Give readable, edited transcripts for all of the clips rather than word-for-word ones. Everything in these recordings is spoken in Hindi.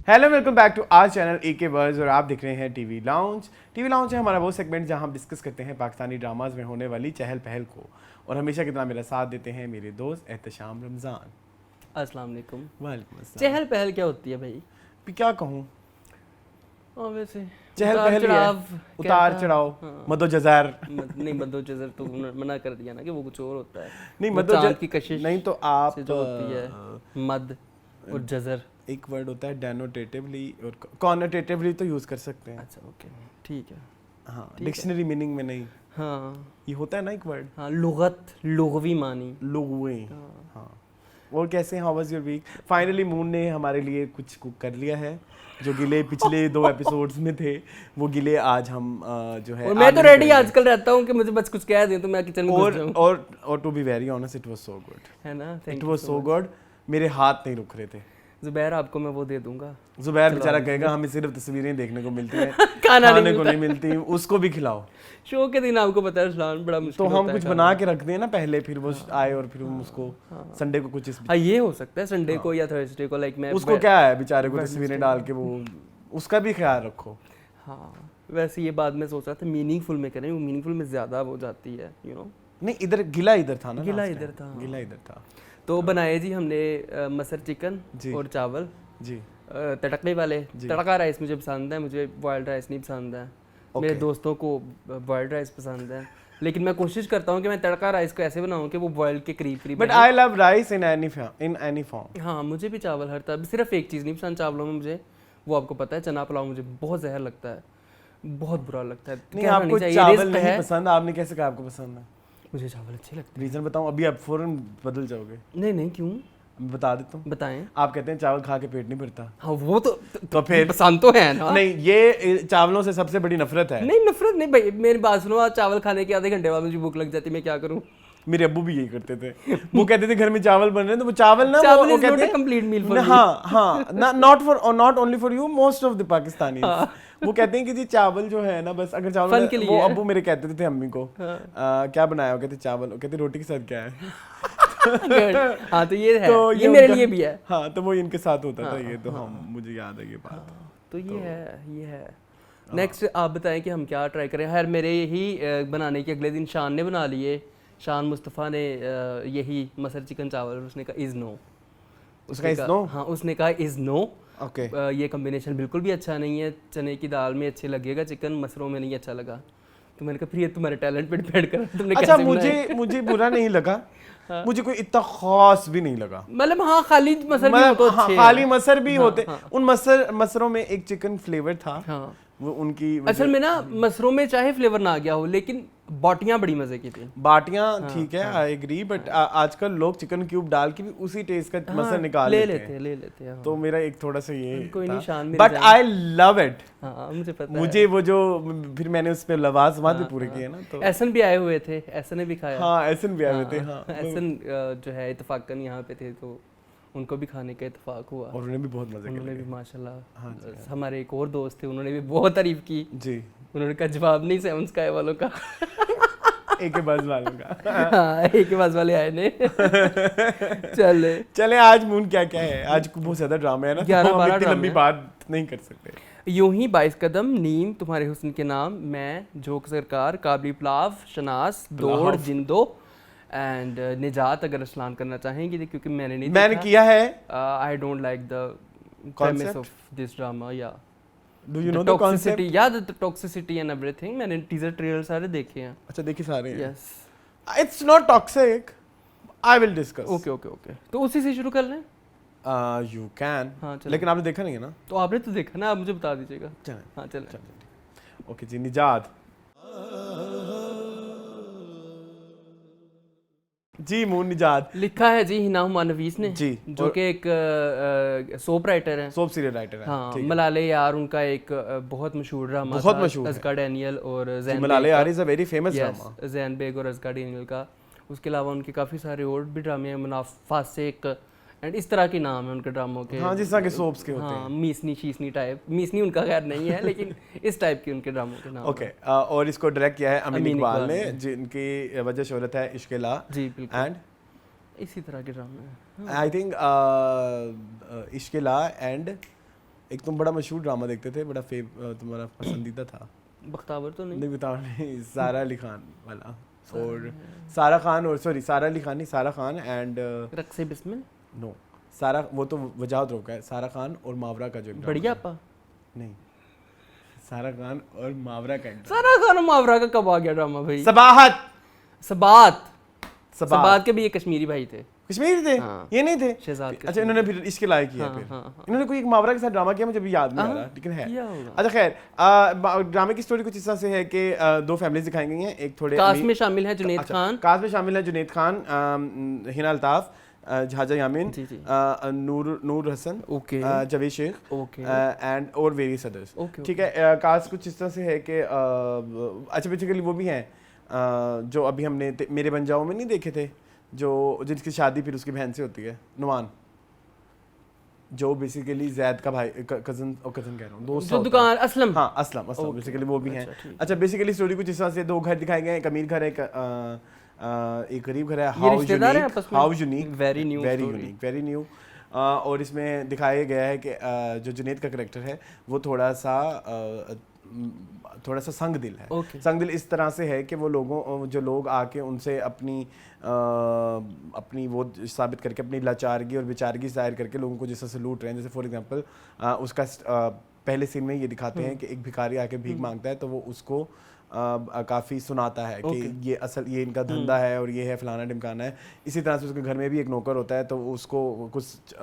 Hello welcome back to our channel AK Buzz और आप देख रहे हैं टीवी लाउंज। टीवी लाउंज है हमारा वो सेगमेंट जहां हम डिस्कस करते हैं पाकिस्तानी ड्रामाज में होने वाली चहल पहल को। और हमेशा की तरह मेरा साथ देते हैं मेरे दोस्त एहतशाम रमज़ान। अस्सलाम वालेकुम। वालेकुम अस्सलाम। चहल पहल क्या होती है भाई? क्या कहूँ, वैसे चहल पहल ही है, उतार चढ़ाव, मदोजज़र। नहीं, मदोजज़र तो मना कर दिया ना कि वो कुछ और होता है। नहीं वो चांद की कशिश नहीं तो आप से जो होती है मद और जज़र। एक वर्ड होता है डेनोटेटिवली और कॉनोटेटिवली तो यूज़ कर सकते हैं। अच्छा ओके ठीक है। हाँ, डिक्शनरी मीनिंग में नहीं। हाँ ये होता है ना एक वर्ड। हाँ, लुगत लुगवी मानी। लुगवे। हाँ। और कैसे how was your week? Finally Moon ने हमारे लिए कुछ कुक कर लिया है। जो गिले पिछले 2 एपिसोड्स में थे वो गिले आज हम जो है। और मैं तो रेडी आजकल रहता हूँ कि मुझे बस कुछ कह दें तो मैं किचन में घुस जाऊँ। और to be very honest it was so good, है ना? It was so good. मेरे हाथ नहीं रुक रहे थे। जुबैर आपको मैं वो दे दूंगा। जुबैर बेचारा कहेगा हमें सिर्फ तस्वीरें देखने को मिलती हैं खाने को नहीं मिलती, उसको भी खिलाओ। शो के दिन आपको पता है रुस्लान बड़ा मुश्किल तो हम कुछ बना के रखते हैं ना पहले, फिर वो आए और फिर हम उसको संडे को कुछ हाँ ये हो सकता है संडे को या थर्सडे को। लाइक मैं उसको क्या है बेचारे को तस्वीरें डाल के वो उसका भी ख्याल रखो। हाँ वैसे ये बात मैं सोच रहा था मीनिंगफुल में करें, वो मीनिंगफुल में ज्यादा हो जाती है यू नो। नहीं इधर गिला इधर था ना, गिला इधर था। गिला इधर था। तो बनाए जी हमने मसर चिकन और चावल जी, तड़के वाले। तड़का राइस मुझे पसंद है, मुझे बॉयल्ड राइस नहीं पसंद है। मेरे दोस्तों को बॉयल्ड राइस पसंद है, लेकिन मैं कोशिश करता हूँ कि मैं तड़का राइस को ऐसे बनाऊँ कि वो बॉयल्ड के करीब करीब। But I love rice in any form. हाँ मुझे भी चावल हर तरह, सिर्फ एक चीज़ नहीं पसंद चावलों में मुझे, वो आपको पता है चना पुलाव मुझे बहुत जहर लगता है, बहुत बुरा लगता है। नहीं आपको चावल नहीं पसंद, आपने कैसे कहा आपको पसंद है? मुझे चावल अच्छे लगते हैं। रीजन बताऊं? अभी आप फौरन बदल जाओगे। नहीं क्यों? बता देता हूँ, बताएं। आप कहते हैं चावल खा के पेट नहीं भरता। हाँ वो तो फिर पसंद तो है ना। नहीं, ये चावलों से सबसे बड़ी नफरत है। नहीं नफरत नहीं भाई, मेरी बात सुनो, आज चावल खाने के आधे घंटे बाद मुझे भूख लग जाती है, मैं क्या करूँ? मेरे अब्बू भी यही करते थे। वो कहते थे घर में चावल बन रहे हैं तो वो चावल ना चावल वो कहते हैं कंप्लीट मील फॉर। हाँ not only for you, most of the Pakistani वो कहते हैं कि जी चावल जो है ना, बस अगर चावल के लिए वो अब्बू मेरे कहते थे अम्मी को क्या बनाया हो, कहते चावल, कहते रोटी के साथ क्या है। हाँ तो ये है, तो ये मेरे लिए भी है। हाँ तो वो इनके साथ होता था ये, तो हम मुझे याद है ये बात। तो ये है। नेक्स्ट आप बताएं कि हम क्या ट्राई करें। खैर मेरे यही बनाने के अगले दिन शान ने बना लिए, शान मुस्तफ़ा ने यही मसर चिकन चावल, उसने कहा इज़ नो। उसका इज़ नो? हाँ उसने कहा इज़ नो। ओके ये कॉम्बिनेशन बिल्कुल भी अच्छा नहीं है, चने की दाल में अच्छे लगेगा चिकन, मसरों में नहीं अच्छा लगा। तो मैंने कहा फिर ये तुम्हारे टैलेंट पे डिपेंड कर तुमने अच्छा कैसे मुझे बुरा नहीं लगा। मुझे कोई इतना खास भी नहीं लगा, मतलब हाँ खाली मसर भी हो तो अच्छे खाली मसर भी होते। उन मसरों में एक चिकन फ्लेवर था। वो उनकी असल में ना मसरों में चाहे फ्लेवर ना गया हो, लेकिन बाटियां बड़ी मजे की थी। बाटियां ठीक है, आई एग्री, बट आजकल लोग चिकन क्यूब डाल के भी उसी टेस्ट का मसर निकाल लेते हैं। तो मेरा एक थोड़ा सा ये कोई नहीं, शान बट आई लव इट। मुझे पता है। मुझे वो जो फिर मैंने उस पे लवाज़मात भी पूरे किए ना, तो एहसन भी आए हुए थे, एहसन ने भी खाया। हाँ एहसन भी आए हुए थे। हाँ एहसन जो है इत्तेफाकन यहाँ पे थे तो उनको भी खाने का इत्तेफाक हुआ और उन्होंने भी बहुत मजे किए। उन्होंने भी माशाल्लाह। हमारे एक और दोस्त थे, उन्होंने भी बहुत तारीफ की जी। उन्होंने कहा जवाब नहीं सेवन स्काई वालों का। AK बज़ वालों का। हाँ AK बज़ वाले आए ने। चले आज मून क्या है, आज बहुत ज्यादा ड्रामा है ना, 11-12 इतनी लंबी बात नहीं कर सकते। यूं ही 22 कदम, नीम, तुम्हारे हुस्न के नाम, मैं, झोंक सरकार, काबली प्लाव, शनास, दौड़, जिंदो एंड निजात अगर अस्लान करना चाहेंगे क्योंकि मैंने किया है। I don't like the premise of this drama, yeah. Do you know the concept? Yeah, the toxicity and everything. मैंने टीजर ट्रेलर सारे देखे हैं। अच्छा देखे सारे हैं? Yes. It's not toxic. I will discuss. Okay. तो उसी से शुरू कर लें? You can. हाँ चलो। लेकिन आपने देखा नहीं है ना? तो आपने तो देखा ना, आप मुझे बता दीजिएगा। हाँ चलें। ओके जी, निजात जी, मून निजात लिखा है जी हिना हुमानवीस ने जी, जो कि एक सोप राइटर है, सोप सीरियल राइटर है। हाँ मलाले यार उनका एक बहुत मशहूर ड्रामा बहुत मशहूर अज़का डैनियल और जैन मलाले यार is a very famous drama, Zain Baig और अज़का डैनियल का। उसके अलावा उनके काफ़ी सारे और भी ड्रामे हैं, मुनाफासिक एंड इस तरह के नाम है उनके ड्रामों के। हाँ जिस तरह के सोप्स के होते हैं। मीसनी शीसनी टाइप, मीसनी उनका खैर नहीं है लेकिन इस टाइप के उनके ड्रामों के नाम। ओके और इसको डायरेक्ट किया है अमीन इकबाल ने, जिनकी वजह शोहरत है इश्क़ ला जी बिल्कुल एंड इसी तरह के ड्रामे हैं। I think Ishq La and एक तुम बड़ा मशहूर ड्रामा देखते थे, बड़ा तुम्हारा पसंदीदा था। बख्तावर तो नहीं? नहीं बताओ नहीं, सारा अली खान वाला। और सारा खान, और सॉरी सारा अली खान नहीं, सारा खान एंड रक्से बिस्मिल। नो, सारा वो तो वजाहत रोका है, सारा खान और मावरा का जो एक बढ़िया आपा नहीं, सारा खान और मावरा का सारा खान और मावरा का कब आ गया ड्रामा भाई? सबाहत सबात के भी ये कश्मीरी भाई थे। कश्मीरी थे? हाँ। ये नहीं थे शहजाद। अच्छा, इन्होंने फिर इसके लायक किया। फिर इन्होंने कोई एक मावरा के साथ ड्रामा किया, मुझे अभी याद नहीं आ रहा, लेकिन है। अच्छा खैर, ड्रामे की स्टोरी कुछ इस तरह से है कि दो फैमिलीज दिखाई गई हैं। एक थोड़े कास्ट में शामिल है जुनैद खान, कास्ट में शामिल है जुनैद खान, हिना अल्ताफ, झाजा यामिन, नूर हसन, जावेद शेख, एंड और वेरियस अदर्स। ठीक है, कास्ट कुछ इस तरह से है कि अच्छा बेसिकली वो भी हैं जो अभी हमने मेरे बन जाओ में नहीं देखे थे, जो जिसकी शादी फिर उसकी बहन से होती है, नुमान, जो बेसिकली जैद का भाई कजन कह रहा हूँ, दोस्त, जो दुकान असलम, हाँ असलम बेसिकली वो भी हैं। अच्छा बेसिकली स्टोरी कुछ इस तरह से, दो घर दिखाए गए, एक अमीर घर है, एक गरीब घर है, हाउ यूनिक, वेरी न्यू। और इसमें दिखाया गया है कि जो जुनैद का करेक्टर है वो थोड़ा सा संग दिल है। संग दिल इस तरह से है कि वो जो लोग आके उनसे अपनी वो साबित करके, अपनी लाचारगी और बेचारगी जाहिर करके लोगों को जिस तरह से लूट रहे हैं। जैसे फॉर एग्जांपल उसका पहले सीन में ये दिखाते हैं कि एक भिखारी आके भीख मांगता है, तो वो उसको काफ़ी सुनाता है कि ये इनका धंधा है और ये है फलाना ढिमकाना है। इसी तरह से उसके घर में भी एक नौकर होता है, तो उसको कुछ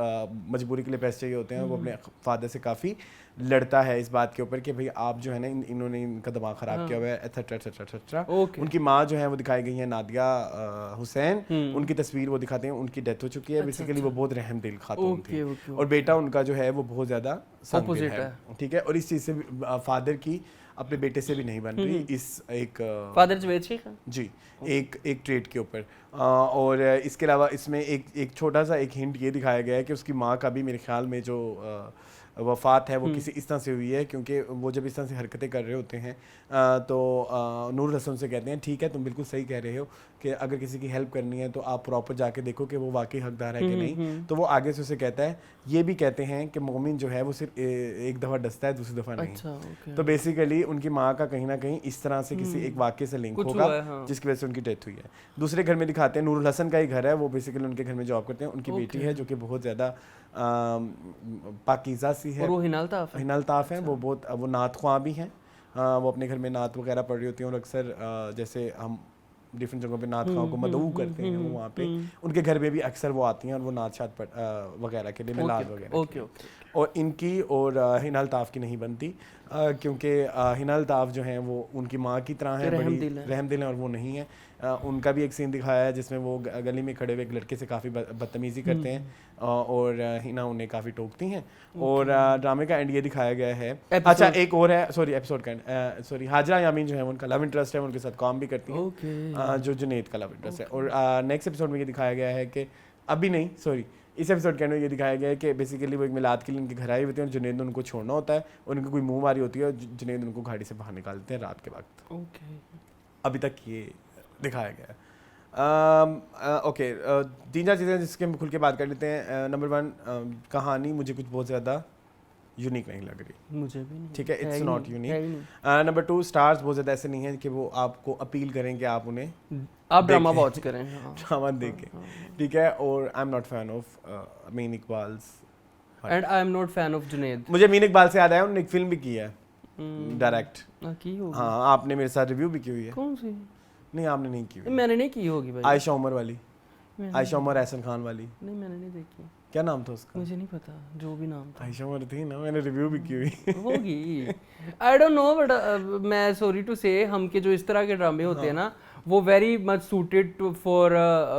मजबूरी के लिए पैसे चाहिए होते हैं। वो अपने फादर से काफ़ी लड़ता है इस बात के ऊपर कि भाई आप जो है ना, इन्होंने इनका दिमाग ख़राब किया हुआ है, एटसेट्रा एटसेट्रा एटसेट्रा। उनकी माँ जो है वो दिखाई गई है नादिया हुसैन, उनकी तस्वीर वो दिखाते हैं, उनकी डेथ हो चुकी है। बेसिकली वो बहुत रहमदिल खातून थी, और बेटा उनका जो है वो बहुत ज़्यादा संगदिल है। ठीक है, और इस चीज़ से फादर की अपने बेटे से भी नहीं बन रही, इस एक फादर जावेद शेख जी एक ट्रेड के ऊपर। और इसके अलावा इसमें एक छोटा सा एक हिंट ये दिखाया गया है कि उसकी माँ का भी मेरे ख्याल में जो वफ़ात है वो किसी इस तरह से हुई है, क्योंकि वो जब इस तरह से हरकतें कर रहे होते हैं तो नूर हसन से कहते हैं ठीक है तुम बिल्कुल सही कह रहे हो कि अगर किसी की हेल्प करनी है तो आप प्रॉपर जाके देखो कि वो वाकई हकदार है कि नहीं। तो वो आगे से उसे कहता है, ये भी कहते हैं कि मोमिन जो है वो सिर्फ एक दफ़ा डसता है, दूसरी दफ़ा नहीं। अच्छा, तो बेसिकली उनकी माँ का कहीं ना कहीं इस तरह से किसी एक वाक्य से लिंक होगा जिसकी वजह से उनकी डेथ हुई है। दूसरे घर में दिखाते हैं नूर हसन का ही घर है, वो बेसिकली उनके घर में जॉब करते हैं, उनकी बेटी है जो कि बहुत ज़्यादा पाकीज़ा सी है, हिना अल्ताफ है। वो नात ख्वां भी हैं, वो अपने घर में नात वगैरह पढ़ रही होती हैं, और अक्सर जैसे हम डिफरेंट जगहों पे नात खाओं को मदऊ करते हैं, वो वहाँ पे उनके घर में भी अक्सर वो आती हैं और वो नात शात वगैरह के लिए मिलाद वगैरह। और इनकी और हिना अल्ताफ की नहीं बनती, क्योंकि हिना अल्ताफ जो हैं वो उनकी माँ की तरह है, बड़ी रहमदिल हैं, और वो नहीं है। उनका भी एक सीन दिखाया है जिसमें वो गली में खड़े हुए एक लड़के से काफ़ी बदतमीज़ी करते हैं और हिना उन्हें काफ़ी टोकती हैं। और ड्रामे का एंड ये दिखाया गया है। अच्छा एक और है, सॉरी एपिसोड का एंड, सॉरी हाजरा यामीन जो है उनका लव इंटरेस्ट है, उनके साथ काम भी करती हैं, जो जुनैद का लव इंटरेस्ट है। और नेक्स्ट एपिसोड में ये दिखाया गया है कि अभी नहीं, सॉरी इस एपिसोड के अंदर ये दिखाया गया है कि बेसिकली वो एक मिलाद के लिए उनके घर आए होते हैं और जुनैद ने उनको छोड़ना होता है, उनकी कोई मुंह मारी होती है और जुनैद उनको गाड़ी से बाहर निकालते हैं रात के वक्त। अभी तक ये दिखाया गया है। ओके, तीन चार चीज़ें जिसके हम खुल के बात कर लेते हैं। नंबर 1, कहानी मुझे कुछ बहुत ज़्यादा यूनिक नहीं लग रही, मुझे भी नहीं। ठीक है, it's not unique. Number 2, stars बहुत ज़्यादा ऐसे नहीं हैं कि वो आपको अपील करें कि आप उन्हें ड्रामा वॉच करें, ड्रामा देखें, ठीक है। और I am not fan of mean Iqbal and I am not fan of Junaid. मुझे मीन इकबाल से याद आया, उन्होंने एक फिल्म भी की है डायरेक्ट, हाँ आपने मेरे साथ रिव्यू भी की हुई है। कौन सी? नहीं आपने नहीं की, मैंने नहीं की होगी भाई। आयशा उमर वाली, आयशा उमर एहसन खान वाली। नहीं मैंने नहीं देखी। क्या नाम था उसका? मुझे नहीं पता, जो भी नाम था। आयशा उमर थी ना, मैंने रिव्यू भी की हुई होगी, आई डोंट नो, बट मैं सॉरी टू से हम के जो इस तरह के ड्रामे होते हैं ना, वो very much suited for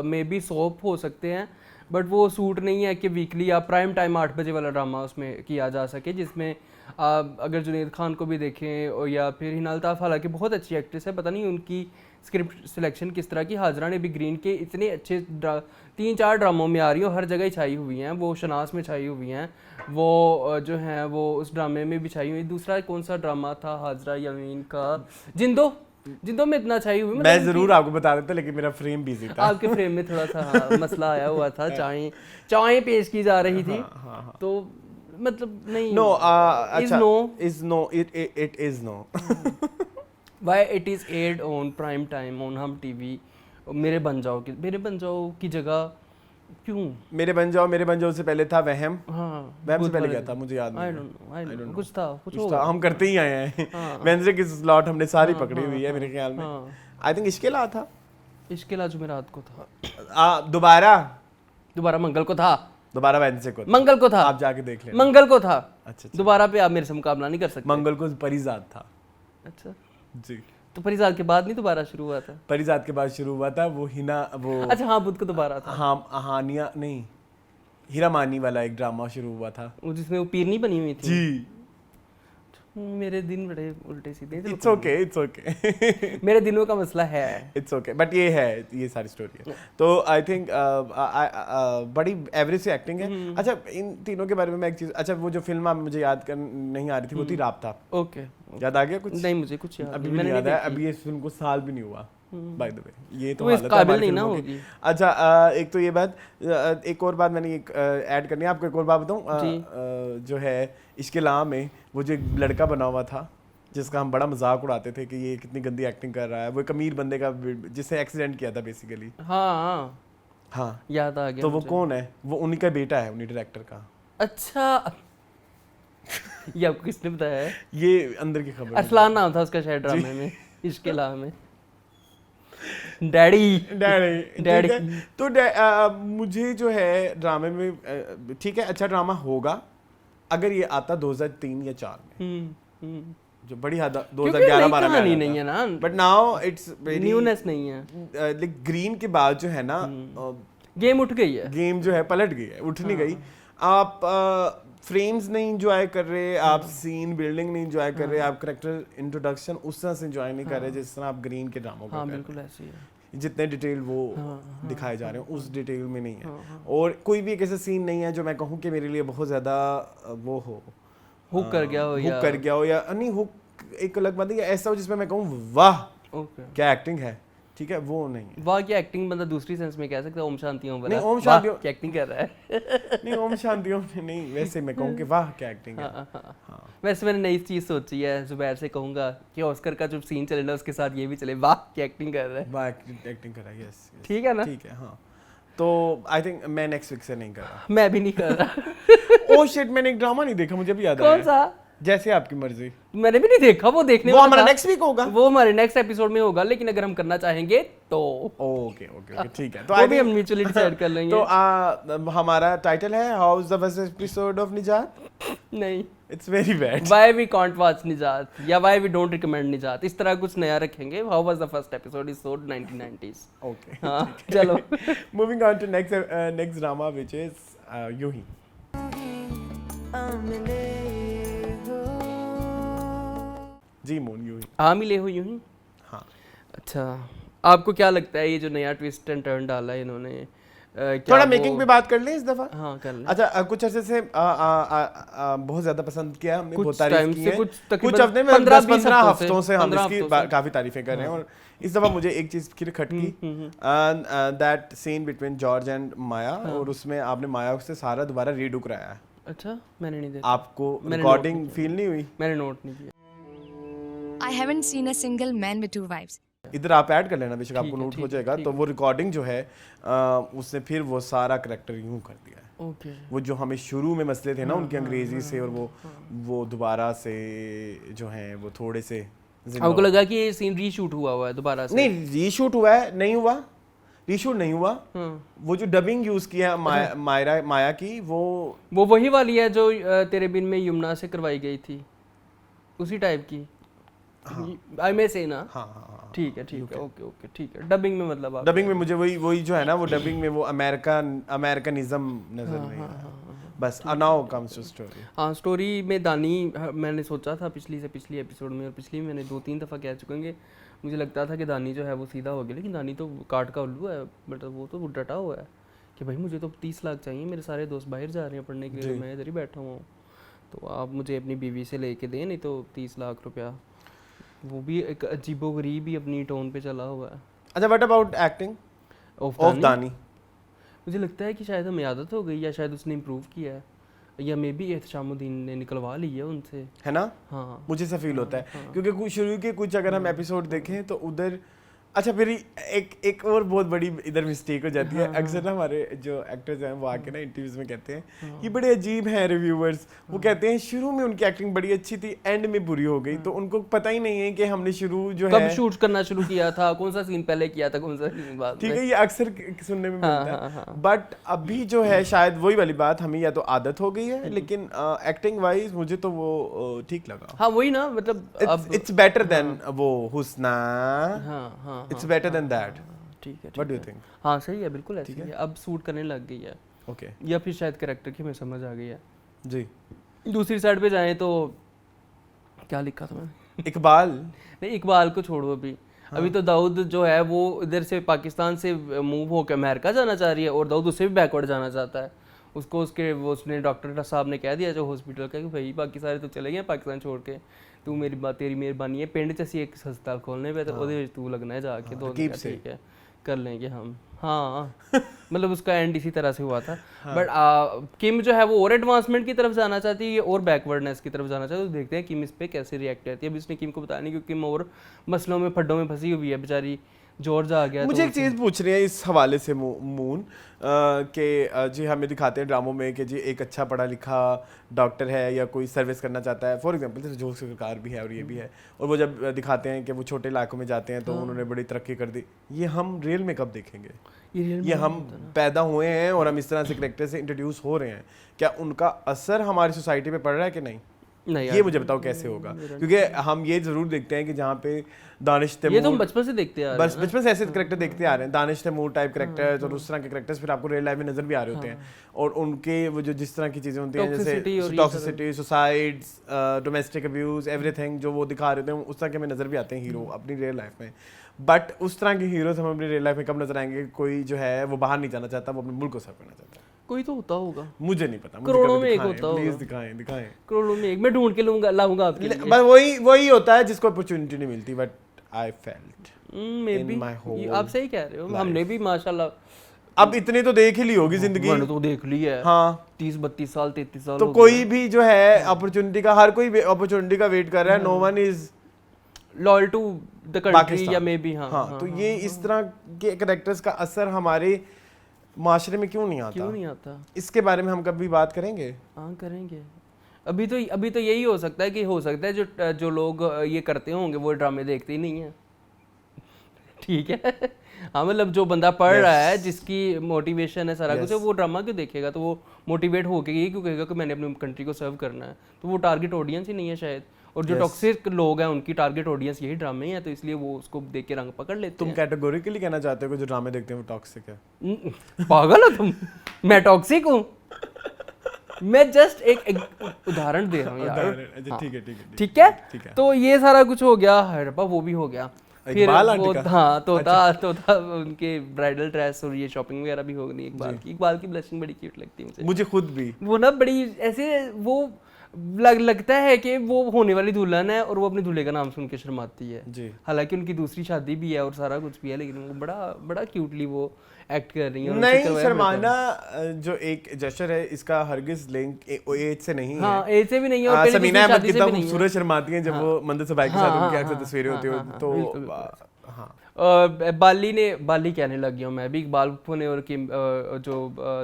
may be soap हो सकते हैं, बट वो सूट नहीं है कि वीकली या प्राइम टाइम 8 बजे वाला ड्रामा उसमें किया जा सके, जिसमें अगर जुनैद खान को भी देखें और या फिर हिना अल्ताफ, हालांकि बहुत अच्छी एक्ट्रेस है, पता नहीं उनकी स्क्रिप्ट सिलेक्शन किस तरह की। हाजरा ने भी ग्रीन के इतने अच्छे 3-4 ड्रामों में आ रही हो, हर जगह ही छाई हुई हैं, वो शनास में छाई हुई हैं, वो जो हैं वो उस ड्रामे में भी छाई हुई। दूसरा कौन सा ड्रामा था हाजरा यामीन का, जिंदो में इतना छाई हुई। मैं जरूर आपको बता देता, लेकिन मेरा फ्रेम बिजी था, आपके फ्रेम में थोड़ा सा मसला आया हुआ था, चाय पेश की जा रही थी, तो मतलब नहीं no is no it is no why it is aired on prime time on हम टीवी मेरे बन जाओ की जगह क्यों? मेरे बन जाओ से पहले था वहम। हाँ वहम से पहले क्या था मुझे याद नहीं I है। don't know कुछ कुछ होगा। था, हम करते ही आए हैं। हाँ। वेडनेसडे की स्लॉट हमने सारी हाँ, पकड़ी हुई है हाँ, मेरे ख्याल में। हाँ। आई थिंक इसके ला था इसके अलावा जुमेरात को था, दोबारा मंगल को था, दोबारा वेडनेसडे को था। मंगल को था, आप जाके देख लेना। मंगल को था। अच्छा दोबारा पे आप मेरे से मुकाबला नहीं कर सकते। मंगल को परिजात था। अच्छा जी तो परिजात के बाद नहीं दोबारा शुरू हुआ था? परिजात के बाद शुरू हुआ था वो हिना वो अच्छा हाँ बुध को दोबारा था। हाँ हानिया नहीं हीरा मानी वाला एक ड्रामा शुरू हुआ था वो जिसमें वो पीरनी बनी हुई थी। जी। मेरे दिन बड़े उल्टे सीधे थे। इट्स ओके मेरे दिनों का मसला है। इट्स ओके बट ये सारी स्टोरी है। तो आई थिंक बड़ी एवरेज सी एक्टिंग है। अच्छा इन तीनों के बारे में मैं एक चीज, अच्छा वो जो फिल्म आप मुझे याद कर नहीं आ रही थी वो थी राबता। ओके याद आ गया कुछ? नहीं मुझे कुछ याद अभी नहीं, भी मैंने नहीं याद नहीं है। देखी। अभी इस फिल्म को साल भी नहीं हुआ बाय द वे। ये तो वो इस हालत है काबिल हमारी नहीं ना फिल्मों की। होगी। अच्छा एक तो ये बात, एक और बात मैंने एक ऐड करनी है आपको। एक और बात बताऊं जो है इसके अलावा में वो जो एक लड़का बना हुआ था जिसका हम बड़ा मजाक उड़ाते थे कि ये कितनी गंदी एक्टिंग कर रहा है, वो एक अमीर बंदे का जिसने एक्सीडेंट किया था बेसिकली। हाँ हाँ याद आ गया तो वो मुझे। कौन है? वो उन्हीं का बेटा है, उन्हीं डायरेक्टर का। अच्छा ये आपको किसने बताया है? ये अंदर की खबर है। असलान नाम था उसका शायद ड्रामे में, इसके अलावा में डैडी डैडी तो मुझे जो है ड्रामे में ठीक है अच्छा ड्रामा होगा अगर ये आता 2003 या 4 में जो बड़ी हद 2011-12 में कहानी नहीं है ना, but now it's very newness नहीं है। लाइक ग्रीन के बाद जो है ना गेम उठ गई है। गेम जो है पलट गई है, उठ नहीं गई। आप फ्रेम्स नहीं इंजॉय कर रहे, आप सीन बिल्डिंग नहीं इंजॉय कर रहे, आप कैरेक्टर इंट्रोडक्शन उस तरह से इंजॉय नहीं कर रहे जिस तरह आप ग्रीन के ड्रामों को हाँ कर रहे बिल्कुल ऐसे ही है। हैं। जितने डिटेल वो दिखाए जा रहे हैं उस डिटेल में नहीं है। और कोई भी एक ऐसा सीन नहीं है जो मैं कहूँ कि मेरे लिए बहुत ज़्यादा वो हो हुक कर गया हो या नहीं हुक एक अलग बात है, या ऐसा हो जिसमें मैं कहूँ वाह क्या एक्टिंग है, ठीक है वो नहीं है। वाह की एक्टिंग बंदा दूसरी सेंस में कह सकता है, ओम शांति ओम वाला। नहीं ओम शांति की एक्टिंग कर रहा है नहीं ओम शांति ओम नहीं, वैसे मैं कहूँ कि वाह क्या एक्टिंग है। हाँ। वैसे मैंने नई चीज सोची है, जुबैर से कहूंगा कि ऑस्कर का जो सीन चले ना उसके साथ ये भी चले, वाह की एक्टिंग कर रहा है। वाह एक्टिंग कर रहा है, यस ठीक है ना? ठीक है हाँ। तो आई थिंक मैं नेक्स्ट वीक से नहीं कर रहा। मैं भी नहीं कर रहा। ओह शिट मैंने एक ड्रामा नहीं देखा, मुझे भी याद आया। कौन सा? जैसे आपकी मर्जी। मैंने भी नहीं देखा, वो देखने वो वाला हमारा था। नेक्स्ट वीक होगा, वो हमारे नेक्स्ट एपिसोड में होगा, लेकिन अगर हम करना चाहेंगे तो ओके ओके ठीक है। तो वो भी हम म्यूचुअली डिसाइड कर लेंगे। तो हमारा टाइटल है how is the first episode of Nijaat. नहीं it's very bad. Why we can't watch Nijaat या व्हाई वी डोंट रिकमेंड निजात, इस तरह कुछ नया रखेंगे। How was the first episode is so 1990s। Okay हाँ चलो moving on to next drama which is Yun Hi. Ji moon यूं ही। हाँ मिले हो यूं ही। हाँ अच्छा आपको क्या लगता है ये जो नया ट्विस्ट एंड टर्न डाला है इन्होंने, थोड़ा मेकिंग पे बात कर लें इस दफा। हाँ कर लें। अच्छा कुछ अरसे से बहुत ज्यादा पसंद किया हमने, बहुत तारीफ की है। कुछ हफ्ते में 15 हफ्तों से हम इसकी काफी तारीफें कर रहे हैं। और इस दफा मुझे एक चीज फिर खटकी, that scene between George and Maya, और उसमें आपने माया से सारा दोबारा रीडू कराया है। अच्छा मैंने नहीं देखा। आपको रिकॉर्डिंग फील नहीं हुई? मैंने नोट नहीं किया। I haven't seen a single man with 2 wives. इधर आप ऐड कर लेना बेशक, आपको नोट हो जाएगा। तो वो रिकॉर्डिंग जो है उसने फिर वो सारा करेक्टर यूं कर दिया है। ओके वो जो हमें शुरू में मसले थे ना उनकी अंग्रेजी से, और वो दोबारा से जो है वो थोड़े से आपको लगा कि ये सीन रीशूट हुआ है दोबारा से? नहीं रीशूट हुआ है, नहीं हुआ रीशूट नहीं हुआ। वो जो डबिंग यूज किया माया की वो वही वाली है जो तेरे बिन में यमुना से करवाई गई थी, उसी टाइप की। आई में से ना। हाँ ठीक है ओके ठीक है। डबिंग में मतलब डबिंग में मुझे वही जो है ना वो डबिंग में वो अमेरिकनिज्म नजर नहीं आया। बस नाउ कम्स टू स्टोरी। हाँ स्टोरी में दानी, मैंने सोचा था पिछली एपिसोड में, और पिछली मैंने 2-3 दफ़ा कह चुके हैं, मुझे लगता था कि दानी जो है वो सीधा हो गया, लेकिन दानी तो काट का उल्लू है। बट वो तो डटा हुआ है कि भाई मुझे तो 30 लाख चाहिए, मेरे सारे दोस्त बाहर जा रहे हैं पढ़ने के लिए, मैं इधर ही बैठा हुआ हूँ, तो आप मुझे अपनी बीवी से लेके दें, नहीं तो 30 लाख रुपया। वो भी एक अजीबोगरीब ही अपनी टोन पे चला हुआ है। अच्छा व्हाट अबाउट एक्टिंग ऑफ दानी? मुझे लगता है कि शायद हमें आदत हो गई, या शायद उसने इम्प्रूव किया है। या मे बी एहतशामुद्दीन ने निकलवा ली है उनसे, है ना? हाँ मुझे ऐसा फील होता है क्योंकि कुछ शुरू के कुछ अगर हम एपिसोड देखें तो उधर अच्छा फिर एक और बहुत बड़ी इधर मिस्टेक हो जाती है। अक्सर ना हमारे जो एक्टर्स हैं वो आके ना इंटरव्यूज में कहते हैं ये बड़े अजीब हैं रिव्यूअर्स, वो कहते हैं शुरू में उनकी एक्टिंग बड़ी अच्छी थी, एंड में बुरी हो गई, तो उनको पता ही नहीं है कि हमने शुरू जो है कब शूट करना शुरू किया था, कौन सा सीन पहले किया था, कौन सा सीन बाद में। ठीक है, ये अक्सर सुनने में मिलता है। बट अभी जो है शायद वही वाली बात, हमें या तो आदत हो गई है, लेकिन एक्टिंग वाइज मुझे तो वो ठीक लगा। हाँ वही ना, मतलब इट्स बेटर देन वो हुस्ना, हाँ इट्स बेटर देन दैट। ठीक है, व्हाट डू यू थिंक? हाँ सही है, बिल्कुल ऐसी है, अब सूट करने लग गई है। ओके या फिर शायद कैरेक्टर की हमें समझ आ गई है। जी। दूसरी साइड पे जाएं तो क्या लिखा था मैंने? इकबाल नहीं, इकबाल को छोड़ो अभी। अभी तो दाऊद जो है वो इधर से पाकिस्तान से मूव होकर अमेरिका जाना चाह रही है, और दाऊद उससे भी बैकवर्ड जाना चाहता है। उसने डॉक्टर साहब ने कह दिया जो हॉस्पिटल का कि भाई बाकी सारे तो चले गए पाकिस्तान छोड़ के, तू तेरी मेहरबानी है, पिंड च असी एक हस्पताल खोलने पे तो ओदे विच तू लगना है जाके। तो ठीक है कर लेंगे हम। हाँ मतलब उसका एंड इसी तरह से हुआ था। बट किम जो है वो और एडवांसमेंट की तरफ जाना चाहती है और बैकवर्डनेस की तरफ जाना चाहती है, तो देखते हैं किम इस पे कैसे रिएक्ट करती है। अभी उसने किम को बताया नहीं क्योंकि किम और मसलों में फड्डों में फंसी हुई है बेचारी, जॉर्ज आ गया। मुझे एक चीज़ पूछ रही है इस हवाले से मून कि जी हमें दिखाते हैं ड्रामों में कि जी एक अच्छा पढ़ा लिखा डॉक्टर है या कोई सर्विस करना चाहता है, फॉर एग्जांपल जैसे जोश सरकार भी है और ये भी है, और वो जब दिखाते हैं कि वो छोटे इलाकों में जाते हैं तो उन्होंने बड़ी तरक्की कर दी, ये हम रियल में कब देखेंगे? ये हम पैदा हुए हैं और हम इस तरह से करेक्टर से इंट्रोड्यूस हो रहे हैं, क्या उनका असर हमारी सोसाइटी पे पड़ रहा है कि नहीं? ये मुझे बताओ कैसे होगा, क्योंकि हम ये जरूर देखते हैं कि जहाँ पे दानिश तैमूर, ये तो हम बचपन से देखते आ रहे हैं, बस बचपन से ऐसे करेक्टर देखते आ रहे हैं, दानिश तैमूर टाइप करेक्टर्स और उस तरह के करेक्टर्स फिर आपको रियल लाइफ में नजर भी आ रहे होते हैं, और उनके वो जो जिस तरह की चीजें होती हैं जैसे toxicity, suicides, domestic abuse, everything जो वो दिखा रहे होते हैं उस तरह के हमें नजर भी आते हैं हीरो अपनी रियल लाइफ में। बट उस तरह के हीरोज हम अपनी रियल लाइफ में कब नजर आएंगे? कोई जो है वो बाहर नहीं जाना चाहता, वो अपने मुल्क को सर्व करना चाहता है। कोई तो होता होगा, मुझे नहीं पता, करोड़ों में एक होता होगा, प्लीज दिखाएं करोड़ों में एक मैं ढूंढ के लाऊंगा आपके लिए। बस वही होता है जिसको अपॉर्चुनिटी नहीं मिलती, but I felt may be आप सही कह रहे हो, हमने भी माशाल्लाह अब इतनी तो देख ही ली होगी जिंदगी, मैंने तो देख ली है। हाँ 30-32 साल 33 साल तो कोई भी जो है अपॉर्चुनिटी का, हर कोई अपॉर्चुनिटी का वेट कर रहा है, no one is loyal to the country या मे बी। हाँ तो ये इस तरह के कैरेक्टर्स का असर हमारे माशरे में क्यों नहीं आता? इसके बारे में हम कभी बात करेंगे? हाँ करेंगे। अभी तो यही हो सकता है कि हो सकता है जो लोग ये करते होंगे वो ड्रामे देखते ही नहीं है। ठीक है हाँ मतलब जो बंदा पढ़ रहा है, जिसकी मोटिवेशन है सारा कुछ है, वो ड्रामा क्यों देखेगा? तो वो मोटिवेट होके ये क्यों कहेगा कि मैंने अपनी कंट्री को सर्व करना है? तो वो टारगेट ऑडियंस ही नहीं है शायद, और जो टॉक्सिक लोग हैं उनकी टारगेट ऑडियंस यही ड्रामे हैं, तो इसलिए वो उसको देख के रंग पकड़ लेते हैं। तुम कैटेगोरिकली कहना चाहते हो कि जो ड्रामे देखते हैं वो टॉक्सिक है? पागल हो तुम? मैं टॉक्सिक हूँ? मैं जस्ट एक उदाहरण दे रहा हूँ यार। ठीक है तो ये सारा कुछ हो गया, हड़प्पा वो भी हो गया, फिर वो हाँ तोता उनके ब्राइडल ड्रेस और ये शॉपिंग वगैरह भी हो गई। इकबाल की ब्लशिंग बड़ी क्यूट लगती है मुझे खुद भी, वो ना बड़ी ऐसे वो लगता है कि वो होने वाली दुल्हन है और वो अपने दूल्हे का नाम सुन के शर्माती है। हालांकि उनकी दूसरी शादी भी है और सारा कुछ भी है, लेकिन वो बड़ा क्यूटली वो एक्ट कर रही है। नहीं शर्माना जो एक जेस्चर है इसका हरगिज लिंक एज से नहीं है। हाँ एज से भी नहीं है, और समीना अहमद कितना खूबसूरत शर्माती हैं जब वो मंदिर सबाई के साथ उनकी अक्सर तस्वीरें होती हैं, तो हाँ बाली कहने लग गया हूँ मैं भी। इकबाल ने और किम जो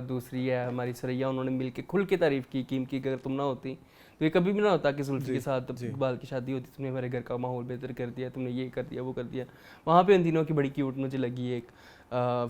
दूसरी है हमारी सरैया, उन्होंने मिलके खुल के तारीफ की किम की। अगर तुम ना होती तो ये कभी भी ना होता कि जुल्फी के साथ इकबाल की शादी होती, तुमने हमारे घर का माहौल बेहतर कर दिया, तुमने ये कर दिया वो कर दिया। वहाँ पे उन तीनों की बड़ी क्यूट मुझे लगी एक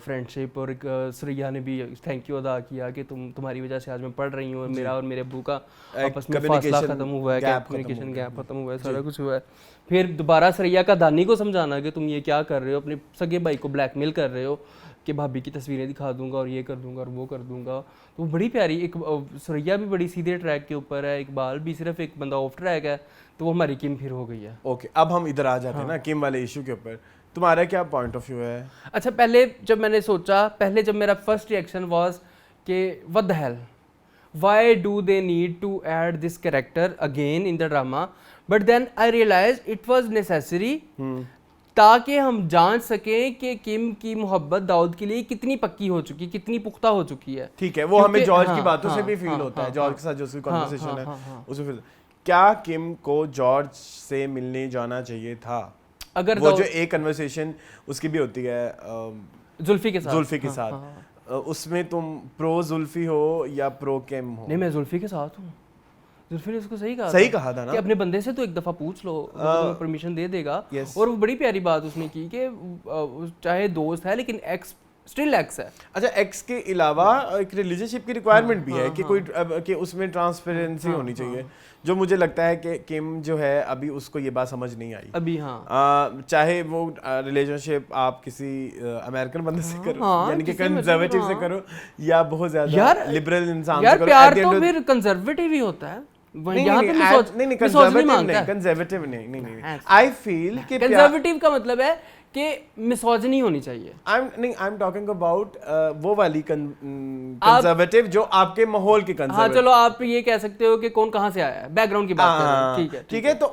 फ्रेंडशिप, और एक सरैया ने भी थैंक यू अदा किया कि तुम्हारी वजह से आज मैं पढ़ रही हूँ, और मेरा और मेरे अब्बू का आपस में फासला खत्म हुआ है, कम्युनिकेशन गैप खत्म हुआ है, सारा कुछ हुआ है। फिर दोबारा सरैया का दानी को समझाना कि तुम ये क्या कर रहे हो, अपने सगे भाई को ब्लैकमेल कर रहे हो कि भाभी की तस्वीरें दिखा दूंगा और ये कर दूंगा और वो कर दूंगा। तो बड़ी प्यारी एक सरैया भी बड़ी सीधे ट्रैक के ऊपर है, इकबाल भी सिर्फ एक बंदा ऑफ ट्रैक है, तो वो हमारी किम फिर हो गई है। ओके अब हम इधर आ जाते हैं ना किम वाले इशू के ऊपर, तुम्हारा क्या पॉइंट ऑफ व्यू है? अच्छा जब मेरा फर्स्ट रिएक्शन वाज कि what the hell, why do they need to add this character again in the drama, but then I realize it was necessary ताकि हम जान सकें कि किम की मोहब्बत दाऊद के लिए कितनी पक्की हो चुकी है, कितनी पुख्ता हो चुकी है। ठीक है, वो हमें जॉर्ज की हाँ, बातों से हाँ, भी फील हाँ, होता है, हाँ, जॉर्ज हाँ, के साथ जो उसकी हाँ, कन्वर्सेशन हाँ, है हाँ, हाँ। उसमें फील। क्या किम को जॉर्ज से मिलने जाना चाहिए था? अगर वो जो एक कन्वर्सेशन उसकी भी होती है जुल्फी के साथ, जुल्फी के हाँ, साथ, हाँ। उसमें तुम प्रो जुल्फी हो या प्रो किम हो? नहीं, मैं जुल्फी के साथ हूँ। जुल्फी ने उसको सही कहा था ना कि अपने बंदे से तो एक दफा पूछ लो, वो तुम्हें परमिशन दे देगा। yes. और वो बड़ी प्यारी बात उसने की कि चाहे दोस्त है लेकिन एक्स स्टिल एक्स है। अच्छा, एक्स के अलावा एक रिलेशनशिप की रिक्वायरमेंट भी है कि कोई कि उसमें ट्रांसपेरेंसी होनी चाहिए, जो मुझे लगता है कि किम जो है अभी उसको ये बात समझ नहीं आई अभी। हाँ, चाहे वो रिलेशनशिप आप किसी अमेरिकन बंदे से करो, हाँ, यानी कि जिससे कंजर्वेटिव से हाँ। करो, या बहुत ज्यादा यार, लिबरल इंसान यार से करो। प्यार At the तो end of- फिर कंजर्वेटिव ही होता है। नहीं यहाँ पे नहीं कंजर्वेटिव नहीं, आई फील कि कंजर्वेटिव का मतलब है कि मिसोजिनी होनी चाहिए। आई एम टॉकिंग अबाउट वो वाली कंजर्वेटिव जो आपके माहौल की हाँ, कंजर्वेटिव। चलो आप ये कह सकते हो कि कौन कहाँ से आया है, बैकग्राउंड की बात कर रहे हो। ठीक है, ठीक है, तो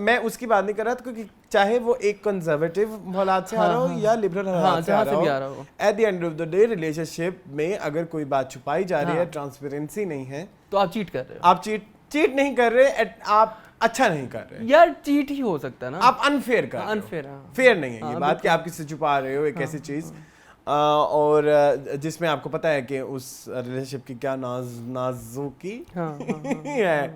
मैं उसकी बात नहीं कर रहा था, क्योंकि चाहे वो एक कंजर्वेटिव हालात से आ रहा हो या लिबरल हालात से आ रहा हो, at the end of the day relationship में अगर कोई बात छुपाई जा रही है, ट्रांसपेरेंसी नहीं है, तो आप चीट कर रहे हो। आप चीट नहीं कर रहे, आप अच्छा नहीं कर रहे यार चीट ही हो सकता है ना, आप अनफेयर कर रहे हो। अनफेयर। फेयर नहीं है ये बात कि आप किसी से छुपा रहे हो एक ऐसी चीज और जिसमें आपको पता है कि उस रिलेशनशिप की क्या नाजुकी है।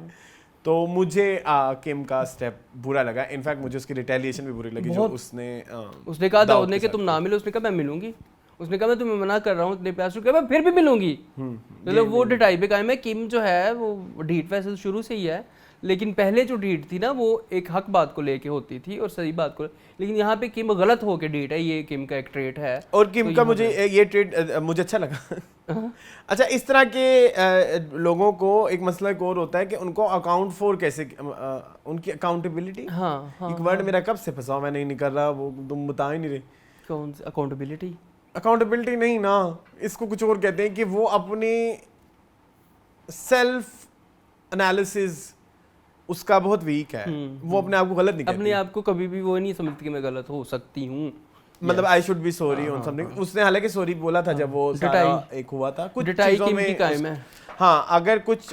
तो मुझे किम का स्टेप बुरा लगा, इनफैक्ट मुझे उसकी रिटेलिएशन भी बुरी लगी जो उसने कहा दाऊद ने कि तुम ना मिलो, उसने कहा मैं मिलूंगी, उसने कहा मैं तुम्हें मना कर रहा हूँ इतने प्यार से, मैं फिर भी मिलूंगी। मतलब वो ढिठाई पे कायम है। किम जो है वो ढीठ वैसे शुरू से ही है, लेकिन पहले जो ढीठ थी ना वो एक हक बात को लेके होती थी और सही बात को, लेकिन यहाँ पे किम गलत होके ढीठ है, ये किम का एक ट्रेट है। और किम का मुझे ये ट्रेट मुझे अच्छा लगा। अच्छा, इस तरह के लोगों को एक मसला एक और होता है कि उनको अकाउंट फॉर कैसे उनकी अकाउंटेबिलिटी। एक वर्ड मेरा कब से फंसा, मैं नहीं कर रहा, वो तुम बता ही नहीं रहे। कौन सी अकाउंटेबिलिटी? अकाउंटेबिलिटी नहीं ना, इसको कुछ और कहते हैं कि वो अपनी सेल्फ एनालिसिस उसका बहुत वीक है। वो अपने आप को गलत नहीं कहती, अपने आप को कभी भी वो नहीं समझती कि मैं गलत हो सकती हूँ, मतलब I should be sorry on something. उसने हालांकि सॉरी बोला था जब वो सारा एक हुआ था, कुछ चीजों में कायम है। हाँ,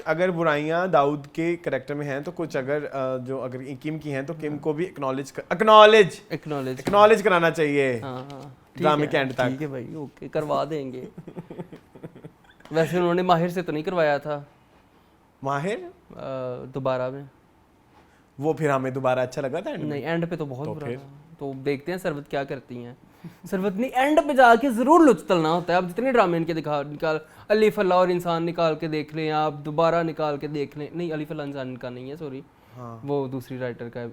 अगर बुराइयां दाऊद के कैरेक्टर में हैं तो कुछ अगर जो अगर किम की हैं तो किम को भी एक्नॉलेज कराना चाहिए ड्रामे के एंड तक। ठीक है भाई, ओके, करवा देंगे। वैसे उन्होंने माहिर से तो नहीं करवाया था। माहिर दोबारा में वो फिर हमें दोबारा अच्छा लगा था नहीं, एंड पे तो बहुत बुरा था। तो देखते हैं सरवत क्या करती हैं। सरवत ने एंड पे जाके जरूर लुचतलना होता है। आप जितने ड्रामे इनके निकाल अली फल्ला और इंसान निकाल के देख लें, आप दोबारा निकाल के देख लें। नहीं, अली फल्ला इंसान का नहीं है, सॉरी, वो दूसरी राइटर का है,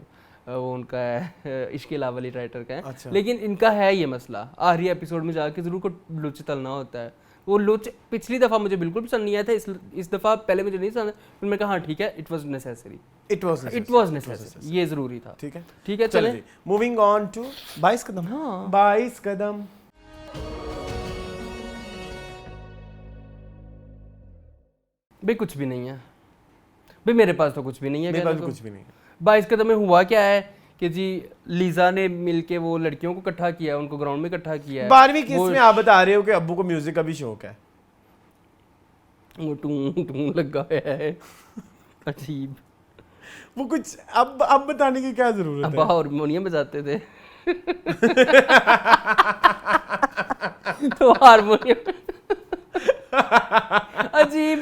वो उनका है इश्क़ लावली राइटर का है। अच्छा। लेकिन इनका है ये मसला, आखिरी एपिसोड में जाके जरूर को लुचतलना होता है। वो लुच पिछली दफा मुझे बिल्कुल पसंद नहीं आया था, इस दफा पहले मुझे नहीं पसंद, फिर मैंने कहा हाँ ठीक है, इट वाज नेसेसरी, ये जरूरी था। ठीक है, चलें मूविंग ऑन टू 22 कदम। 22 कदम। भाई कुछ भी नहीं है भाई, मेरे पास तो कुछ भी नहीं है। मेरे पास कुछ भी नहीं है। 22 कदम में हुआ क्या है कि जी लीजा ने मिलके वो लड़कियों को इकट्ठा किया, उनको ग्राउंड में इकट्ठा किया है। 12वीं किस में आप बता रहे हो कि अब्बू को म्यूजिक का भी शौक है? वो टूं लगा है अजीब। वो कुछ अब बताने की क्या जरूरत है? अब्बा हारमोनियम बजाते थे तो हारमोनियम अजीब।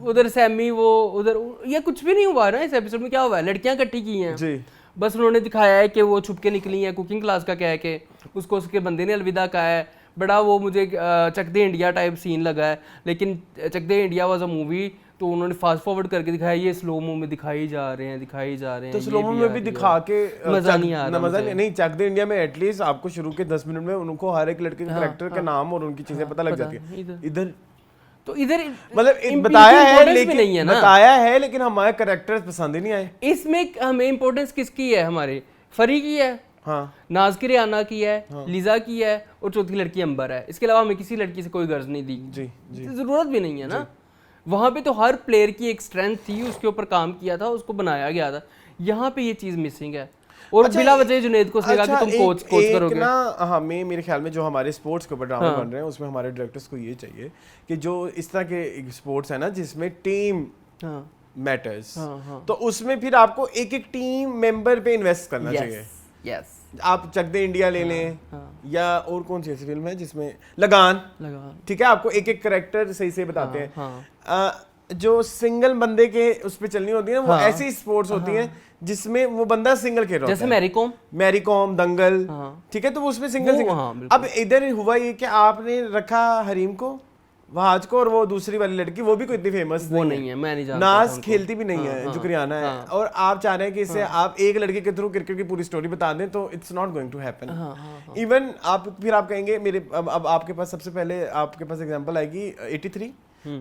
उधर सैमी वो उधर, ये कुछ भी नहीं हुआ ना इस एपिसोड में। क्या हुआ है, लड़कियां इकट्ठी की हैं जी, बस उन्होंने दिखाया है कि वो छुप के निकली हैं कुकिंग क्लास का कह के, उसको उसके बंदे ने अलविदा कहा है। बड़ा वो मुझे चक दे इंडिया टाइप सीन लगा है, लेकिन चक दे इंडिया वाज अ मूवी, तो उन्होंने फास्ट फॉरवर्ड करके दिखाया, ये स्लो मो में दिखाई जा रहे हैं। तो स्लो मो में भी दिखा के मजा नहीं आ रहा, मजा नहीं। चक दे इंडिया में एटलीस्ट आपको शुरू के 10 मिनट में उनको हर एक लड़के के कैरेक्टर का नाम और उनकी चीजें पता लग जाती है। इधर मतलब बताया है लेकिन हमारे कैरेक्टर्स पसंद ही नहीं आए। इसमें हमें इंपॉर्टेंस किसकी है? हमारे फरी की है, नाज की रियाना की है, लीजा की है, और चौथी लड़की अंबर है। इसके अलावा हमें किसी लड़की से कोई गर्ज नहीं दी जी, जरूरत भी नहीं है ना। वहां पे तो हर प्लेयर की एक स्ट्रेंथ थी, उसके ऊपर काम किया था, उसको बनाया गया था। यहाँ पे ये चीज मिसिंग है। और अच्छा, बिला वजह जुनैद को उसने कहा कि तुम कोच करोगे ना। हमें मेरे ख्याल में जो हमारे स्पोर्ट्स के ऊपर ड्रामा बन रहे हैं उसमें हमारे डायरेक्टर्स को ये चाहिए कि जो इस तरह के स्पोर्ट्स है ना जिसमें टीम मैटर्स, तो उसमें फिर आपको एक एक टीम मेंबर पे इन्वेस्ट करना चाहिए। यस आप चक दे इंडिया ले लें या और कौन सी ऐसी फिल्म है जिसमें लगान, ठीक है, आपको एक एक कैरेक्टर सही से बताते हैं। जो सिंगल बंदे के उस पे चलनी होती है वो ऐसी स्पोर्ट्स होती हैं जिसमें वो बंदा सिंगल खेल रहा है, जैसे मैरी कॉम दंगल, ठीक है, तो वो उसमें सिंगल। अब इधर हुआ ये कि आपने रखा हरीम को, वहाज को, और वो दूसरी वाली लड़की वो भी कोई इतनी फेमस नहीं है, मैं नहीं जानता, नाज खेलती भी नहीं है जो करियाना है, और आप चाह रहे हैं कि इससे आप एक लड़के के थ्रू क्रिकेट की पूरी स्टोरी बता दें, तो it's not going to happen. Even आप फिर आप कहेंगे मेरे अब आपके पास सबसे पहले आपके पास एग्जांपल आएगी 83,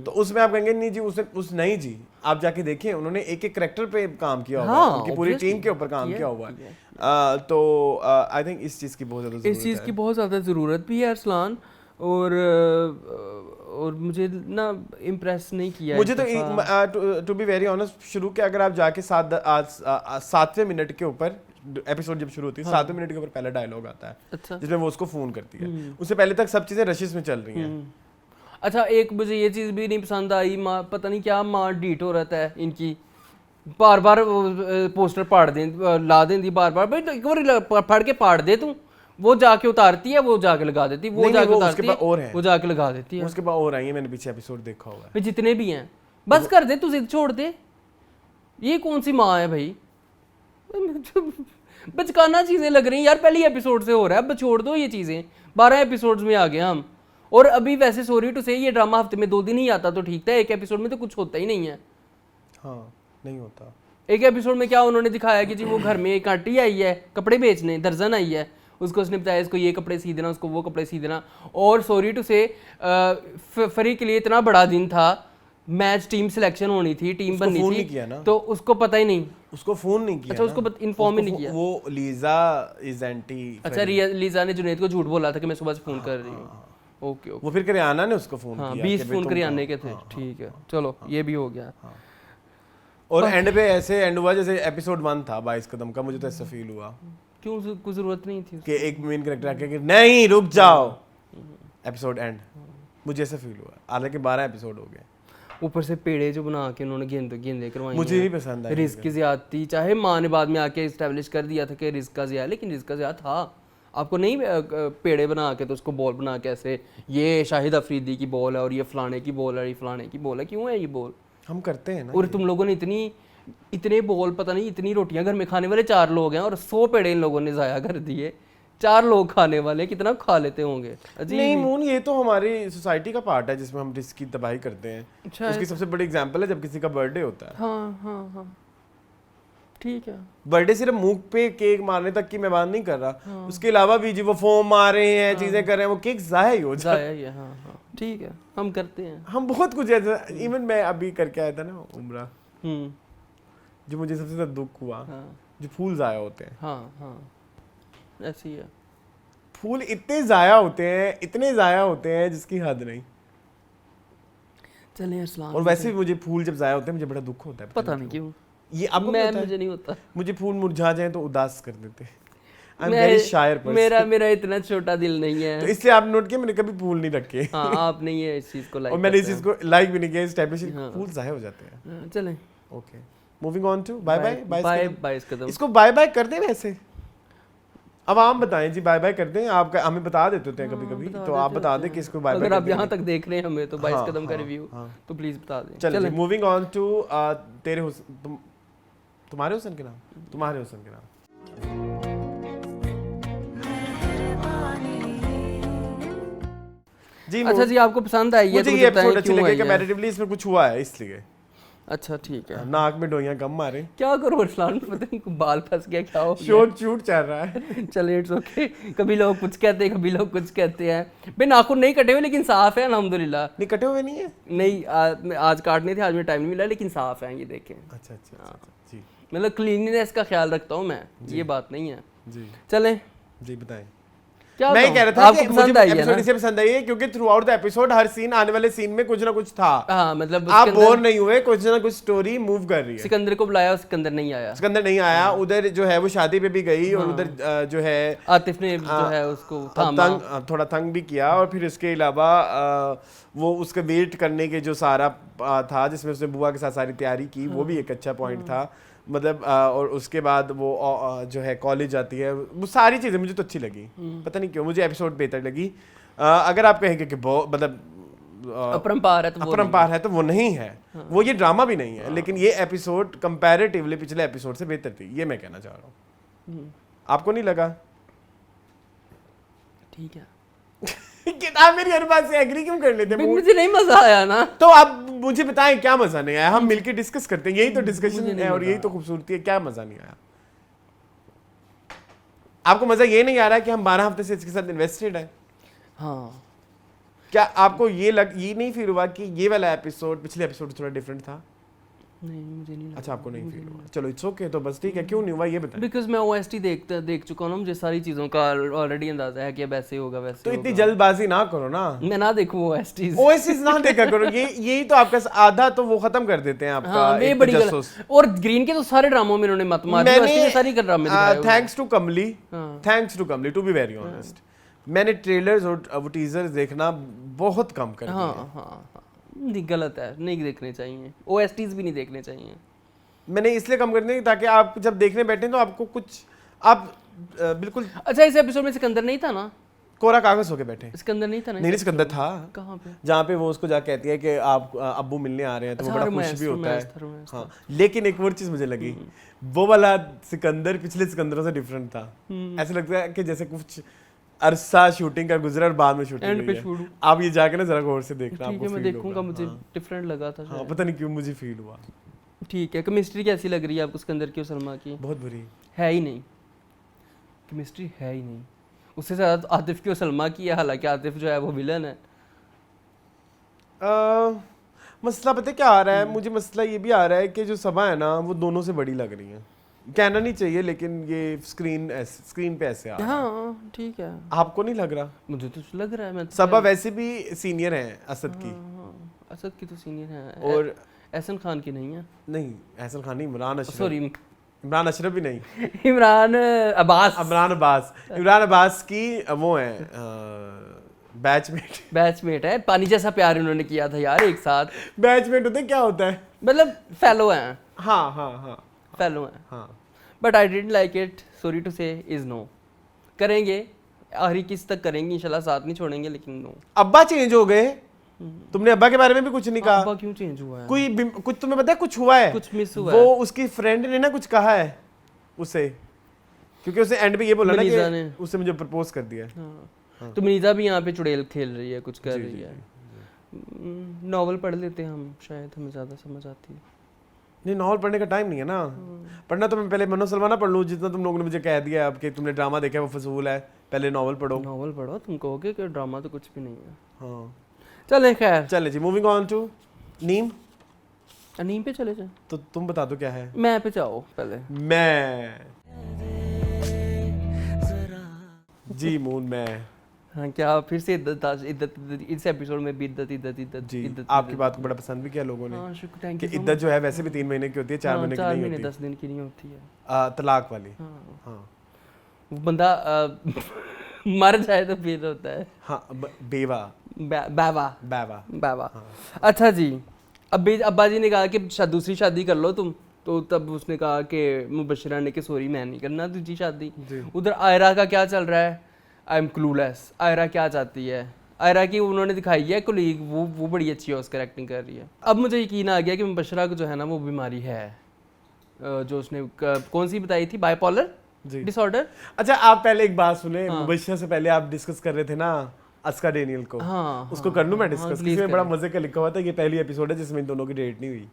तो उसमें आप कहेंगे नहीं जी उस नहीं जी, आप जाके देखें उन्होंने एक एक कैरेक्टर पे काम किया हुआ है, उनकी पूरी टीम के ऊपर काम किया हुआ है। तो आई थिंक इस चीज़ की बहुत ज़्यादा ज़रूरत है, इस चीज़ की बहुत ज़्यादा ज़रूरत भी है अरसलान। और मुझे ना इम्प्रेस नहीं किया मुझे तो टू बी वेरी ऑनेस्ट, शुरू के अगर आप जाके 7वें मिनट के ऊपर एपिसोड जब शुरू होती है 7वें मिनट के ऊपर पहला डायलॉग आता है, अच्छा, जिसमें वो उसको फोन करती है, उससे पहले तक सब चीजें रशिस में चल रही हैं। अच्छा, एक मुझे ये चीज़ भी नहीं पसंद आई, माँ पता नहीं क्या माँ डीट हो रहता है इनकी, बार बार पोस्टर फाड़ दें ला देंगी, बार बार भाई एक बार फाड़ के फाड़ दे तू, वो जाके उतारती है, वो जाके लगा देती है, वो जाके उतारती है, वो जाके लगा देती है, उसके बाद और आई है, मैंने पीछे एपिसोड देखा हुआ है, जितने भी हैं बस कर दे, तू जिद छोड़ दे, ये कौन सी माँ है भाई, बचकाना चीज़ें लग रही हैं यार, पहली एपिसोड से हो रहा है, अब छोड़ दो ये चीज़ें, 12 एपिसोड्स में आ गए हम। और अभी वैसे सॉरी टू से ये ड्रामा हफ्ते में 2 दिन ही आता तो ठीक था, एक एपिसोड में तो कुछ होता ही नहीं है। हाँ, नहीं होता। एक एपिसोड में क्या उन्होंने दिखाया कि जी वो घर में एक आंटी आई है कपड़े बेचने, दर्जन आई है, उसको उसने बताया इसको ये कपड़े सी देना, उसको वो कपड़े सी देना, और सॉरी टू से फरी के लिए इतना बड़ा दिन था, मैच टीम सिलेक्शन होनी थी, टीम बननी थी, तो उसको पता ही नहीं, उसको फोन नहीं किया। अच्छा, उसको इन्फॉर्म ही नहीं किया। वो लीजा इज एंटी, अच्छा, लीजा ने जुनैद को झूठ बोला था कि मैं सुबह से फोन कर रही हूँ। ओके, वो फिर करियाना ने उसको फोन किया, 20 फोन करियाने के थे, ठीक है, चलो ये भी हो गया। और एंड पे ऐसे एंड हुआ जैसे एपिसोड 1 था 22 कदम का, मुझे तो ऐसा फील हुआ, क्यों कोई जरूरत नहीं थी कि एक मेन कैरेक्टर आके कि नहीं रुक जाओ, एपिसोड एंड, मुझे ऐसा फील हुआ, हालांकि 12 एपिसोड हो गए। ऊपर से पेड़े जो बना के उन्होंने गेंदे करवाई, मुझे नहीं पसंद आई, रिस्क की ज्यादती, चाहे माँ ने बाद में आके एस्टेब्लिश कर दिया था कि रिस्क का ज्यादा, लेकिन रिस्क का ज्यादा था, आपको नहीं पेड़े बना के तो उसको बॉल बना के ऐसे, ये शाहिद अफरीदी की बॉल है और ये फलाने की बॉल है, ये फलाने की बॉल है, क्यों है ये बॉल, हम करते हैं ना। और तुम लोगों ने इतने बॉल, पता नहीं इतनी रोटियां घर में खाने वाले 4 लोग हैं और 100 पेड़े इन लोगों ने जाया कर दिए, 4 लोग खाने वाले, कितना खा लेते होंगे। नहीं मून, ये तो हमारी सोसाइटी का पार्ट है जिसमें हम रिस्क की तबाही करते हैं। अच्छा, उसकी सबसे बड़ी एग्जांपल है जब किसी का बर्थडे होता है। हाँ हाँ हाँ, ठीक है, बर्थडे सिर्फ मुंह पे केक मारने तक की मैं बात नहीं कर रहा, उसके अलावा भी जी वो फोम मार रहे हैं, चीजें कर रहे हैं, वो केक जाया हो जाए, हाँ हाँ, ठीक है, हम करते हैं, हम बहुत कुछ ऐसा, इवन मैं अभी करके आया था ना उम्रा, जो मुझे सबसे ज्यादा दुख हुआ, जो फूल जाया होते हैं। हाँ हाँ, ऐसी है, फूल इतने जाया होते हैं, इतने जाया होते हैं जिसकी हद नहीं। चलें इस्लाम, और वैसे भी मुझे फूल जब जाया होते हैं मुझे बड़ा दुख होता है, पता नहीं क्यों, ये आपको मुझे नहीं होता, मुझे फूल मुरझा जाए तो उदास कर देते हैं। I'm very शायर पर्सन, मेरा इतना छोटा दिल नहीं है, तो इसलिए आप नोट किया मैंने कभी फूल नहीं रखे। हाँ, आप नहीं है इस चीज को लाइक, और मैंने इस चीज को लाइक भी नहीं किया, एस्टैब्लिश फूल जाया हो जाते हैं। चलें, okay, moving on to bye bye 22 Qadam. इसको बाय बाय कर दें वैसे, अब आप बताएं जी, बाय बाय कर दें, आप हमें बता देते होते हैं कभी कभी, तो आप बता दें कि इसको बाय बाय, अगर आप यहाँ तक देख रहे हैं हमें तो 22 कदम का रिव्यू, तो प्लीज बता दें। चलिए मूविंग ऑन टू तुम्हारे हुस्न के नाम, तुम्हारे हुस्न के नाम। जी, अच्छा जी, आपको पसंद आई है? मुझे ये एपिसोड अच्छी लगी, कंपैरेटिवली इसमें कुछ हुआ है इसलिए। अच्छा, ठीक है, नाक में डोइयां कम मारे, क्या करो अरसलान, पता नहीं बाल फंस गया, क्या हो गया, शूट शूट चल रहा है। चलिए इट्स ओके, कभी लोग कुछ कहते हैं, कभी लोग कुछ कहते हैं, भाई नाखून नहीं कटे हुए लेकिन साफ है अल्हम्दुलिल्लाह। नहीं कटे हुए नहीं है, नहीं आज काटने थे, आज में टाइम नहीं मिला, लेकिन साफ है, ये देखें। अच्छा अच्छा जी, मतलब क्लीनलीनेस का ख्याल रखता हूँ मैं, ये बात नहीं है जी। चलें जी बताएं। क्या मैं बताऊं? कह रहा था आपको कि पसंद मुझे आई है ना? एपिसोड इसलिए पसंद आई है क्योंकि थ्रू आउट द एपिसोड हर सीन आने वाले सीन में कुछ ना कुछ था। हाँ मतलब आप उसके बोर अंदर नहीं हुए, कुछ ना कुछ स्टोरी मूव कर रही है। सिकंदर को बुलाया, सिकंदर नहीं आया, सिकंदर नहीं आया, उधर जो है वो शादी पे भी गई और उधर जो है आतिफ ने जो है उसको थामा। थोड़ा तंग भी किया, और फिर इसके अलावा वो उसके वेट करने के जो सारा था जिसमें उसने बुआ के साथ सारी तैयारी की, वो भी एक अच्छा पॉइंट था। मतलब और उसके बाद वो जो है कॉलेज जाती है, वो सारी चीज़ें मुझे तो अच्छी लगी। पता नहीं क्यों मुझे एपिसोड बेहतर लगी। अगर आप कहेंगे कि मतलब अपरंपार है तो वो अपरंपार है तो वो नहीं है, वो ये ड्रामा भी नहीं है, लेकिन ये एपिसोड कंपैरेटिवली पिछले एपिसोड से बेहतर थी, ये मैं कहना चाह रहा हूँ। आपको नहीं लगा? ठीक है। कि आप मेरी हर बात से एग्री क्यों कर लेते हैं? मुझे नहीं मजा आया ना। तो आप मुझे बताएं क्या मजा नहीं आया, हम मिलके डिस्कस करते हैं, यही तो डिस्कशन है और यही तो खूबसूरती है। क्या मजा नहीं आया आपको? मजा ये नहीं आ रहा है कि हम 12 हफ्ते से इसके साथ इन्वेस्टेड है? हाँ, क्या आपको ये नहीं फील हुआ कि ये वाला एपिसोड पिछले एपिसोड थोड़ा डिफरेंट था? नहीं मुझे नहीं लगा। अच्छा, आपको नहीं फील हुआ, चलो इट्स ओके, तो बस ठीक है। क्यों नहीं हुआ ये बताएं। बिकॉज मैं OST देख चुका हूँ ना, मुझे सारी चीज़ों का ऑलरेडी अंदाजा है कि अब ऐसे होगा वैसे तो होगा। इतनी जल्दबाजी ना करो ना, मैं ना देखूँ OSTs। ओएसिस ना देखा करो। यही तो आपका आधा तो वो खत्म कर देते हैं आपका। हाँ, ये एक बड़ी तजस्सुस। गलत। और ग्रीन के तो सारे ड्रामों में इन्होंने मत मारी, OST में सारी ड्रामे दिखाए हुए हैं। Thanks to Kamli to be very honest, मैंने ट्रेलर्स और वो टीजर्स देखना बहुत कम कर दिया। हाँ, नहीं गलत है, नहीं देखने चाहिए, OSTs भी नहीं देखने चाहिए। मैंने इसलिए कम कर दिया ताकि आप जब देखने बैठे तो आपको कुछ आप बिल्कुल अच्छा, इस एपिसोड में सिकंदर नहीं था ना? कोरा कागज होके बैठे। सिकंदर नहीं था ना? नहीं, सिकंदर था। कहाँ पे? जहाँ पे वो उसको जाके कहती है कि आप अब्बू मिलने आ रहे हैं, तो वो अच्छा, बड़ा खुश रोमांस, भी होता है। रोमांस हाँ, लेकिन एक और चीज मुझे लगी, वो वाला सिकंदर पिछले सिकंदरों से डिफरेंट था। ऐसा लगता है कि जैसे कुछ अरसा शूटिंग का गुजरा और बाद में शूटिंग एंड हुई पे है। शुरू। आप ये जाके ना जरा गौर से देखना, ठीक आपको है, मैं feel देखूंगा, होगा। मुझे हाँ। डिफरेंट लगा था हाँ, शायद। पता नहीं क्यों मुझे फील हुआ। ठीक है, केमिस्ट्री कैसी लग रही है आपको सिकंदर की और सलमा की? बहुत बुरी। है ही नहीं, केमिस्ट्री है ही नहीं। उससे ज़्यादा तो आतिफ की और सलमा की है, हालांकि आतिफ जो है वो विलन है। मसला पता है क्या आ रहा है मुझे? मसला ये भी आ रहा है कि जो सभा है ना वो दोनों से बड़ी लग रही है। कहना नहीं चाहिए लेकिन ये स्क्रीन पे ऐसे आ रहा है। हाँ ठीक है, आपको नहीं लग रहा? मुझे तो लग रहा है। मैं तो सभा वैसे भी सीनियर है असद की। हाँ, असद की तो सीनियर है, और एहसन खान की नहीं है। नहीं, एहसन खान नहीं, इमरान अशरफ। सॉरी, इमरान अशरफ भी नहीं, इमरान अब्बास। इमरान अब्बास की वो है बैचमेट है। पानी जैसा प्यार इन्होंने किया था यार एक साथ। बैचमेट होते क्या होता है? मतलब फेलो हैं। हाँ फेलो हैं। हाँ। But I didn't like it, sorry to say, is no. करेंगे आखिरी किस तक करेंगे इंशाल्लाह, साथ नहीं छोड़ेंगे, लेकिन नो। अब्बा चेंज हो गए? तुमने अब्बा के बारे में भी कुछ नहीं कहा? अब्बा क्यों चेंज हुआ है? कुछ तुम्हें पता है कुछ हुआ है? कुछ मिस हुआ वो है। उसकी फ्रेंड ने ना कुछ कहा है उसे, क्योंकि उसे एंड पे ये बोला ना मनीषा कि ने। उससे मुझे प्रपोज कर दिया। हाँ। तो मनीषा भी यहाँ पे चुड़ैल खेल रही है, कुछ कर रही है। नॉवल पढ़ लेते हैं हम, शायद हमें ज़्यादा समझ आती है। नहीं, नॉवल पढ़ने का टाइम नहीं है ना। पढ़ना तो मैं पहले मनो सलमाना पढ़ लूँ, जितना तुम लोगों ने मुझे कह दिया अब कि तुमने ड्रामा देखा है वो फजूल है, पहले नॉवल पढ़ो। नॉवल पढ़ो, तुम कहोगे कि ड्रामा तो कुछ भी नहीं है। हाँ चलें खैर, चले जी, मूविंग ऑन टू नीम। नीम पे चले जाए। तो तुम बता दो क्या है? मैं पे जाओ पहले। मैं जी मून मैं। हाँ, क्या फिर से इद्दत इस एपिसोड में भी इद्दत जी, इद्दत आपकी बात को बड़ा पसंद भी किया लोगों ने। हाँ शुक्र, थैंक कि यू। इद्दत जो है वैसे भी 3 महीने की होती है, 4 महीने की नहीं 10 होती। दिन की नहीं होती है। तलाक वाली। हाँ, हाँ वो बंदा मर जाए तो फिर होता है हाँ, बेवा बाबा। अच्छा जी, अब्बा जी ने कहा कि दूसरी शादी कर लो तुम, तो तब उसने कहा कि मुबशिरा ने कि सॉरी मैं नहीं करना दूसरी शादी। उधर आयरा का क्या चल रहा है? I am clueless. आयरा क्या चाहती है? आयरा की उन्होंने दिखाई है कोलीग, वो बड़ी अच्छी है, उसका एक्टिंग कर रही है। अब मुझे यकीन आ गया कि मुबशिरा को जो है ना वो बीमारी है, जो उसने कौन सी बताई थी, बाइपोलर डिसऑर्डर। अच्छा, आप पहले एक बात सुने। मुबशिरा से पहले आप डिस्कस कर रहे थे ना अस्का डेनियल को। हाँ, उसको कर लूं मैं डिस्कस? इसमें बड़ा करें। मजे का लिखा हुआ था, ये पहली एपिसोड है जिसमें इन दोनों की डेट नहीं हुई।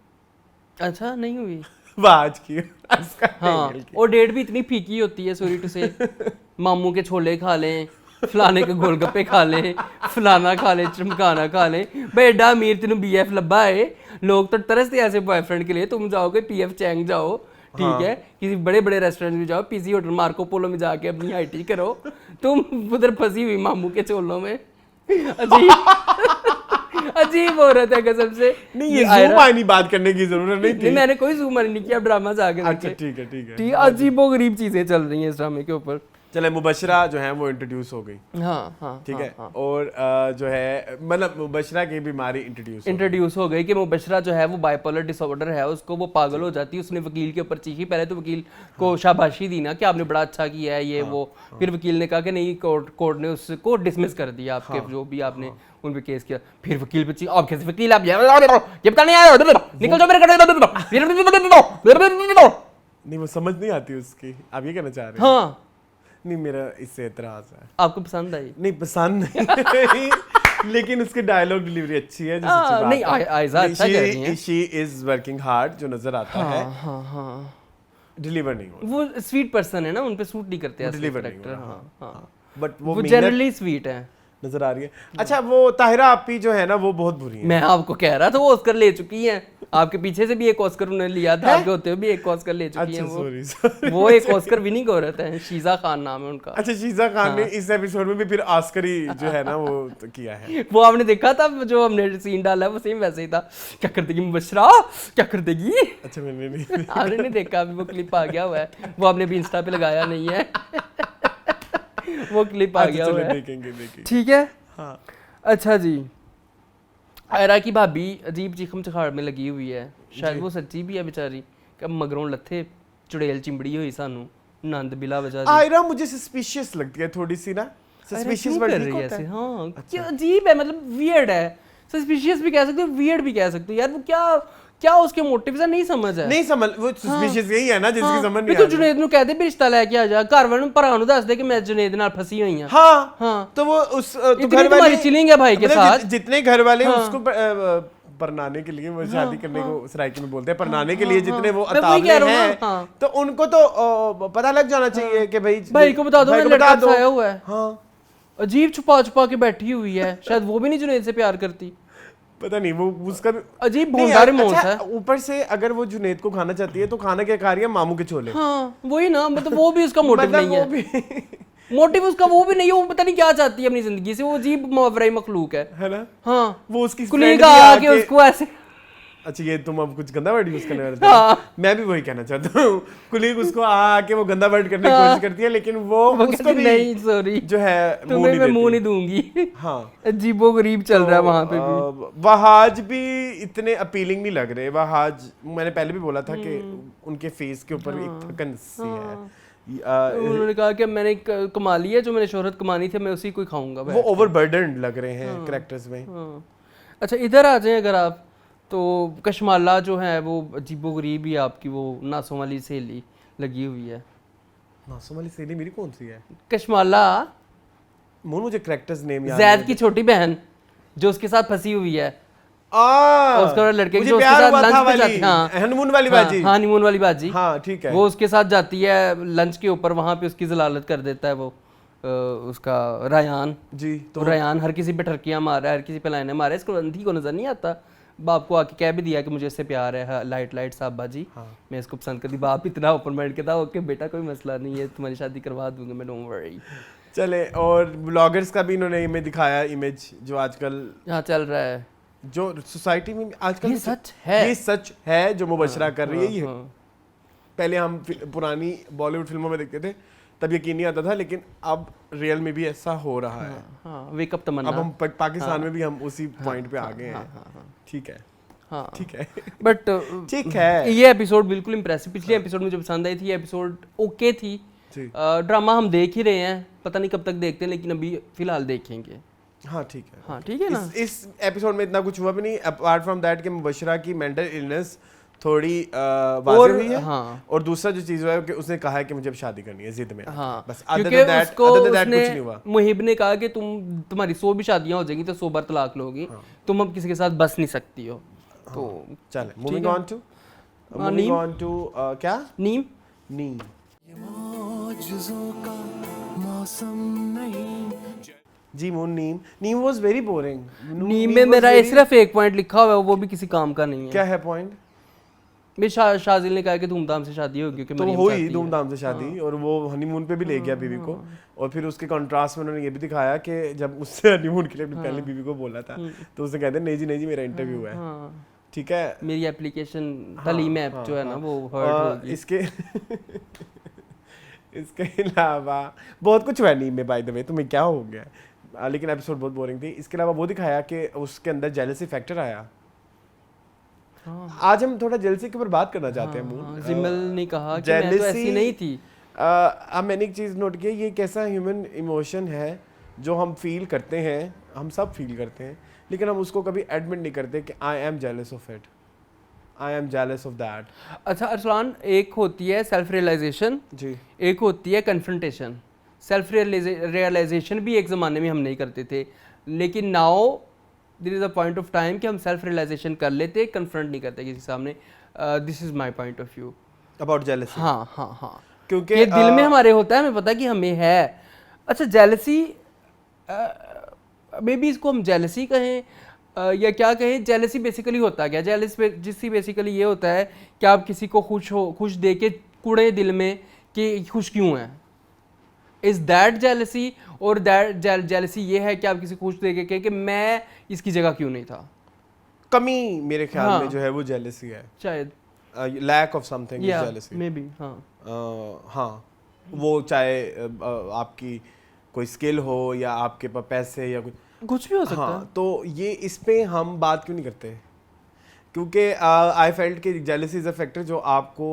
अच्छा, नहीं हुई? आज की अस्का हाँ, डेनियल की। और डेट भी इतनी फीकी होती है, सॉरी टू से। मामू के छोले खा लें, फलाने के गोलगप्पे खा लें, फलाना खा लें, चमकाना खा लें। भाई एडा अमीर तेन BF लब्बा है, लोग तो तरसते ऐसे बॉयफ्रेंड के लिए। तुम जाओगे PF चैंग जाओ, ठीक है, किसी बड़े बड़े रेस्टोरेंट में जाओ, पीसी होटल, मार्को पोलो में जाके अपनी हाइटी करो, तुम उधर फंसी हुई मामू के चोलों में। अजीब हो रहा था कसम से। नहीं ये जूम आनी बात करने की जरूरत नहीं थी। नहीं मैंने कोई जूम नहीं किया, अब ड्रामा से आगे अच्छा ठीक है ठीक, अजीबो गरीब चीजें चल रही हैं इस ड्रामे के ऊपर। चले मुबशरा जो है वो इंट्रोड्यूस हो गई। हाँ ठीक है। और जो है मतलब मुबशरा की बीमारी इंट्रोड्यूस हो गई कि मुबशरा जो है वो बाइपोलर डिसऑर्डर है, उसको वो पागल हो जाती है। उसने वकील के ऊपर चीखी, पहले तो वकील को शाबाशी दी ना कि आपने बड़ा अच्छा किया है ये वो, फिर वकील ने कहा कि नहीं कोर्ट ने उसको डिसमिस कर दिया आपके जो भी आपने उन पे केस किया। फिर वकील पे आप कैसे वकील आप ये पता नहीं आया निकल जाओ मेरे नहीं वो समझ नहीं आती उसकी, आप ये कहना चाह रहे हैं? हाँ नहीं मेरा इससे एतराज है। आपको पसंद आई? नहीं पसंद नहीं लेकिन उसकी डायलॉग डिलीवरी अच्छी है, जो सच्ची बात नहीं आयजा अच्छा कर रही हैं। शी इज वर्किंग हार्ड जो नजर आता है। हाँ डिलीवर नहीं हो वो स्वीट पर्सन है ना, उन पे सूट नहीं करते ऐसे डिलीवर कैरेक्टर। नहीं हाँ बट वो जनरली स्वीट है नजर आ रही है। अच्छा वो ताहिरा आपी जो है ना वो बहुत बुरी है। मैं आपको कह रहा था वो ऑस्कर ले चुकी हैं, आपके पीछे से भी एक ऑस्कर उन्होंने लिया था, आपके होते हुए भी एक ऑस्कर ले चुकी हैं वो। वो एक ऑस्कर विनिंग औरत है, शीजा खान नाम है उनका। अच्छा शीजा खान ने इस एपिसोड में भी फिर ऑस्कर ही जो है ना वो किया है। वो आपने देखा था जो हमने सीन डाला है वो सेम वैसे ही था। क्या कर देगी मुबशरा, क्या कर देगी? अच्छा मैंने नहीं आपने नहीं देखा, अभी वो क्लिप आ गया हुआ है, वो आपने भी इंस्टा पे लगाया नहीं है। वो क्लिप आ गया हुआ है, देखेंगे ठीक है। हाँ अच्छा जी, आयरा की भाभी अजीब चीखम चखाड़ में लगी हुई है, शायद वो सच्ची भी है बेचारी। कि मगरों लथे चुड़ैल चिंबड़ी हुई सानू नंद बिला बेचारी। आयरा मुझे सस्पिशियस लगती है थोड़ी सी ना, सस्पिशियस कर रही है ऐसे। हाँ क्या अजीब है, मतलब वियर्ड है। सस्पिशियस भी कह सकते हो, वियर्ड भी कह सकते हो यार। वो क्या उसके मोटिव है नहीं समझ है। नहीं समझ, वो सस्पिशियस यही है ना जिसकी समझ नहीं तो जुनेद नु कहदे भी रिश्ता लेके आ जा, घर वालों भरा नु दस दे कि मैं जुनेद नाल फंसी हुई हूं। हाँ तो वो उस तो घर वाले चिलिंग है भाई के साथ, जितने घर वाले उसको परनाने के लिए वो शादी करने को सराइकी में बोलते हैं, परनाने के लिए जितने वो अतावले हैं तो उनको तो पता लग जाना चाहिए कि भाई को बता दो लड़का फंसाया हुआ है। हाँ अजीब छुपा छुपा के बैठी हुई है, शायद वो भी नहीं जुनेद से प्यार करती, पता नहीं वो उसका अजीब भोंडारे मोस है। ऊपर से अगर वो जुनेद को खाना चाहती है तो खाना क्या खा रही है? मामू के छोले। हाँ वही ना, मतलब वो भी उसका मोटिव नहीं है। मोटिव उसका वो भी नहीं है, वो पता नहीं क्या चाहती है अपनी जिंदगी से। वो अजीब मावराई मखलूक है ना। हाँ वो उसकी कुलीग आके उसको ऐसे। अच्छा ये तुम अब कुछ गंदा वर्ड यूज करने वाले थे। मैं भी वही कहना चाहता हूँ, कुलीग उसको आके वो गंदा वर्ड करने की कोशिश करती है लेकिन वो उसको भी नहीं सॉरी जो है तुम्हें मैं मुंह नहीं दूंगी। हाँ अजीबो गरीब चल रहा है वहां पे भी। वहाज भी इतने अपीलिंग नहीं लग रहे। वहाज मैंने पहले भी बोला था कि उनके फेस के ऊपर एक थकन सी है। उन्होंने कहा कि मैंने कमा ली है, जो मैंने शोहरत कमानी थी मैं उसी को खाऊंगा। वो ओवरबर्डन लग रहे हैं कैरेक्टर्स में। अच्छा इधर आ जाएं अगर आप, तो कशमाला जो है वो अजीबो गरीब ही आपकी वो नासों वाली सहेली लगी हुई है। नासों वाली सहेली मेरी कौन सी है? कशमाला मुझे कैरेक्टर्स नेम याद जैद की छोटी बहन जो उसके साथ फंसी हुई है। उसका लड़के जो उसके साथ लंच पे जाती है, हनीमून वाली बाजी। हाँ हनीमून वाली बाजी। हाँ ठीक है। वो उसके साथ जाती है लंच के ऊपर, वहां पे उसकी जलालत कर देता है वो उसका रायान जी। तो रायान हर किसी पे ठरकियां मार रहा है, हर किसी पे लाइनें मार रहा है। इसको अंधी को नजर नहीं आता। बाप को आके कह भी दिया कि मुझे इससे प्यार है, लाइट साहब बाजी। मैं इसको पसंद करती। बाप इतना ओपन माइंड के था, ओके बेटा कोई मसला नहीं है, तुम्हारी शादी करवा दूंगा मैं, डोंट वरी। चले और ब्लॉगर्स का भी इन्होंने इमेज दिखाया, इमेज जो आजकल यहाँ चल रहा है, जो सोसाइटी में आजकल ये सच है। ये सच है जो मुबशरा कर रही है। ये पहले हम पुरानी बॉलीवुड फिल्मों में देखते थे तब यकीन नहीं आता था, लेकिन अब रियल में भी ऐसा हो रहा है। वेक अप तमन्ना। अब हम पाकिस्तान में भी हम उसी पॉइंट पे आ गए हैं। ठीक है। हाँ ठीक है बट ठीक है। ये एपिसोड बिल्कुल इंप्रेसिव, पिछले एपिसोड मुझे पसंद आई थी, ये एपिसोड ओके थी। ड्रामा हम देख ही रहे हैं, पता नहीं कब तक देखते हैं, लेकिन अभी फिलहाल देखेंगे। हाँ ठीक है। हाँ ठीक है ना। इस एपिसोड में इतना कुछ हुआ भी नहीं अपार्ट फ्रॉम दैट कि मुबशरा की मेंटल इलनेस थोड़ी वाज़ेह हुई है। हाँ। और दूसरा जो चीज हुआ है कि उसने कहा है कि मुझे अब शादी करनी है, जिद में। हाँ। बस क्योंकि उसको उसने मुहिब ने कहा कि तुम्हारी 100 भी शादियां हो जाएंगी तो 100 बार तलाक लोगी, तुम अब किसी के साथ बस नहीं सकती हो। तो चले मूविंग ऑन टू क्या नीम। ये मौजज़ों का मौसम नहीं जी। नीम वाज वेरी बोरिंग। नीम में मेरा सिर्फ एक पॉइंट लिखा हुआ है, वो भी किसी काम का नहीं है। क्या है पॉइंट? भी शाजिल ने कहा कि धूमधाम से शादी होगी क्योंकि तो मरियम हुई चाहती है। धूमधाम से शादी, और वो हनीमून पे भी ले गया बीवी को, और फिर उसके कॉन्ट्रास्ट में उन्होंने ये भी दिखाया कि जब उससे हनीमून के लिए अपनी पहली बीवी को बोला था तो उसने कहते नहीं जी मेरा इंटरव्यू है, हाँ, ठीक है, मेरी एप्लीकेशन तलीम ऐप जो है ना वो हर्ट होगी। इसके इसके अलावा बहुत कुछ हुआ नीम में, बाय द वे, तुम्हें क्या हो गया, लेकिन एपिसोड बहुत बोरिंग थी। इसके अलावा वो दिखाया कि उसके अंदर जेलसी फैक्टर आया। आज हम थोड़ा जेलसी के ऊपर बात करना चाहते हैं। हाँ, जिमल ने कहा कि मैं तो ऐसी नहीं थी। अब मैंने एक चीज़ नोट की, ये कैसा ह्यूमन इमोशन है जो हम फील करते हैं, हम सब फील करते हैं, लेकिन हम उसको कभी एडमिट नहीं करते कि I am jealous of it, I am jealous of that. अच्छा अरसलान, एक होती है सेल्फ रियलाइजेशन, जी, एक होती है कन्फ्रंटेशन। सेल्फ रियलाइजेशन भी एक ज़माने में हम नहीं करते थे, लेकिन now there is a point of time कि हम सेल्फ रियलाइजेशन कर लेते, कन्फ्रंट नहीं करते किसी सामने। This is my point of view about jealousy. हाँ हाँ हाँ, क्योंकि ये दिल में हमारे होता है, हमें पता है कि हमें है। अच्छा जेलसी, मे बी इसको हम जेलसी कहें या क्या कहें, जेलसी बेसिकली होता क्या? जेलसी बेसिकली ये होता है कि आप किसी को खुश दे के कुड़े दिल में कि खुश क्यों है। Is that jealousy? और दैट जेलसी ये है कि आप किसी को खुश दे के कहें कि मैं इसकी जगह क्यों नहीं था। कमी मेरे ख्याल हाँ, में जो है वो जेलसी है, शायद lack of something is jealousy maybe. हाँ हाँ, वो चाहे आपकी कोई स्किल हो या आपके पास पैसे या कुछ भी हो सकता हाँ, है। तो ये इस पे हम बात क्यों नहीं करते? क्योंकि आई फेल्ट कि जेलसी इज अ फैक्टर जो आपको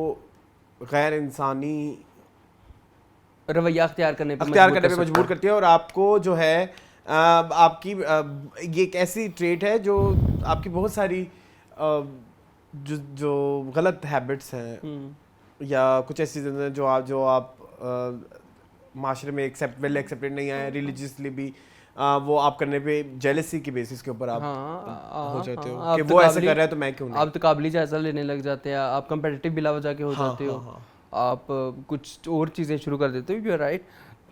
गैर इंसानी रवैया अख्तियार करने पे मजबूर करती है, और आपको जो है आपकी ये एक ऐसी ट्रेट है जो आपकी बहुत सारी जो गलत हैबिट्स हैं या कुछ ऐसी चीज़ें हैं जो आप माशरे में वेल एक्सेप्टेड नहीं है, रिलीजियसली भी वो आप करने पे जेलसी की बेसिस के ऊपर आप हो जाते हो कि वो ऐसा कर रहा है तो मैं क्यों नहीं। आप तकाबली जायजा लेने लग जाते हैं, आप कंपेटिटिव बिला वजह के हो जाते हो, आप कुछ और चीज़ें शुरू कर देते हो। You are right.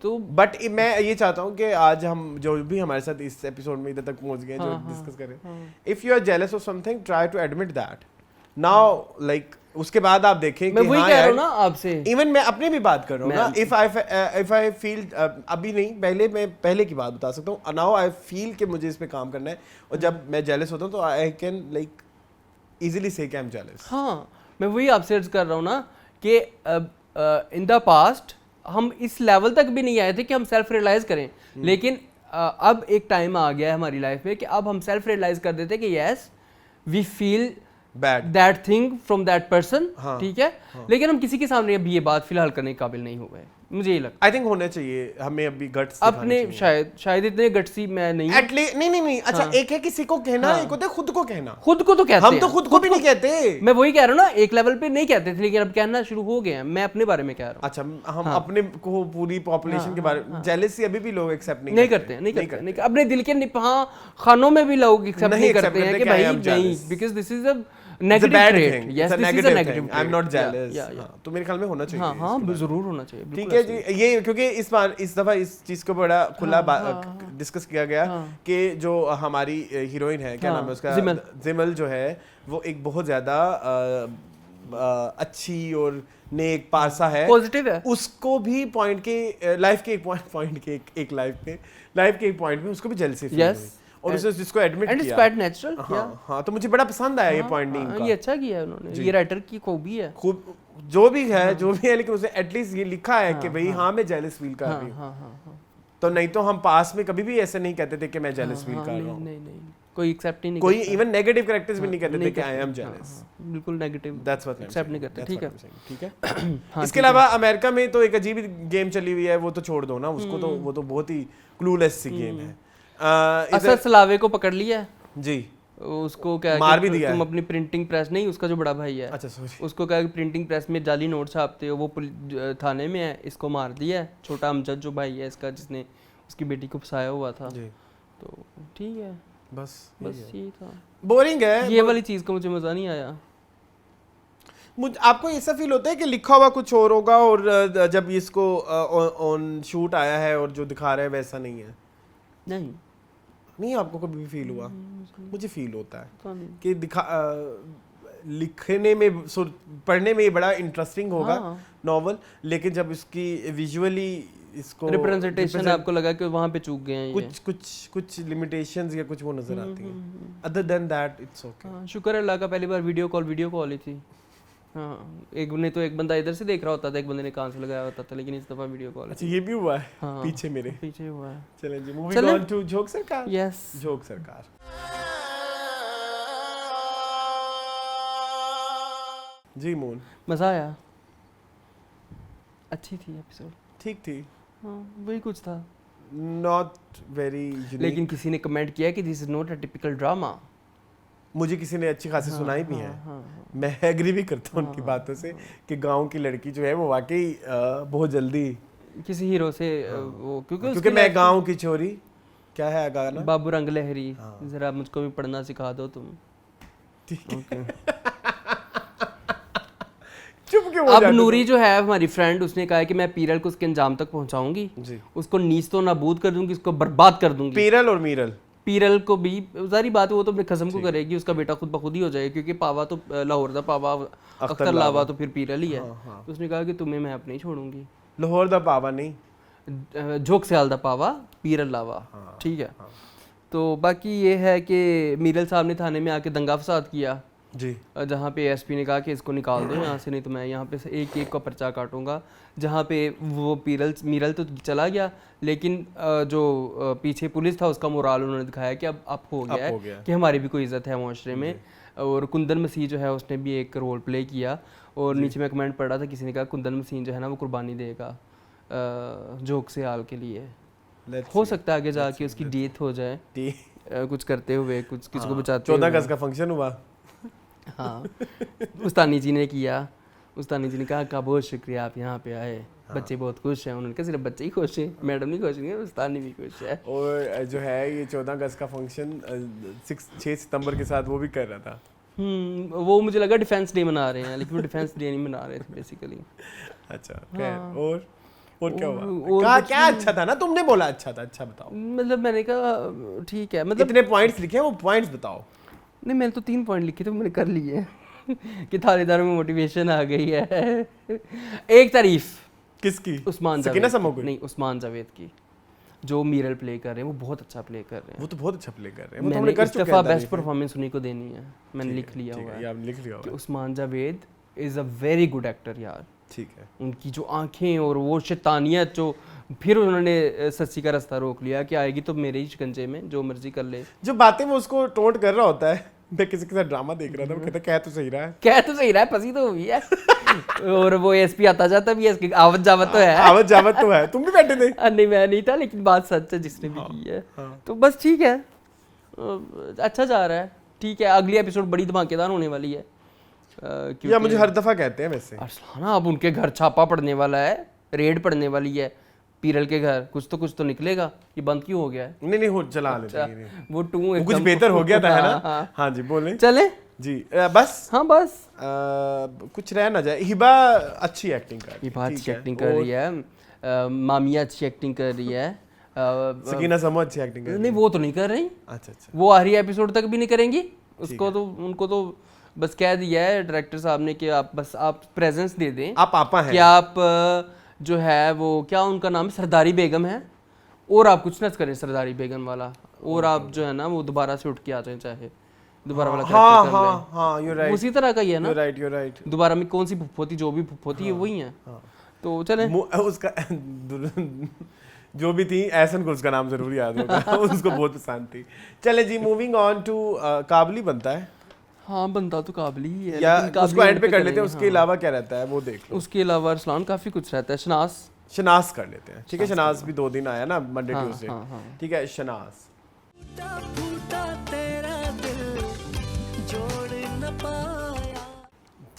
तो बट मैं ये चाहता हूँ कि आज हम जो भी हमारे साथ इस एपिसोड में इधर तक पहुँच गए जो डिस्कस करें, if you are jealous of something try to admit that now, like उसके बाद आप देखें मैं वही कह रहा हूँ ना आपसे, इवन मैं अपनी भी बात कर रहा हूँ ना, इफ आई फील अभी नहीं, मैं पहले की बात बता सकता हूँ, नाउ आई फील कि मुझे इस पे काम करना है, और जब मैं जेलस होता हूँ तो आई कैन लाइक इजीली से आई एम जेलस। हाँ, मैं वही आपसे अर्ज कर रहा हूँ ना कि इन द पास्ट हम इस लेवल तक भी नहीं आए थे कि हम सेल्फ रियलाइज करें, लेकिन अब एक टाइम आ गया है हमारी लाइफ में कि अब हम सेल्फ रियलाइज कर देते कि yes we feel bad that thing from that person. हाँ, ठीक है, हाँ. लेकिन हम किसी के सामने अभी ये बात फिलहाल करने के काबिल नहीं हुए, मुझे ये लगता आई थिंक होना चाहिए हमें अभी गट्स अपने शायद इतने गट्सी मैं नहीं एटलीस्ट नहीं अच्छा हाँ. एक है किसी को कहना, एक होता है खुद को कहना। खुद को तो कहते हम तो खुद को भी नहीं कहते। मैं वही कह रहा हूँ ना, एक लेवल पे नहीं कहते थे लेकिन अब कहना शुरू हो गए हैं। मैं अपने बारे में कह रहा हूँ। अच्छा, हम अपने को पूरी पॉपुलेशन के बारे में जेलसी अभी भी लोग एक्सेप्ट नहीं करते। अपने दिल के खानों में भी लोग एक्सेप्ट नहीं करते हैं कि भाई नहीं, because this is a negative trait. Yes, this is a negative trait. I am not jealous. तो मेरे ख्याल में होना चाहिए। हाँ, जरूर होना चाहिए। ठीक है जी, ये क्योंकि इस दफा इस चीज को बड़ा खुला डिस्कस किया गया कि जो हमारी हीरोइन है, क्या नाम है उसका, जिमल जो है वो एक बहुत ज्यादा अच्छी और नेक पारसा है, पॉजिटिव है। उसको भी पॉइंट के लाइफ के एक पॉइंट में उसको भी जेलसी फील हुई, और उसने जिसको एडमिट किया, एंड इट्स क्वाइट नेचुरल। हाँ, तो मुझे बड़ा पसंद आया ये पॉइंट नीम का। ये अच्छा किया है उन्होंने, ये राइटर की खूबी है। खूब जो भी है, लेकिन उसने एटलीस्ट ये लिखा है कि भाई हाँ मैं जेलस फील कर रही हूँ। तो नहीं तो हम पास में कभी भी ऐसे नहीं कहते थे कि मैं जेलस फील कर रहा हूँ। नहीं, कोई एक्सेप्ट ही नहीं, कोई इवन नेगेटिव कैरेक्टर्स भी नहीं कहते थे कि आई एम जेलस। बिल्कुल नेगेटिव, दैट्स व्हाट एक्सेप्ट नहीं करते। ठीक है। इसके अलावा अमेरिका में तो एक अजीब गेम चली हुई है, वो तो छोड़ दो ना उसको, तो वो तो बहुत ही क्लूलेस सी गेम है। असद सलावे को पकड़ लिया जी, उसको क्या मार भी दिया, तुम अपनी प्रिंटिंग प्रेस, नहीं उसका जो बड़ा भाई है, अच्छा सॉरी, उसको क्या प्रिंटिंग प्रेस में जाली नोट छापते हो, वो थाने में है, इसको मार दिया है। छोटा अमजद जो भाई है इसका, जिसने उसकी बेटी को फंसाया हुआ था जी। तो ठीक है, बस यही था। बोरिंग है ये वाली चीज को, मुझे मजा नहीं आया। आपको ऐसा फील होता है कि लिखा हुआ कुछ और होगा और जब इसको ऑन शूट आया है और जो दिखा रहा है वैसा नहीं है? नहीं आपको कभी भी फील हुआ? मुझे फील होता है कि लिखने में पढ़ने में ये बड़ा इंटरेस्टिंग होगा हाँ। नॉवल, लेकिन जब इसकी विजुअली इसको रिप्रेजेंटेशन आपको लगा कि वहाँ पे चूक गए हैं ये। कुछ लिमिटेशंस या कुछ वो नजर आती हैं। Other than that it's okay. हाँ, शुक्र है अल्लाह का, पहली बार वीडियो कॉल ही थी। हाँ, एक बंदा इधर से देख रहा होता था, एक बंदे ने कान से लगाया होता था, लेकिन इस दफा वीडियो कॉल। अच्छा ये भी हुआ है। हाँ, पीछे मेरे पीछे हुआ है। चलें जी, मूविंग ऑन टू झोंक सरकार। यस, झोंक सरकार। जी मून, मजा आया, अच्छी थी एपिसोड, ठीक थी, हाँ वही कुछ था। Not very unique. लेकिन किसी ने कमेंट किया कि this is not a typical drama. मुझे किसी ने अच्छी खासी सुनाई भी है। हाँ, मैं एग्री भी करता हूँ उनकी बातों से कि गांव की लड़की जो है वो वाकई बहुत जल्दी किसी हीरो से वो क्योंकि मैं गांव की छोरी, क्या है गाना, बाबू रंग लहरी, जरा मुझको भी पढ़ना सिखा दो तुम। ठीक है। चुप क्यों हो अब जाते नूरी जो है हमारी फ्रेंड, उसने कहा है कि मैं पीरल को उसके अंजाम तक पहुंचाऊंगी, जी। उसको नीच तो नाबूद कर दूंगी, उसको बर्बाद कर दूंगी। पीरल और मीरल, पीरल को भी जारी बात है, वो तो अपने कसम को करेगी, उसका बेटा खुद ब खुद ही हो जाएगा, क्योंकि पावा तो लाहौर दा पावा, अख्तर लावा तो फिर पीरल ही है। तो उसने कहा कि तुम्हें मैं अपने ही छोड़ूंगी। लाहौर दा पावा नहीं, झोंक सियाल दा पावा, पीरल लावा, ठीक है। तो बाकी ये है कि मीरल साहब ने थाने में आके दंगा फसाद किया जी, जहाँ पे एसपी ने कहा कि इसको निकाल दो यहाँ से, नहीं तो मैं यहाँ पे से एक एक का पर्चा काटूंगा। जहाँ पे वो मीरल तो चला गया, लेकिन जो पीछे पुलिस था उसका मोराल उन्होंने दिखाया कि अब हो गया है कि हमारी भी कोई इज्जत है माशरे में। और कुंदन मसीह जो है उसने भी एक रोल प्ले किया, और नीचे मैं कमेंट पढ़ रहा था, किसी ने कहा कुंदन मसीह जो है ना वो कुर्बानी देगा झोंक से हाल के लिए। हो सकता है आगे जाके उसकी डेथ हो जाए कुछ करते हुए, कुछ किसी को बचाते 14 अगस्त का फंक्शन हुआ। हाँ, उस्तानी जी ने किया, उस्तानी जी ने कहा का बहुत शुक्रिया आप यहाँ पे आए, बच्चे बहुत खुश हैं। उन्होंने कहा सिर्फ बच्चे ही खुश हैं, मैडम नहीं खुश नहीं है, उस्तानी भी खुश है। और जो है ये 14 अगस्त का फंक्शन 6 सितंबर के साथ वो भी कर रहा था। वो मुझे लगा डिफेंस डे मना रहे हैं, लेकिन वो डिफेंस डे नहीं मना रहे थे बेसिकली। अच्छा, खैर और क्या हुआ? क्या अच्छा था ना, तुमने बोला अच्छा था, अच्छा बताओ। मतलब मैंने कहा ठीक है, मतलब इतने पॉइंट्स लिखे हैं, वो पॉइंट्स बताओ। नहीं, मैंने तो 3 पॉइंट लिखे थे, मैंने कर लिए कि थानेदार में मोटिवेशन आ गई है। एक तारीफ किसकी? उस्मान सकीना जावेद समोगुल? नहीं, उस्मान जावेद की, जो मीरल प्ले कर रहे हैं वो बहुत अच्छा प्ले कर रहे हैं। वो तो बहुत अच्छा प्ले कर रहे हैं, वो तो मैंने हमने कर इस चुके दफा हैं। बेस्ट परफॉर्मेंस उन्हीं को देनी है, मैंने लिख लिया हुआ है। ये आपने लिख लिया कि हुआ है, Usman Javed is a very good actor यार। ठीक है। उनकी जो आंखें और वो शैतानियत, जो फिर उन्होंने सच्ची का रास्ता रोक लिया कि आएगी तो मेरे ही शिकंजे में, जो मर्जी कर ले। जो बातें वो उसको टोंट कर रहा होता है, मैं किसी के साथ ड्रामा देख रहा था, वो कहता कह तो सही रहा है, कह तो सही रहा है, पसी तो हुई है। और वो एसपी आता जाता भी है, इसकी आवत जावत तो है, आवत जावत तो है। तुम भी बैठे थे? नहीं मैं नहीं था, लेकिन बात सच है जिसने भी की है। तो बस ठीक है, अच्छा जा रहा है, ठीक है। अगली एपिसोड बड़ी धमाकेदार होने वाली है, या मुझे हर दफा कहते हैं वैसे। अरसलाना अब उनके घर छापा पड़ने वाला है, रेड पड़ने वाली है पीरल के घर, कुछ तो निकलेगा। ये बंद क्यों हो गया है? नहीं हो चला लेते वो 2 कुछ बेहतर हो गया था, है ना? हाँ जी, बोले। चले जी, बस। हाँ बस, कुछ रह ना जाए। हिबा अच्छी एक्टिंग कर, हिबा अच्छी एक्टिंग कर रही है, मामिया अच्छी एक्टिंग कर रही है, सकीना समो अच्छी एक्टिंग कर रही है। नहीं वो तो नहीं कर रही। अच्छा, वो आखिरी एपिसोड तक भी नहीं करेंगी, उसको तो उनको तो बस कह दिया है डायरेक्टर साहब ने कि आप प्रेजेंस दे दें, आप पापा हैं, कि आप जो है वो क्या उनका नाम है, सरदारी बेगम है, और आप कुछ ना करें सरदारी बेगम वाला, और आप जो है ना वो दोबारा से उठ के आ जाए, चाहे दोबारा वाला कैरेक्टर कर लें। हाँ, यू राइट, उसी तरह का ही है ना। You right. दोबारा में कौन सी फुफोती, जो भी फुफोती है वही है। तो चले, उसका जो भी थी ऐसन को उसका नाम जरूर याद होगा। उसको बहुत पसंद थी। चले जी, मूविंग ऑन टू काबली बनता है। हाँ बनता तो काबली ही है, या लेकिन उसको एंड पे कर लेते हैं, हाँ। उसके अलावा क्या रहता है वो देख लो। उसके अलावा अरसलान काफी कुछ रहता है। शनास कर लेते हैं, ठीक है। शनास भी 2 दिन आया ना, मंडे ट्यूसडे, हाँ। ठीक है। Shanas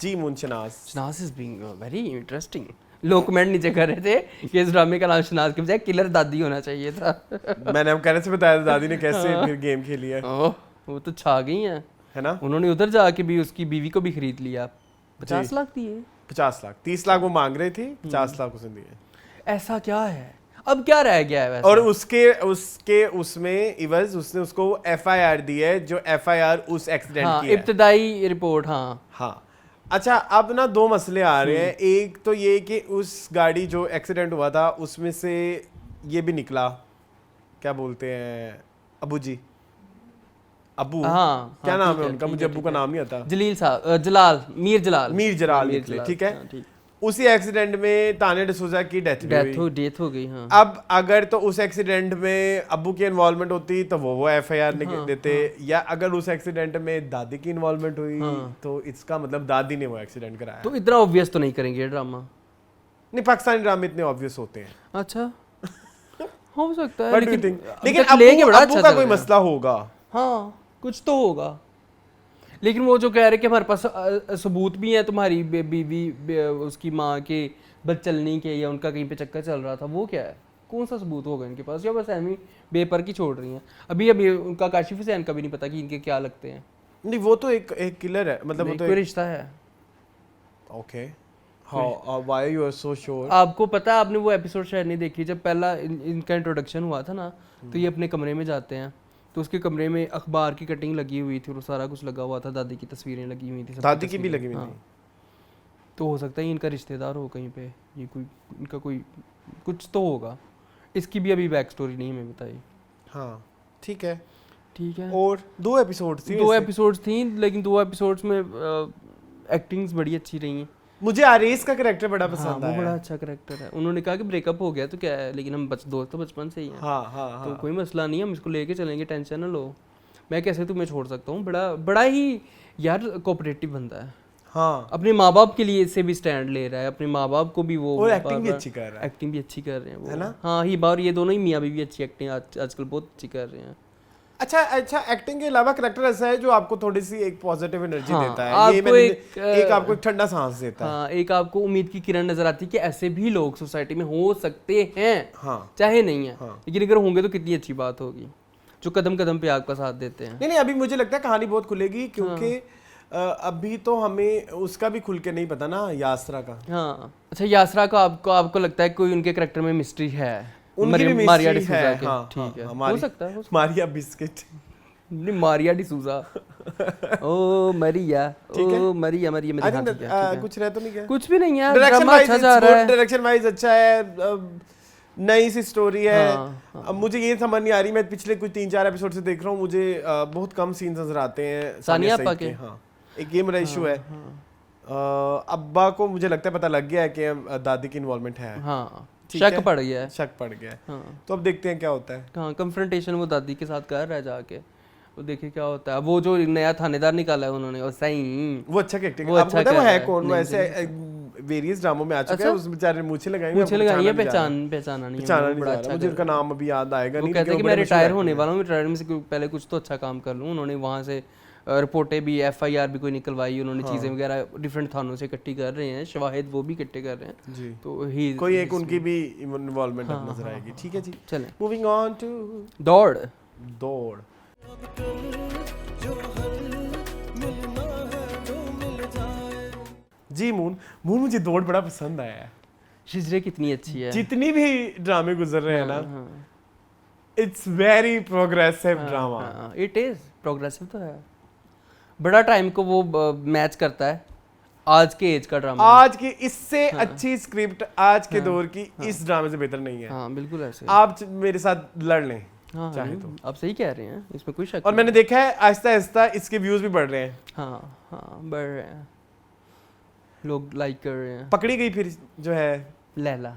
ji, Moon Shanas is being very interesting. लोग कमेंट नीचे कर रहे थे कि इस ड्रामे का नाम शनास के बजाय किलर दादी होना चाहिए था। मैंने हम कहने से बताया था दादी ने कैसे फिर गेम खेली है वो तो छा गई है ना। उन्होंने उधर जाके भी उसकी बीवी को भी खरीद लिया, 50 लाख दिए। 50 लाख, 30 लाख वो मांग रहे थे, 50 लाख उसने दिए। ऐसा क्या है? अब क्या रह गया है वैसे? और उसके उसमें इवज उसने उसको FIR दी है, जो FIR उस एक्सीडेंट हाँ, की है। इब्तदाई रिपोर्ट, हाँ। हाँ, अच्छा अब ना दो मसले आ रहे हैं। एक तो ये कि उस गाड़ी जो एक्सीडेंट हुआ था उसमें से ये भी निकला, क्या बोलते हैं, अबू जी, अबू, हाँ, क्या हाँ, नाम ठीक है उनका, ठीक मुझे अबू का नाम नहीं आता। जलील साहब, जलाल, मीर जलाल, मीर जलाल मीर निकले, जलाल, ठीक है। हाँ, ठीक। उसी एक्सीडेंट में तान्या डिसूजा की डेथ हुई। डेथ हो गई, हाँ। अब अगर तो उस एक्सीडेंट में अब्बू की इन्वॉल्वमेंट होती तो वो FIR नहीं देते, या अगर उस एक्सीडेंट में दादी की इन्वॉल्वमेंट हुई तो इसका मतलब दादी ने वो एक्सीडेंट कराया। तो इतना ऑब्वियस तो नहीं करेंगे ये ड्रामा। नहीं, पाकिस्तानी ड्रामे इतने ऑब्वियस होते हैं। अच्छा, हो सकता है, What do you लेकिन think? लेकिन लेके बड़ा अब्बू अच्छा का चल कोई रहा है। मसला होगा। हाँ, कुछ तो होगा। लेकिन वो जो कह रहे कि हमारे पास सबूत भी है तुम्हारी बीवी उसकी माँ के बदचलनी के, या उनका कहीं पे चक्कर चल रहा था, वो क्या है? कौन सा सबूत होगा इनके पास, या बस ऐमी बेपर की छोड़ रही हैं? अभी उनका काशिफ हुसैन का भी नहीं पता कि इनके क्या लगते हैं। नहीं, वो तो एक किलर है, मतलब वो तो कोई रिश्ता है। Okay, how why you are so sure? आपको पता है, आपने वो एपिसोड शायद नहीं देखी, जब पहला इनका इंट्रोडक्शन हुआ था ना, तो ये अपने कमरे में जाते हैं, तो उसके कमरे में अखबार की कटिंग लगी हुई थी और सारा कुछ लगा हुआ था, दादी की तस्वीरें लगी हुई थी, दादी की भी लगी हुई थी। तो हो सकता है इनका रिश्तेदार हो कहीं पे, ये कोई इनका कोई कुछ तो होगा। इसकी भी अभी बैक स्टोरी नहीं हमें बताई। हाँ, ठीक है, ठीक है। और 2 एपिसोड थी, 2 एपिसोड्स थी, लेकिन 2 एपिसोड्स में एक्टिंग्स बड़ी अच्छी रही हैं। मुझे आरेस का कैरेक्टर बड़ा हाँ, पसंद वो आया। बड़ा अच्छा कैरेक्टर है। उन्होंने कहा कि ब्रेकअप हो गया तो क्या है, लेकिन हम दोस्त तो बचपन से ही हैं। हाँ हाँ हाँ, तो कोई मसला नहीं है, हम इसको लेके चलेंगे, टेंशन ना लो, मैं कैसे तुम्हें छोड़ सकता हूँ। बड़ा ही यार कोऑपरेटिव बंदा है। हाँ, अपने माँ बाप के लिए से भी स्टैंड ले रहा है, अपने माँ बाप को भी वो, और एक्टिंग भी अच्छी कर रहा है। एक्टिंग भी अच्छी कर रहे हैं वो, है ना? हाँ, ही बार ये दोनों ही मियाँ बीवी अच्छी एक्टिंग आजकल बहुत अच्छी कर रहे हैं। अच्छा, एक्टिंग के अलावा कैरेक्टर ऐसा है जो आपको थोड़ी सी एक पॉजिटिव एनर्जी हाँ, देता है। आपको ये मैंने एक आपको एक ठंडा सांस देता है। हाँ, एक आपको उम्मीद की किरण नजर आती है कि ऐसे भी लोग सोसाइटी में हो सकते हैं, हाँ, चाहे नहीं है, हाँ। लेकिन अगर होंगे तो कितनी अच्छी बात होगी, जो कदम कदम पे आपका साथ देते हैं। नहीं, अभी मुझे लगता है कहानी बहुत खुलेगी, क्योंकि अभी तो हमें उसका भी खुल के नहीं पता ना, यासरा का। हाँ, अच्छा, यासरा को आपको लगता है कोई उनके कैरेक्टर में मिस्ट्री है? उनकी भी मारिया mystery डिसूजा है, के, हाँ, ठीक है, हाँ, हो सकता है। मारिया बिस्किट, नहीं, मारिया डिसूजा, ओ मरिया, ठीक है। ओ मरिया मरिया मेरी, हाँ, ठीक है। कुछ रह तो नहीं गया। कुछ भी नहीं है, डायरेक्शन ड्रामा अच्छा जा रहा है। डायरेक्शन वाइज अच्छा है, नई सी स्टोरी है। हाँ, अब मुझे ये समझ नहीं आ रही, मैं पिछले कुछ 3-4 एपिसोड से देख रहा हूँ, मुझे बहुत कम सीन्स नजर आते हैं सानिया सईद अपा के। हाँ, एक ये मेरा इशू है। अब्बा को मुझे लगता है पता लग गया है कि दादी की इन्वॉल्वमेंट है। हाँ, ठीक शक है? पड़ गया है। शक पड़ गया है। हाँ, तो अब देखते हैं क्या होता है। हाँ, कन्फ्रंटेशन वो दादी के साथ कर रहा है जाके, वो देखिए क्या होता है। वो जो नया थानेदार निकाला है उन्होंने, और सही वो अच्छा एक्टिंग वो आपको अच्छा पता है वो कर है रहा है। कौन? वो नहीं, ऐसे वेरियस ड्रामों में आ चुका है, उस बेचारे ने मूछें लगाई मुझे लगाई है, पहचाना पहचाना नहीं नहीं है, बड़ा अच्छा मुझे उनका नाम अभी याद आएगा वो नहीं। कहते हैं कि लेकिन मैं बड़े रिटायर मशहूर होने actor वाला हूँ, रिटायरमेंट में से पहले कुछ तो अच्छा काम कर लूँ। उन्होंने वहाँ से रिपोर्टें भी, FIR भी कोई निकलवाई, उन्होंने चीज़ें वगैरह डिफरेंट थानों से इकट्ठी कर रहे हैं, शवाहिद वो भी इकट्ठे कर रहे हैं। हैं। जी, तो ही कोई एक उनकी भी इन्वॉल्वमेंट नजर आएगी। ठीक है जी, चलें, मूविंग ऑन टू दौड़। दौड़। जी, मून मुझे दौड़ बड़ा पसंद आया है। शिजरे कितनी अच्छी है। जितनी भी ड्रामे गुजर रहे हैं ना, it's very progressive drama. It is progressive तो है, बड़ा टाइम को वो मैच करता है आज के एज का ड्रामा। आज की इससे अच्छी स्क्रिप्ट आज के दौर की इस ड्रामे से बेहतर नहीं है। हाँ, बिल्कुल ऐसे। आप मेरे साथ लड़ लें हाँ, चाहे तो। आप सही कह रहे हैं, इसमें कोई शक और मैंने देखा है आहिस्ता आहिस्ता इसके व्यूज भी बढ़ रहे हैं। हाँ, हाँ, बढ़ रहे हैं, लोग लाइक कर रहे हैं। पकड़ी गई फिर जो है लैला,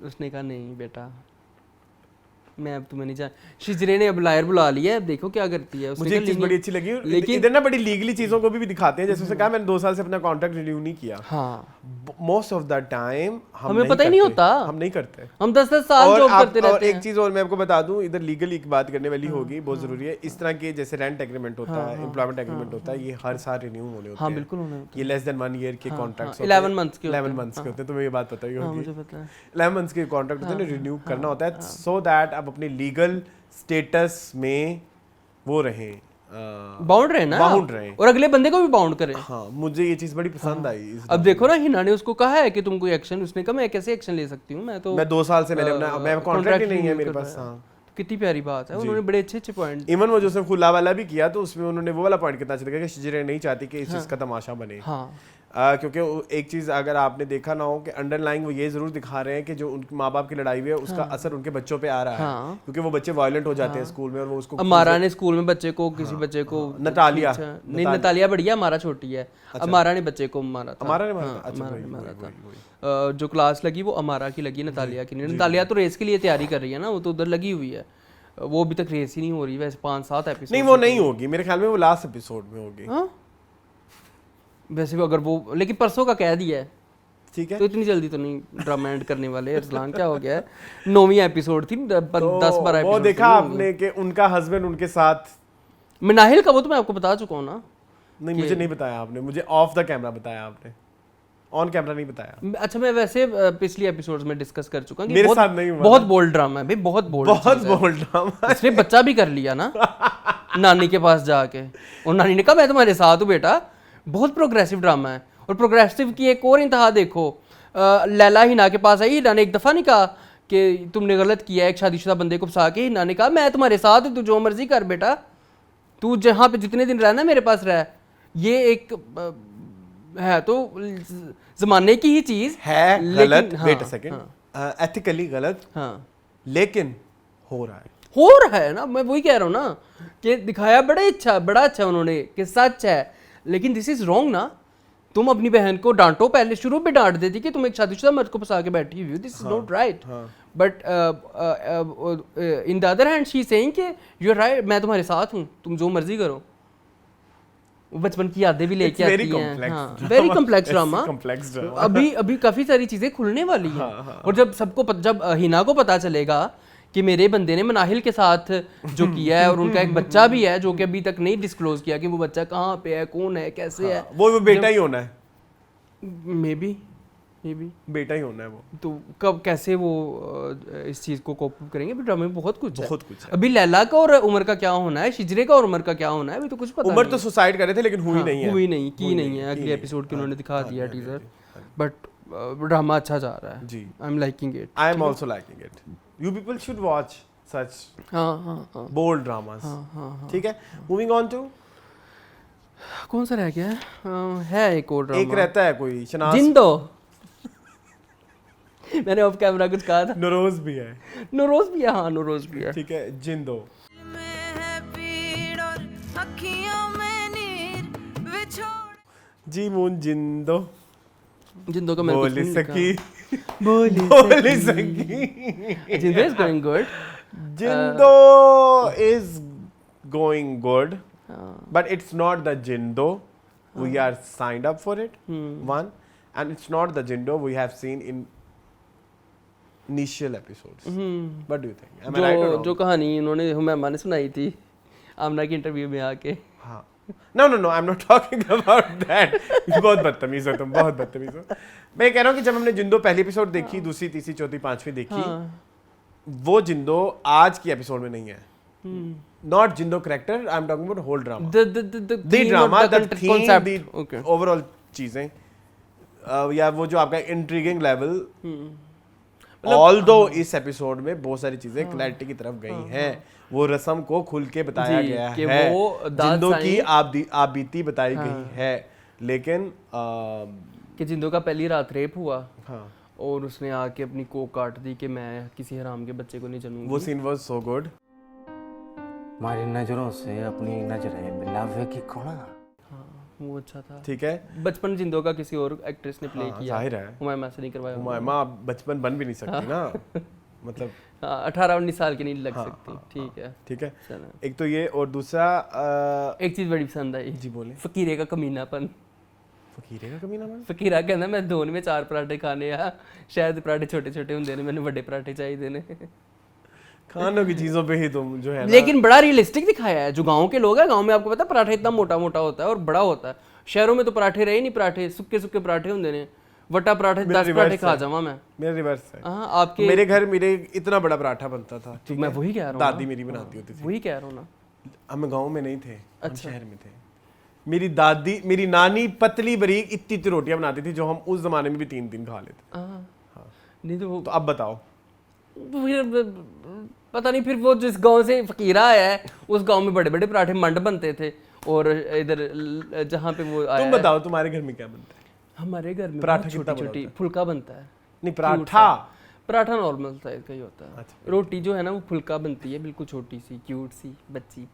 उसने कहा नहीं बेटा, मैं अब तुम्हें नहीं जान। शिजरे ने अब लायर बुला लिया है, अब देखो क्या करती है। उसने मुझे एक कहा चीज लेकिन- बड़ी अच्छी लगी, लेकिन- इधर ना बड़ी लीगली चीजों को भी दिखाते हैं। जैसे उसने कहा मैंने 2 साल से अपना कॉन्ट्रैक्ट रिन्यू नहीं किया। हाँ, मोस्ट ऑफ द टाइम हमें पता ही नहीं होता। हम नहीं करते। हम 10-10 साल जॉब करते और रहते एक हैं। चीज और मैं आपको बता दूं, इधर लीगल एक बात करने वाली होगी, बहुत जरूरी है। इस तरह के जैसे रेंट एग्रीमेंट होता है, एम्प्लॉयमेंट एग्रीमेंट होता है, ये हर साल रिन्यू होने होते हाँ, हैं। बिल्कुल होने होते ये लेस देन 1 ईयर के कॉन्ट्रैक्ट्स 11 months के होते 11 हैं। मंथ्स के होते हैं, तुम्हें ये बात पता ही हाँ, होगी। मुझे पता है। 11 मंथ्स के कॉन्ट्रैक्ट होते हैं, रिन्यू करना होता है, सो दैट आप अपने लीगल स्टेटस में वो रहें, बाउंड रहे ना, बाउंड रहे और अगले बंदे को भी बाउंड करें। हाँ, मुझे ये चीज बड़ी पसंद आई। अब देखो ना, हिना ने उसको कहा है कि तुम कोई एक्शन, उसने कहा मैं कैसे एक्शन ले सकती हूँ, मैं 2 साल से मैंने अपना मैं कॉन्ट्रैक्ट ही नहीं है मेरे पास। हाँ, कितनी प्यारी बात है, उन्होंने बड़े अच्छे अच्छे पॉइंट। इवन वो जो उसने खुला वाला भी किया तो उसमें उन्होंने वो वाला पॉइंट कितना अच्छा लगा कि शिजरे नहीं चाहती कि इस चीज का तमाशा बने। हाँ, क्योंकि एक चीज अगर आपने देखा ना हो कि अंडरलाइंग वो ये जरूर दिखा रहे हैं कि जो उनके माँ बाप की लड़ाई हुई है उसका असर उनके बच्चों पे आ रहा है, क्योंकि वो बच्चे वायलेंट हो जाते हैं स्कूल में और वो उसको अमारा ने स्कूल में बच्चे को किसी बच्चे को नटालिया नहीं, नतालिया बढ़िया, हमारा छोटी है, अमारा ने बच्चे को मारा था। हमारा ने मारा था। अच्छा, मारा था। जो क्लास लगी वो अमारा की लगी, नतालिया की नहीं। नतालिया तो रेस के लिए तैयारी कर रही है ना, वो तो उधर लगी हुई है, वो अभी तक रेस ही नहीं हो रही। वैसे 5-7 एपिसोड नहीं, वो नहीं होगी मेरे ख्याल में, वो लास्ट एपिसोड में होगी। वैसे भी अगर वो, लेकिन परसों का कह दिया है, ठीक है, तो इतनी जल्दी तो नहीं ड्रामा एंड करने वाले। अरसलान क्या हो गया है, 9वीं एपिसोड थी, 10-12 एपिसोड। वो देखा आपने कि उनका हस्बैंड उनके साथ, मिनाहिल का वो तो मैं आपको बता चुका हूँ ना। नहीं मुझे नहीं बताया आपने, मुझे ऑफ द कैमरा बताया आपने, ऑन कैमरा नहीं बताया। अच्छा, मैं वैसे पिछली एपिसोड्स में डिस्कस कर चुका हूँ कि मेरे बहुत, साथ नहीं हुआ। बहुत बोल्ड ड्रामा है भाई, बहुत बोल्ड ड्रामा। इसने बच्चा भी कर लिया ना नानी के पास जाके, और नानी ने कहा मैं तुम्हारे साथ हूँ बेटा। बहुत प्रोग्रेसिव ड्रामा है, और प्रोग्रेसिव की एक और इंतहा देखो, लैला हिना के पास आई, हिना ने एक दफ़ा नहीं कहा कि तुमने गलत किया है, एक शादीशुदा बंदे को फंसा के। हिना ने कहा मैं तुम्हारे साथ हूँ, तू जो मर्जी कर बेटा, तू जहाँ पे जितने दिन रहना मेरे पास रह। ये एक है तो जमाने की ही चीज है, गलत, वेट अ सेकंड, एथिकली गलत, हाँ, लेकिन हो रहा है, हो रहा है ना। मैं वही कह रहा हूँ ना कि दिखाया बड़ा अच्छा उन्होंने कि सच है, लेकिन दिस इज रॉन्ग ना। तुम अपनी बहन को डांटो, पहले शुरू में डांट देती कि तुम एक शादीशुदा मर्द को फंसा के बैठी हुई हो, this is not right. But in the other hand she saying कि यू आर राइट, मैं तुम्हारे साथ हूँ, तुम जो मर्जी करो। वो बचपन की यादें भी लेके आती हैं। हाँ, वेरी कॉम्प्लेक्स ड्रामा। अभी काफी सारी चीजें खुलने वाली हैं। और जब हिना को पता चलेगा कि मेरे बंदे ने मनाहिल के साथ जो किया है, और उनका एक बच्चा भी है जो कि अभी तक नहीं डिस्क्लोज किया कि वो बच्चा कहाँ पे है, कौन है, कैसे है, वो बेटा ही होना है, मे बी बेटा ही होना है वो। तो कब कैसे वो इस चीज को कोप करेंगे? ड्रामे में बहुत कुछ है। अभी लैला का और उमर का क्या होना है, शिजरे का और उमर का क्या होना है, अभी तो कुछ पता नहीं। उमर तो सुसाइड कर रहे थे लेकिन हुई नहीं है, अगले एपिसोड के उन्होंने दिखा दिया टीजर। बट ड्रामा अच्छा जा रहा है जी, I am liking it, I am also liking it. You people should watch such bold dramas. ठीक है, मूविंग ऑन टू, कौन सा रह गया है एक और ड्रामा, एक रहता है कोई शनाज जिंदो मैंने ऑफ कैमरा कुछ कहा था। नरोज भी है, हाँ नरोज भी है। ठीक है, जिंदो जी मून जिंदो का मैं बोली सकी Jindo is going good, Jindo is going good, but it's not the Jindo we are signed up for it, one, and it's not the Jindo we have seen in initial episodes. What do you think? Am I right or wrong? जो कहानी उन्होंने हुमैमा ने सुनाई थी आमना की इंटरव्यू में आके, हाँ, no I'm not talking about that. बहुत बदतमीज हो तुम, बहुत बदतमीज हो। मैं कह रहा हूँ कि जब हमने जिंदो पहली एपिसोड देखी, दूसरी, तीसरी, चौथी, पांचवी देखी, वो जिंदो आज की एपिसोड में नहीं है। Not Jindo character, I'm talking about whole drama. The drama, the theme, the overall चीजें, या वो जो आपका intriguing level, although इस एपिसोड में बहुत सारी चीजें क्लैरिटी की तरफ गई हैं, वो रस्म को खुल के बताया गया है, जिंदो की आप बीती बताई गई है, लेकिन कि जिंदो का पहली रात रेप हुआ, और उसने आके अपनी कोक काट दी कि मैं किसी हराम के बच्चे को नहीं जनूंगी। वो सीन वाज सो गुड। हमारी नजरों से अपनी नजरें मिलावे की कोना, वो अच्छा था। ठीक है, बचपन जिंदो का किसी और एक्ट्रेस ने प्ले किया, जाहिर है हुमैमा से नहीं करवाया। हुमैमा बचपन बन भी नहीं सकती ना, मतलब 18-19 साल की नहीं लग सकती। ठीक है, एक तो ये, और दूसरा एक चीज बड़ी पसंद आई जी, बोले, फकीरे का कमीनापन। फकीरा कहना मैं धोन में 4 पराठे खाने आ, शायद पराठे छोटे छोटे होंगे ने, मैंने बड़े पराठे चाहिए ने। खानों की चीजों पे ही तुम जो है ना, लेकिन बड़ा रियलिस्टिक दिखाया है। जो गांव के लोग हैं, गांव में आपको पता है पराठा इतना मोटा मोटा होता है और बड़ा होता है। शहरों में तो पराठे रहे नहीं, पराठे सुक्के सुक्के पराठे होंगे ने, वटा पराठे 10 पराठे खा जावा मैं। मेरा रिवर्स है। हाँ, आपके मेरे घर मेरे इतना बड़ा पराठा बनता था। तो मैं वही कह रहा हूँ, दादी मेरी बनाती होती थी, वही कह रहा हूँ ना। हम गांव में नहीं थे, हम शहर में थे। मेरी नानी पतली बरीक इतनी इतनी रोटियां बनाती थी जो हम उस जमाने में भी 3 खा लेते। नहीं तो तो अब बताओ, फिर पता नहीं, फिर वो जिस गांव से फकीरा आया है उस गांव में बड़े बड़े पराठे मंड बनते थे, और इधर जहाँ पे वो आया तुम बताओ तुम्हारे घर में क्या बनता है? हमारे घर में पराठा छोटी कितना बड़ा छोटी फुल्का बनता है। नहीं, पराठा नॉर्मल साइज का ही होता है। रोटी जो है ना वो फुल्का बनती है, बिल्कुल छोटी सी क्यूट सी बच्ची।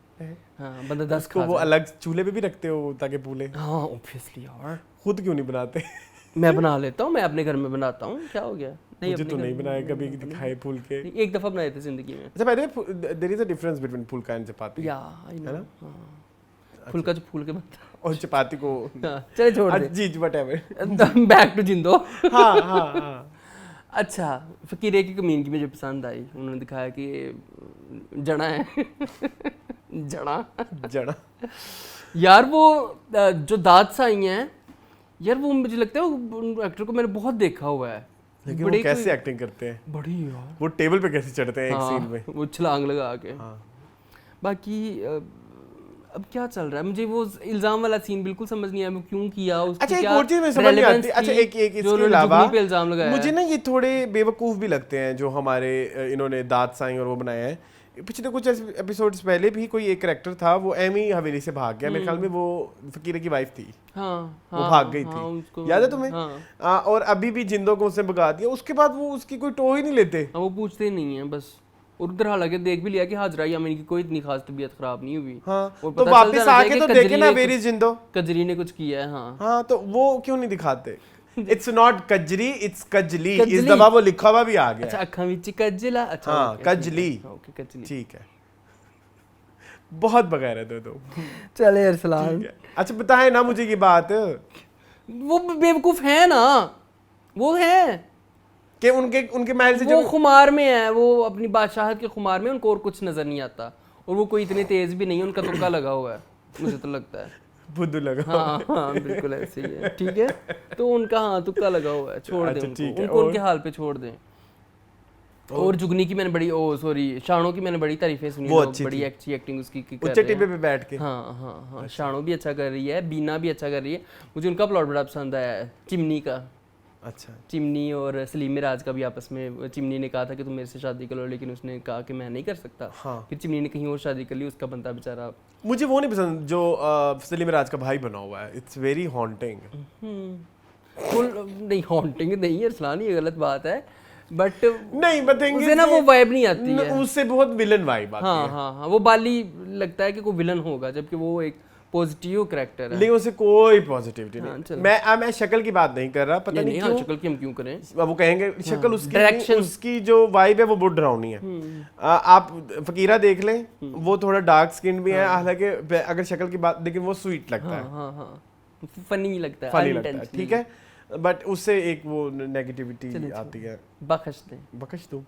हाँ, बंदा 10 को वो अलग चूल्हे पे भी रखते हो ताकि फूले? हाँ ऑब्वियसली यार, खुद क्यों नहीं बनाते? मैं बना लेता हूँ, मैं अपने घर में बनाता हूँ, क्या हो गया? नहीं, मुझे तो नहीं बनाए कभी, दिखाए फूल के। एक दफा बनाए थे जिंदगी में। अच्छा, by the way there is a difference between phulka and chapati. या आई नो, फुल्का जो फूल के बनता है और चपाती को चले छोड़ दे, जी व्हाटएवर, बैक टू जिंदो। हाँ हाँ हाँ। अच्छा, फकीरे की कमीन की मुझे पसंद आई, उन्होंने दिखाया कि ये जड़ा है। जड़ा यार वो जो दाद साई हैं यार, वो मुझे लगता है वो एक्टर को मैंने बहुत देखा हुआ है, लेकिन वो कैसे एक्टिंग करते हैं, बड़ी यार, वो टेबल पे कैसे चढ़ते हैं एक हाँ, सीन में, वो छलांग लगा के। हाँ। बाकी अब क्या चल रहा है, मुझे वो इल्जाम वाला सीन बिल्कुल समझ नहीं आया, वो क्यों किया उसकी। अच्छा, एक क्या और चीज मैं समझ नहीं आती। अच्छा, एक इसके अलावा पे इल्जाम लगाया मुझे ना ये थोड़े बेवकूफ भी लगते हैं जो हमारे इन्होंने दाद साईं और वो बनाया है। पिछले कुछ एपिसोड्स पहले भी कोई एक कैरेक्टर था, वो एमी हवेली से भाग गया, मेरे ख्याल में वो फकीर की वाइफ थी। हाँ, वो भाग गई थी, याद है तुम्हें? हाँ। और अभी भी जिंदों को उसने भगा दिया, उसके बाद वो उसकी कोई टो ही नहीं लेते। वो पूछते ही नहीं है बस। और उधर हालांकि देख भी लिया कि हाजरा यामिनी की कोई इतनी खास तबीयत खराब नहीं हुई। हाँ, और तो पता वापस चल जाना आके चाहिए तो कि देखे ना वेरी जिंदो, कजरी ने कुछ किया है। हाँ हाँ, तो वो क्यों नहीं दिखाते? It's not Kajri, it's Kajli. इस दफा वो लिखा हुआ भी आ गया। अच्छा, अखा विच कजला। अच्छा हाँ, कजली। ओके, कजली, ठीक है। बहुत बगैर है तो चले अरसलान। अच्छा, बताए ना मुझे ये बात, वो बेवकूफ है ना, वो है कि उनके महल से वो जो खुमार में है, वो अपनी बादशाहत के खुमार में, उनको और कुछ नजर नहीं आता, और वो कोई इतने तेज भी नहीं है, उनका तुक्का लगा हुआ है, मुझे तो लगता है। बुद्धू लगा। हाँ हाँ, बिल्कुल ऐसे ही है। ठीक है, तो उनका हाँ तुक्का लगा हुआ है, छोड़ दें उनको उनके हाल पे छोड़ दें। और जुगनी की मैंने बड़ी शाणो की मैंने बड़ी तारीफें सुनी, बड़ी अच्छी एक्टिंग उसकी कर रहे हैं। टिब्बे पे बैठ के। हाँ हाँ हाँ, शाणो भी अच्छा कर रही है, बीना भी अच्छा कर रही है। मुझे उनका प्लॉट बड़ा पसंद आया है, चिमनी का। अच्छा, चिमनी और सलीम मिराज का भी आपस में, चिमनी ने कहा था कि तुम मेरे से शादी कर लो, लेकिन उसने कहा कि मैं नहीं कर सकता। हाँ। फिर चिमनी ने कहीं और शादी कर ली, उसका बंदा बेचारा। मुझे वो नहीं पसंद जो सलीम मिराज का भाई बना हुआ है, इट्स वेरी हॉन्टिंग। नहीं, हॉन्टिंग नहीं है अरसलान, ये गलत बात है, बट नहीं बताएंगे उसे ना वो वाइब नहीं आती है, उससे बहुत विलन वाइब आती है। हाँ हाँ हाँ, वो बाली लगता है कि कोई विलन होगा, जबकि वो एक पॉजिटिव कैरेक्टर है। लेकिन उसे कोई पॉजिटिविटी हाँ, नहीं। मैं शक्ल की बात नहीं कर रहा, पता नहीं क्यों। शक्ल की हम क्यों करें, वो कहेंगे शक्ल उसकी जो वाइब है वो बहुत डरावनी है। आप फकीरा देख लें, वो थोड़ा डार्क स्किन भी है, हालांकि अगर शक्ल की बात, लेकिन वो स्वीट लगता है। हाँ हाँ, फनी लगता है, फनी लगता है, ठीक है, बट उससे एक वो नेगेटिविटी आती है। बख्श दूं।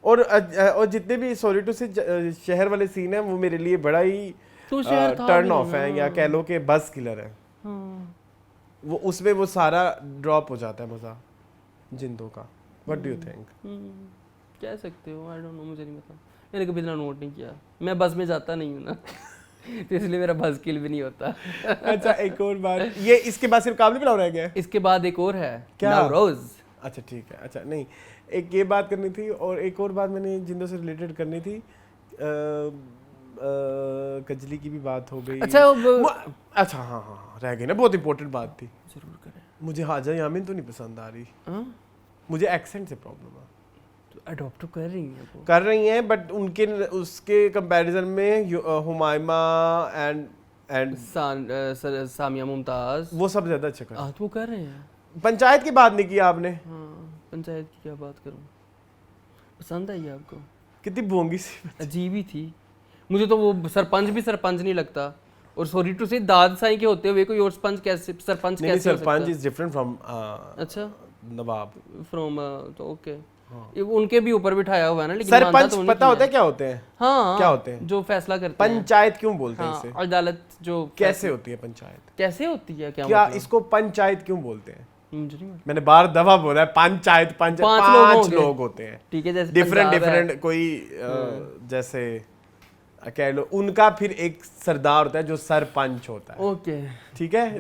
और जितने भी सॉरी टू से शहर वाले सीन है, वो मेरे लिए बड़ा ही टर्न ऑफ है, या कह लो कि बस किलर है। वो उसमें वो सारा ड्रॉप हो जाता है मजा जिंदों का। What do you think? कह सकते हो, आई डोंट नो, मुझे नहीं पता, मैंने कभी इतना नोट नहीं किया, मैं बस में जाता नहीं हूँ ना। तो इसलिए मेरा बस किल भी नहीं होता। अच्छा, एक और बात, ये इसके बाद सिर्फ काबली पिलाओ रह गया? इसके बाद एक और है, क्या? नवरोज। अच्छा ठीक है। अच्छा नहीं, एक ये बात करनी थी, और एक और बात मैंने जिंदों से रिलेटेड करनी थी। कजली की भी बात हो गई। अच्छा अच्छा हाँ, रह गई ना, बहुत इंपॉर्टेंट बात थी। जरूर करें। मुझे हाजा यामिन तो नहीं पसंद आ रही। मुझे एक्सेंट से प्रॉब्लम है। अडॉप्ट तो कर रही हैं वो, कर रही हैं, बट उसके कंपैरिजन में हुमायमा एंड सामिया मुमताज, वो सब ज्यादा अच्छा कर। तो वो कर रहे हैं। पंचायत की बात नहीं की आपने? हाँ, पंचायत की क्या बात करूं, पसंद आई आपको? कितनी बोंगी सी, अजीब ही थी। मुझे तो वो सरपंच भी सरपंच नहीं लगता, और सॉरी टू से दाद साईं के होते हुए कोई और सरपंच कैसे हो सकता? सरपंच इज डिफरेंट फ्रॉम अच्छा, नवाब फ्रॉम, तो ओके, उनके भी ऊपर बिठाया हुआ है ना, लेकिन सरपंच पता होता है क्या होते हैं? हाँ, क्या होते हैं? जो फैसला करते हैं। पंचायत क्यों बोलते हैं इसे? अदालत जो कैसे होती है पंचायत? कैसे होती है, क्या मतलब? इसको पंचायत क्यों बोलते हैं? मुझे नहीं, मैंने बार दफा बोला है, पंचायत पांच लोग होते हैं, ठीक है, जैसे डिफरेंट कोई जैसे कह लो उनका फिर एक सरदार होता है जो सरपंच होता है, ओके ठीक है,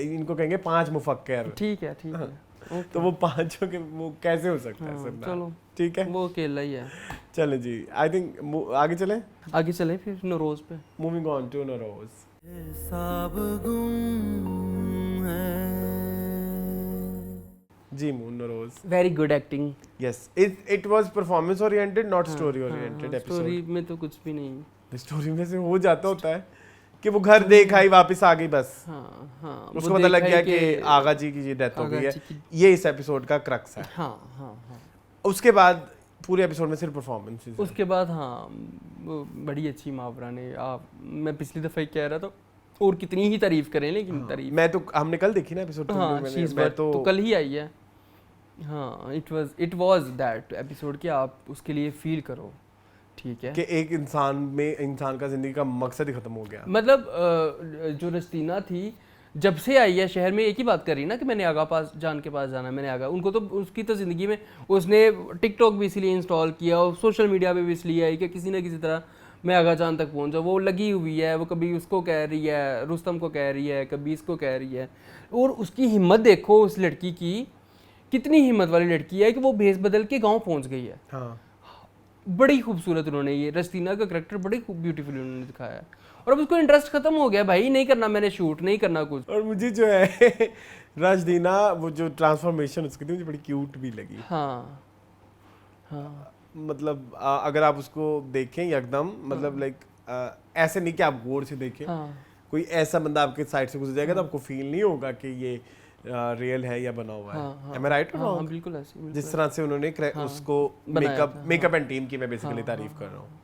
इनको कहेंगे 5 मुफक्किर, ठीक है ठीक है। तो वो 5 के वो कैसे हो सकता है सरदार, चलो ठीक है, वो अकेला ही है। चलो जी, आई थिंक आगे चले, आगे चले फिर नौरोज पे। Moving on to Nauroz. जी Nauroz, very good acting. Yes, it was performance oriented not story oriented episode. Story में तो कुछ भी नहीं। स्टोरी में से हो जाता होता है कि वो घर देख आई वापस आ गई बस, हाँ उसको पता लग गया कि आगा जी की ये डेथ हो गई है, ये इस एपिसोड का क्रक्स है। हाँ। उसके बाद पूरे एपिसोड में सिर्फ परफॉर्मेंस। उसके बाद हाँ वो बड़ी अच्छी मावरा ने मैं पिछली दफ़ा ही कह रहा था, और कितनी ही तारीफ करें लेकिन तारीफ। मैं तो हमने कल देखी ना एपिसोड, हाँ मैं तो कल ही आई है। हाँ इट वाज दैट एपिसोड कि आप उसके लिए फील करो, ठीक है, कि एक इंसान का जिंदगी का मकसद ही खत्म हो गया। मतलब जो रस्तीना थी जब से आई है शहर में, एक ही बात कर रही ना कि मैंने आगा पास जान के पास जाना है, मैंने आगा, उनको तो उसकी तो ज़िंदगी में उसने टिकटॉक भी इसलिए इंस्टॉल किया और सोशल मीडिया पे भी इसलिए आई कि किसी ना किसी तरह मैं आगा जान तक पहुंच जाऊँ। वो लगी हुई है, वो कभी उसको कह रही है, रुस्तम को कह रही है, कभी इसको कह रही है, और उसकी हिम्मत देखो उस लड़की की, कितनी हिम्मत वाली लड़की है कि वो भेस बदल के गाँव पहुँच गई है। हाँ, बड़ी खूबसूरत उन्होंने ये रस्तीना का करैक्टर बड़ी ब्यूटीफुल उन्होंने दिखाया है, और अब उसको इंटरेस्ट खत्म हो गया, भाई नहीं करना मैंने शूट, नहीं करना कुछ। और मुझे जो है राजदीना वो जो ट्रांसफॉर्मेशन उसकी थी मुझे बड़ी क्यूट भी लगी। हाँ मतलब अगर आप उसको देखें एकदम, मतलब लाइक ऐसे नहीं कि आप गौर से देखें, कोई ऐसा बंदा आपके साइड से गुजर जाएगा तो आपको फील नहीं होगा कि ये रियल है या बना हुआ है। Am I right or wrong? बिल्कुल ऐसे जिस तरह से उन्होंने उसको मेकअप एंड टीम की मैं बेसिकली तारीफ कर रहा हूँ,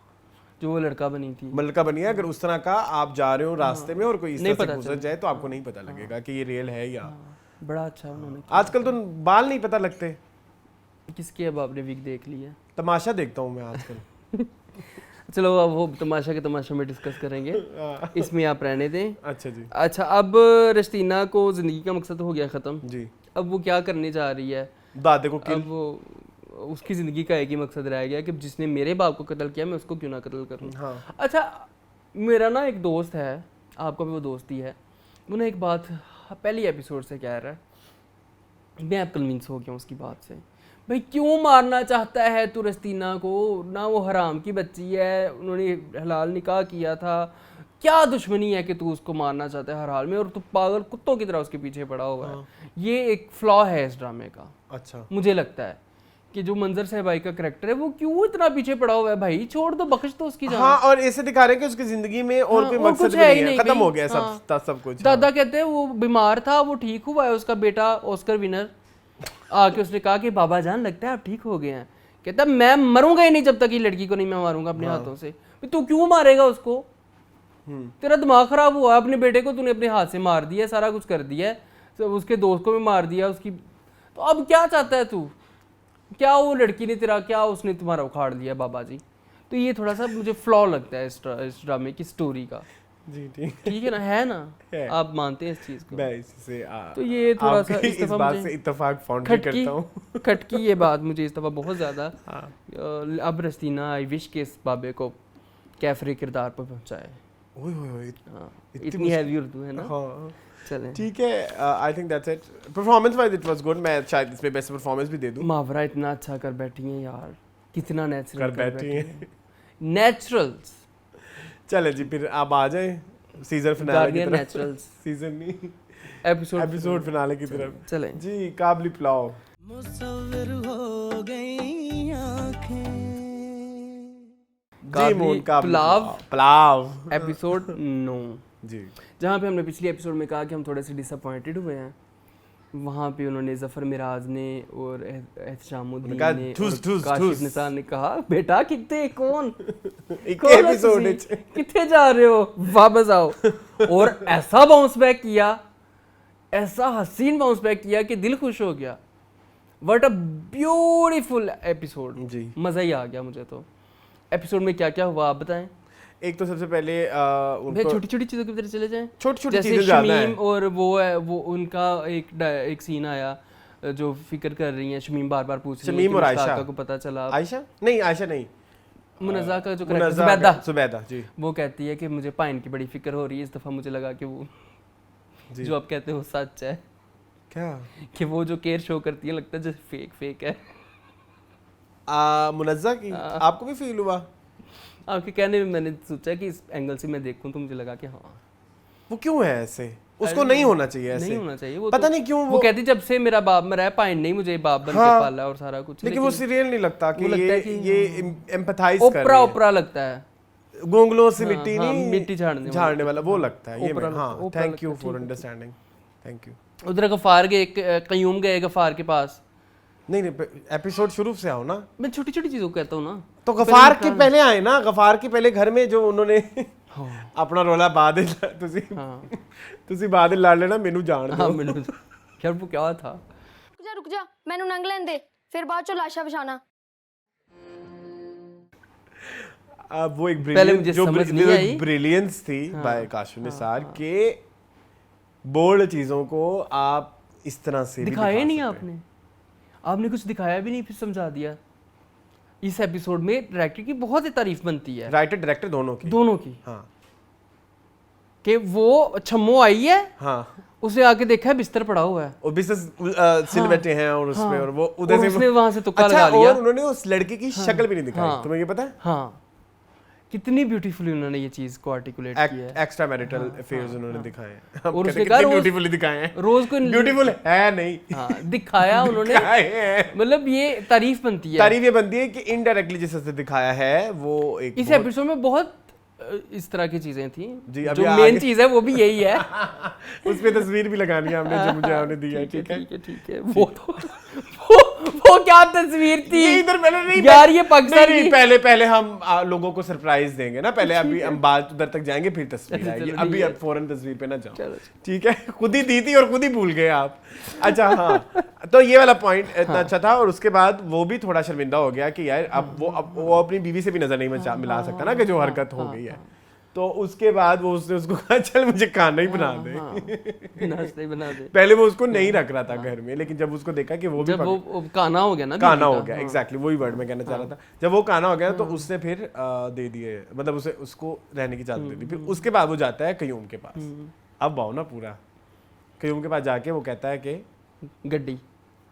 जो वो लड़का बनी थी, लड़का बनी है। अगर उस तरह का आप जा रहे हो रास्ते में और कोई इस तरह से गुजर जाए तो आपको नहीं पता लगेगा कि ये रियल है या। बड़ा अच्छा उन्होंने। आजकल तो बाल नहीं पता लगते। किसकी अब आपने विग देख ली है? तमाशा देखता हूँ मैं आजकल। चलो अब वो तमाशा के तमाशा में डिस्कस करेंगे, इसमें आप रहने दें। अच्छा जी। अच्छा, अब रस्तीना को जिंदगी का मकसद हो गया खत्म जी, अब वो क्या करने जा रही है? दादे को किल। अब वो उसकी ज़िंदगी का एक ही मकसद रह गया कि जिसने मेरे बाप को कत्ल किया मैं उसको क्यों ना कत्ल करूं। हाँ। अच्छा, मेरा ना एक दोस्त है, आपका भी वो दोस्त ही है, उन्हें एक बात पहली एपिसोड से कह रहा है, मैं अब कन्विंस हो गया उसकी बात से, भाई क्यों मारना चाहता है तू रस्तीना को? ना वो हराम की बच्ची है, उन्होंने हलाल निकाह किया था, क्या दुश्मनी है कि तू उसको मारना चाहता है हर हाल में, और तू पागल कुत्तों की तरह उसके पीछे पड़ा हुआ है। ये एक फ्लॉ है इस ड्रामे का। अच्छा, मुझे लगता है कि जो मंजर साहबाई का करैक्टर है वो क्यों इतना पीछे पड़ा हुआ है, भाई छोड़ दो, बख्श दो उसकी जान। हाँ, और ऐसे दिखा रहे हैं कि उसकी जिंदगी में और कोई मकसद भी नहीं है, खत्म हो गया सब कुछ। दादा कहते हैं वो बीमार था, वो ठीक हुआ है, उसका बेटा ऑस्कर विनर आके उसने कहा कि बाबा जान लगता है आप ठीक हो गए हैं। कहता मैं मरूंगा ही नहीं जब तक ये लड़की को नहीं मैं मारूंगा अपने हाथों से। तू क्यों मारेगा उसको? तेरा दिमाग खराब हुआ, अपने बेटे को तूने अपने हाथ से मार दिया, सारा कुछ कर दिया है, तो उसके दोस्त को भी मार दिया उसकी, तो अब क्या चाहता है तू? क्या वो लड़की ने तेरा, क्या उसने तुम्हारा उखाड़ दिया बाबा जी? तो ये थोड़ा सा मुझे फ्लॉ लगता है इस ड्रामे की स्टोरी का। जी ठीक है ना, है ना? है। आप मानते हैं इस चीज को? मैं इससे तो ये थोड़ा सा इस बात से इत्तेफाक फाउंड करता हूँ। खटकी ये बात मुझे इस दफा बहुत ज्यादा। अब रस्तीना आई विश के इस बाबे को कैफरे किरदार पर पहुंचाए। ओए इतनी हैवी उर्दू है ना। हाँ, चलें ठीक है। I think that's it. Performance wise it was good. मैं शायद इसमें बेस्ट परफॉर्मेंस भी दे दूं। मावरा इतना अच्छा कर बैठी हैं यार, कितना नेचुरल कर बैठी हैं। नेचुरल्स। चले जी, फिर आप आ जाएं सीजन फिनाले की तरफ। नेचुरल्स सीजन नहीं, एपिसोड फिनाले की तरफ। चलें जी, काबली पुलाव। मुसव्विर हो गई आँखें। जी मून का पुलाव एपिसोड 9 जी, जहाँ पे हमने पिछली एपिसोड में कहा कि हम थोड़े से डिसअपॉइंटेड हुए हैं, वहाँ पे उन्होंने जफर मिराज ने और एहतशामुद्दीन ने और काशिफ निसार ने कहा बेटा कितने कौन एपिसोड कितने जा रहे हो, वापस आओ। और ऐसा बाउंस बैक किया, ऐसा हसीन बाउंस बैक किया कि दिल खुश हो गया। व्हाट अ ब्यूटीफुल एपिसोड जी, मज़ा ही आ गया मुझे। तो एपिसोड में क्या क्या हुआ आप बताएं। एक तो सबसे पहले छोटी छोटी चीज़ों की तरफ चले जाएं। छोटी जैसे शमीम और वो उनका एक सीन आया जो फिक्र कर रही हैं, शमीम बार बार पूछ रही है, शमीम और आयशा को पता चला। आयशा नहीं मुनज़्ज़ा का जो मुनज़्ज़ा जुबैदा जुबैदा जी वो कहती है कि मुझे पाइन की बड़ी फिक्र हो रही है, इस दफ़ा मुझे लगा कि वो जो आप कहते हैं वो सच है, क्या कि वो जो केयर शो करती है लगता है जैसे फेक है। मुनज़्ज़ा की आपको भी फील हुआ? आपके कहने में मैंने सोचा कि इस एंगल से मैं देखूं तो मुझे लगा कि हाँ वो क्यों है ऐसे? उसको नहीं होना चाहिए ऐसे, नहीं होना चाहिए। वो पता तो, नहीं क्यों वो कहती जब से मेरा बाप मरा है पाइन नहीं मुझे बाप बन के पाला और सारा कुछ, लेकिन वो सीरियल नहीं लगता कि लगता है ये एम्पैथाइज कर ओपरा ओपरा लगता है, गोंगलों से मिट्टी नहीं मिट्टी झाड़ने वाला वो लगता है ये ओपरा हाँ ओपरा थैंक यू लगता है, फॉर ठीक है। Understanding, thank you. उधर गफार गए, कयूम गए गफार के पास। नहीं एपिसोड शुरू से आओ ना, मैं छोटी छोटी चीजों को कहता हूँ ना, तो गफार के पहले आए ना, गफार के पहले घर में जो उन्होंने अपना रोला बादल ਤੁਸੀਂ ਬਾਦਲ ਲਾ ਲੈਣਾ ਮੈਨੂੰ ਜਾਣ ਦਿਓ। हाँ मैंने यार वो क्या था, रुक जा मैनू नंग लें दे फिर बाद चो लाशा बिछाना। अब वो एक पहले मुझे समझ नहीं आई। ब्रिलियंस थी बाय काशिफ निसार के बोल्ड चीजों को आप इस तरह से दिखाया ही नहीं आपने कुछ दिखाया भी नहीं, फिर समझा दिया। इस एपिसोड में डायरेक्टर की बहुत ही तारीफ बनती है, राइटर डायरेक्टर दोनों की हाँ, कि वो छम्मो आई है हाँ उसे आके देखा है बिस्तर पड़ा हुआ है और बिजनेस सिलवेटे हैं और उसमें और वो और उसने वहां से तुक्का अच्छा, लगा लिया। और उन्होंने उस लड़के की शक्ल भी नहीं दिखाई, तुम्हें ये पता है? हाँ, कितनी ब्यूटीफुली उन्होंने ये चीज को आर्टिकुलेट किया है। एक्स्ट्रा मैरिटल अफेयर्स उन्होंने दिखाए हैं और उसने कहा ब्यूटीफुली दिखाए हैं, रोज को ब्यूटीफुल है नहीं हाँ दिखाया उन्होंने, मतलब ये तारीफ बनती है। तारीफ ये बनती है कि इनडायरेक्टली जिस तरह से दिखाया है वो एक इस एपिसोड में बहुत इस तरह की चीजें थी जी, अभी जो मेन चीज है वो भी यही है। उस पे तस्वीर भी लगानी है हमने जो मुझे आपने दी है, ठीक है ठीक है वो क्या तस्वीर थी ये इधर पहले नहीं यार, ये पाकिस्तान नहीं, की पहले हम लोगों को सरप्राइज देंगे ना, पहले अभी हम बात उधर तक जाएंगे फिर तस्वीर आएगी, अभी अब फौरन तस्वीर पे ना जाओ, ठीक है? खुद ही दी थी और खुद ही भूल गए आप। अच्छा हाँ, तो ये वाला पॉइंट इतना अच्छा था और उसके बाद वो भी थोड़ा शर्मिंदा हो गया कि यार अब वो अपनी बीवी से भी नजर नहीं मिला सकता ना कि जो हरकत हो गई है, तो उसके बाद वो उसने उसको कहा चल मुझे खाना ही बना दे, नाश्ता ही बना दे। पहले वो उसको नहीं रख रहा था घर में, लेकिन जब उसको देखा कि वो जब भी वो काना हो गया ना, काना हो गया, एग्जैक्टली वही वर्ड मैं कहना चाह रहा था, जब वो काना हो गया तो उसने फिर दे दिए, मतलब उसे उसको रहने की इजाजत दे दी। फिर उसके बाद वो जाता है कयूम के पास, अब आओ ना पूरा कयूम के पास जाके वो कहता है कि गड्डी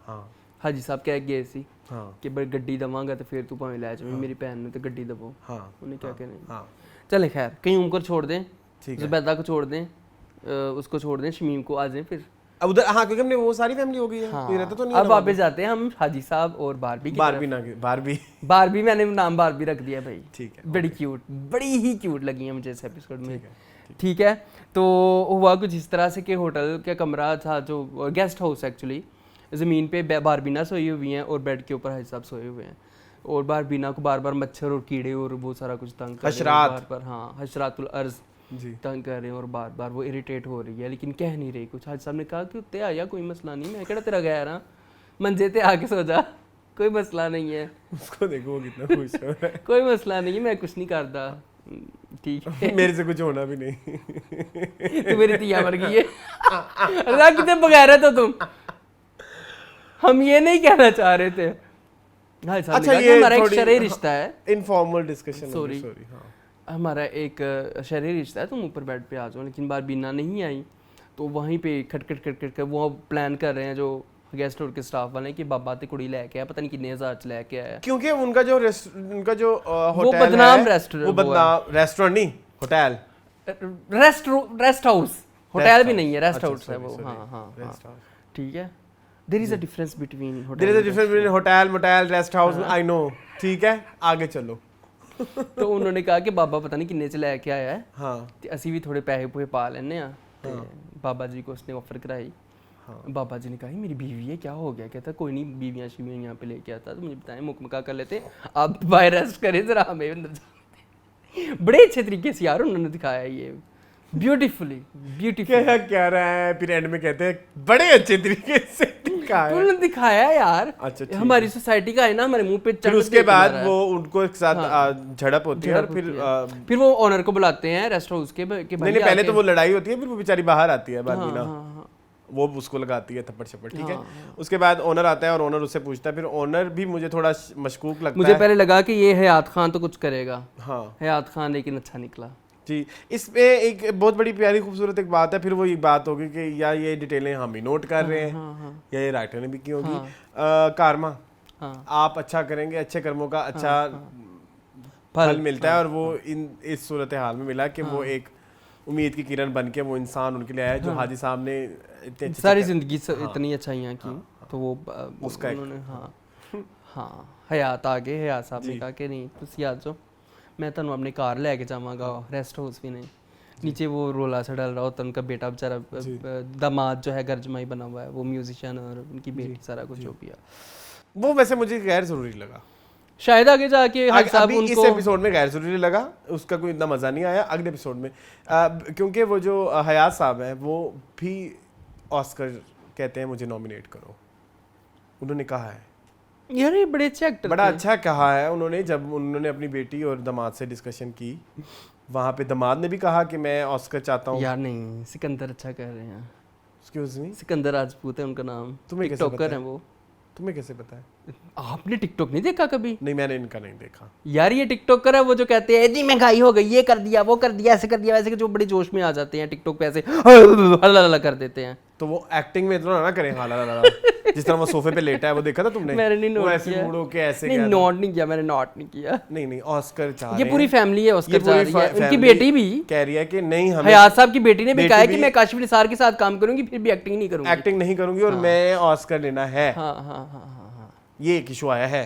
हाँ हाजी साहब कह गए सी हाँ कि बड़ी गड्डी दवांगा तो फिर तू भावें लै जावीं, मेरी भैन ने तो गड्डी दबो, हाँ उन्हें क्या कहने। हाँ चले खैर कयूम को छोड़ दें, ठीक है, जुबैदा को छोड़ दें, उसको छोड़ दें, शमीम को आ जाएं फिर। अब उधर हाँ क्योंकि हमने वो सारी फैमिली हो गई है, कोई रहता तो नहीं है अब ना वापस जाते हैं हम हाजी साहब और बारबी की बारबी ना बारबी तरफ। बारबी मैंने नाम बारबी रख दिया भाई, ठीक है, बड़ी क्यूट, बड़ी ही क्यूट लगी है मुझे इस एपिसोड में, ठीक है। तो हुआ कुछ इस तरह से कि होटल का कमरा था जो गेस्ट हाउस एक्चुअली, ज़मीन पे बारबीना सोई हुई हैं और बेड के ऊपर हाजी साहब सोए हुए हैं, और बारबीना को बार बार मच्छर और कीड़े और वो सारा कुछ तंग कर रहे हैं, बार बार हाँ हशरातुल अर्ज तंग कर रहे हैं और बार बार वो इरिटेट हो रही है, लेकिन कह नहीं रही कुछ। हाजी साहब ने कहा कि उत्ते आया कोई मसला नहीं, मैं कहना तेरा गया ना मंजे ते आके सो जा, कोई मसला नहीं है, उसको देखो वो कितना खुश हो रहा है, कोई मसला नहीं है, मैं कुछ नहीं करता, ठीक है मेरे से कुछ होना भी नहीं, तू मेरी तिया मर गई है। अल्लाह कितने बगैर है तो तुम, हम ये नहीं कहना चाह रहे थे। अच्छा ये हमारा एक शरई रिश्ता है, इनफॉर्मल डिस्कशन, सॉरी हाँ हमारा एक शरई रिश्ता है, तुम ऊपर बेड पे आ जाओ, लेकिन बारबीना नहीं आई, तो वहीं पे खटखट खटखट कर वो प्लान कर रहे हैं जो गेस्ट हाउस के स्टाफ वाले कि बाबा ते कुड़ी लेके आया, पता नहीं कितने हज़ार च लेके आया, क्योंकि उनका जो होटल वो बदनाम रेस्टोरेंट, वो बदनाम रेस्टोरेंट नहीं होटल, रेस्ट हाउस, होटल भी नहीं है, रेस्ट हाउस है वो, हाँ हाँ ठीक है। There is a difference between hotel motel rest house, I know, ठीक है आगे चलो। तो उन्होंने कहा कि बाबा पता नहीं किन्ने च लेके आया है, हाँ ते असी भी थोड़े पैसे पूहे पा लेने आ, ते बाबा जी को उसने ऑफर कराई, बाबा जी ने कहा मेरी बीवी है, क्या हो गया, कहता कोई नहीं बीवियाँ शीवियाँ यहाँ पे लेके आता, तो मुझे बताएं मुकमका कर लेते, आप बाहर रेस्ट करें जरा, हमें अंदर जाते। बड़े अच्छे तरीके से यार उन्होंने दिखाया ये, ब्यूटीफुली क्या कह रहा है, फिर एंड में कहते हैं बड़े अच्छे तरीके से दिखाया, उन्होंने दिखाया यार। अच्छा हमारी सोसाइटी का है ना, हमारे मुंह पे फिर उसके बाद वो उनको एक साथ झड़प होती है और फिर वो ओनर को बुलाते हैं रेस्ट हाउस के, नहीं पहले तो वो लड़ाई होती है, फिर वो बेचारी बाहर आती है बारबीना, वो उसको लगाती है थप्पड़ छप्पड़, ठीक है। उसके बाद ओनर आता है और ओनर उससे पूछता है, फिर ओनर भी मुझे थोड़ा मशकूक लगता मुझे है। पहले लगा कि ये हयात खान तो कुछ करेगा, हाँ हयात खान, लेकिन अच्छा निकला जी। इसमें एक बहुत बड़ी प्यारी खूबसूरत एक बात है, फिर वो एक बात होगी कि या ये डिटेलें हम ही नोट कर रहे हैं या ये राइटर ने भी की होगी। कारमा, आप अच्छा करेंगे, अच्छे कर्मों का अच्छा फल मिलता है, और वो इस सूरत हाल में मिला कि वो एक उम्मीद की किरण बन के वो इंसान उनके लिए आया जो हाजी साहब ने इतने अच्छे सारी जिंदगी इतनी अच्छाइयाँ की, तो वो उसका उन्होंने हाँ हयात आ गए, हयात साहब ने कहा कि नहीं तुसी आ जाओ, मैं ਤੁਹਾਨੂੰ अपनी कार लैके जावांगा, रेस्ट हाउस भी नहीं, नीचे वो रोला सा डल रहा होता, उनका बेटा बेचारा दामाद जो है घर जमाई बना हुआ है, वो म्यूजिशियन और उनकी बेटी, सारा कुछ हो गया। वो वैसे मुझे गैर जरूरी लगा, शायद आगे जाके हाजी साहब अभी इस एपिसोड में गैर जरूरी लगा, उसका कोई इतना मजा नहीं आया अगले एपिसोड में, क्योंकि वो जो हयात साहब हैं वो भी ऑस्कर कहते हैं मुझे नॉमिनेट करो, उन्होंने कहा है यार ये बड़े अच्छे एक्टर, बड़ा अच्छा कहा है उन्होंने। जब उन्होंने अपनी बेटी और दामाद से डिस्कशन की, वहाँ पे दामाद ने भी कहा कि मैं ऑस्कर चाहता हूँ। यार नहीं, सिकंदर अच्छा कर रहे हैं, एक्सक्यूज मी, सिकंदर राजपूत है उनका नाम, तुम्हें कैसे टिकटॉकर पता है वो। तुम्हें कैसे पता है? आपने टिकटॉक नहीं देखा कभी? नहीं, मैंने इनका नहीं देखा यार ये टिकटॉकर है वो जो कहते हैं जी महंगाई हो गई, ये कर दिया, वो कर दिया, ऐसे कर दिया, वैसे, जो बड़े जोश में आ जाते हैं टिकटॉक पे, ऐसे हल्ला कर देते हैं। तो वो एक्टिंग में इतना ना करें, हाला जिस तरह वो सोफे पे लेटा है, वो देखा था तुमने? मैंने नहीं वो नोट ऐसे किया, मुड़ो के ऐसे नहीं किया था। नोट नहीं किया, मैंने नोट नहीं किया। नहीं ऑस्कर चाह ये रहे पूरी हैं। फैमिली है, ऑस्कर ये चाह पूरी रही है, उनकी फैमिली बेटी भी कह रही है कि नहीं, हमें हयात साहब की बेटी ने भी बेटी कहा है कि भी- मैं काशिफ निसार के साथ काम करूंगी, फिर भी एक्टिंग नहीं करूंगी, एक्टिंग नहीं करूंगी और मैं ऑस्कर लेना है। हाँ। ये एक इशू आया है,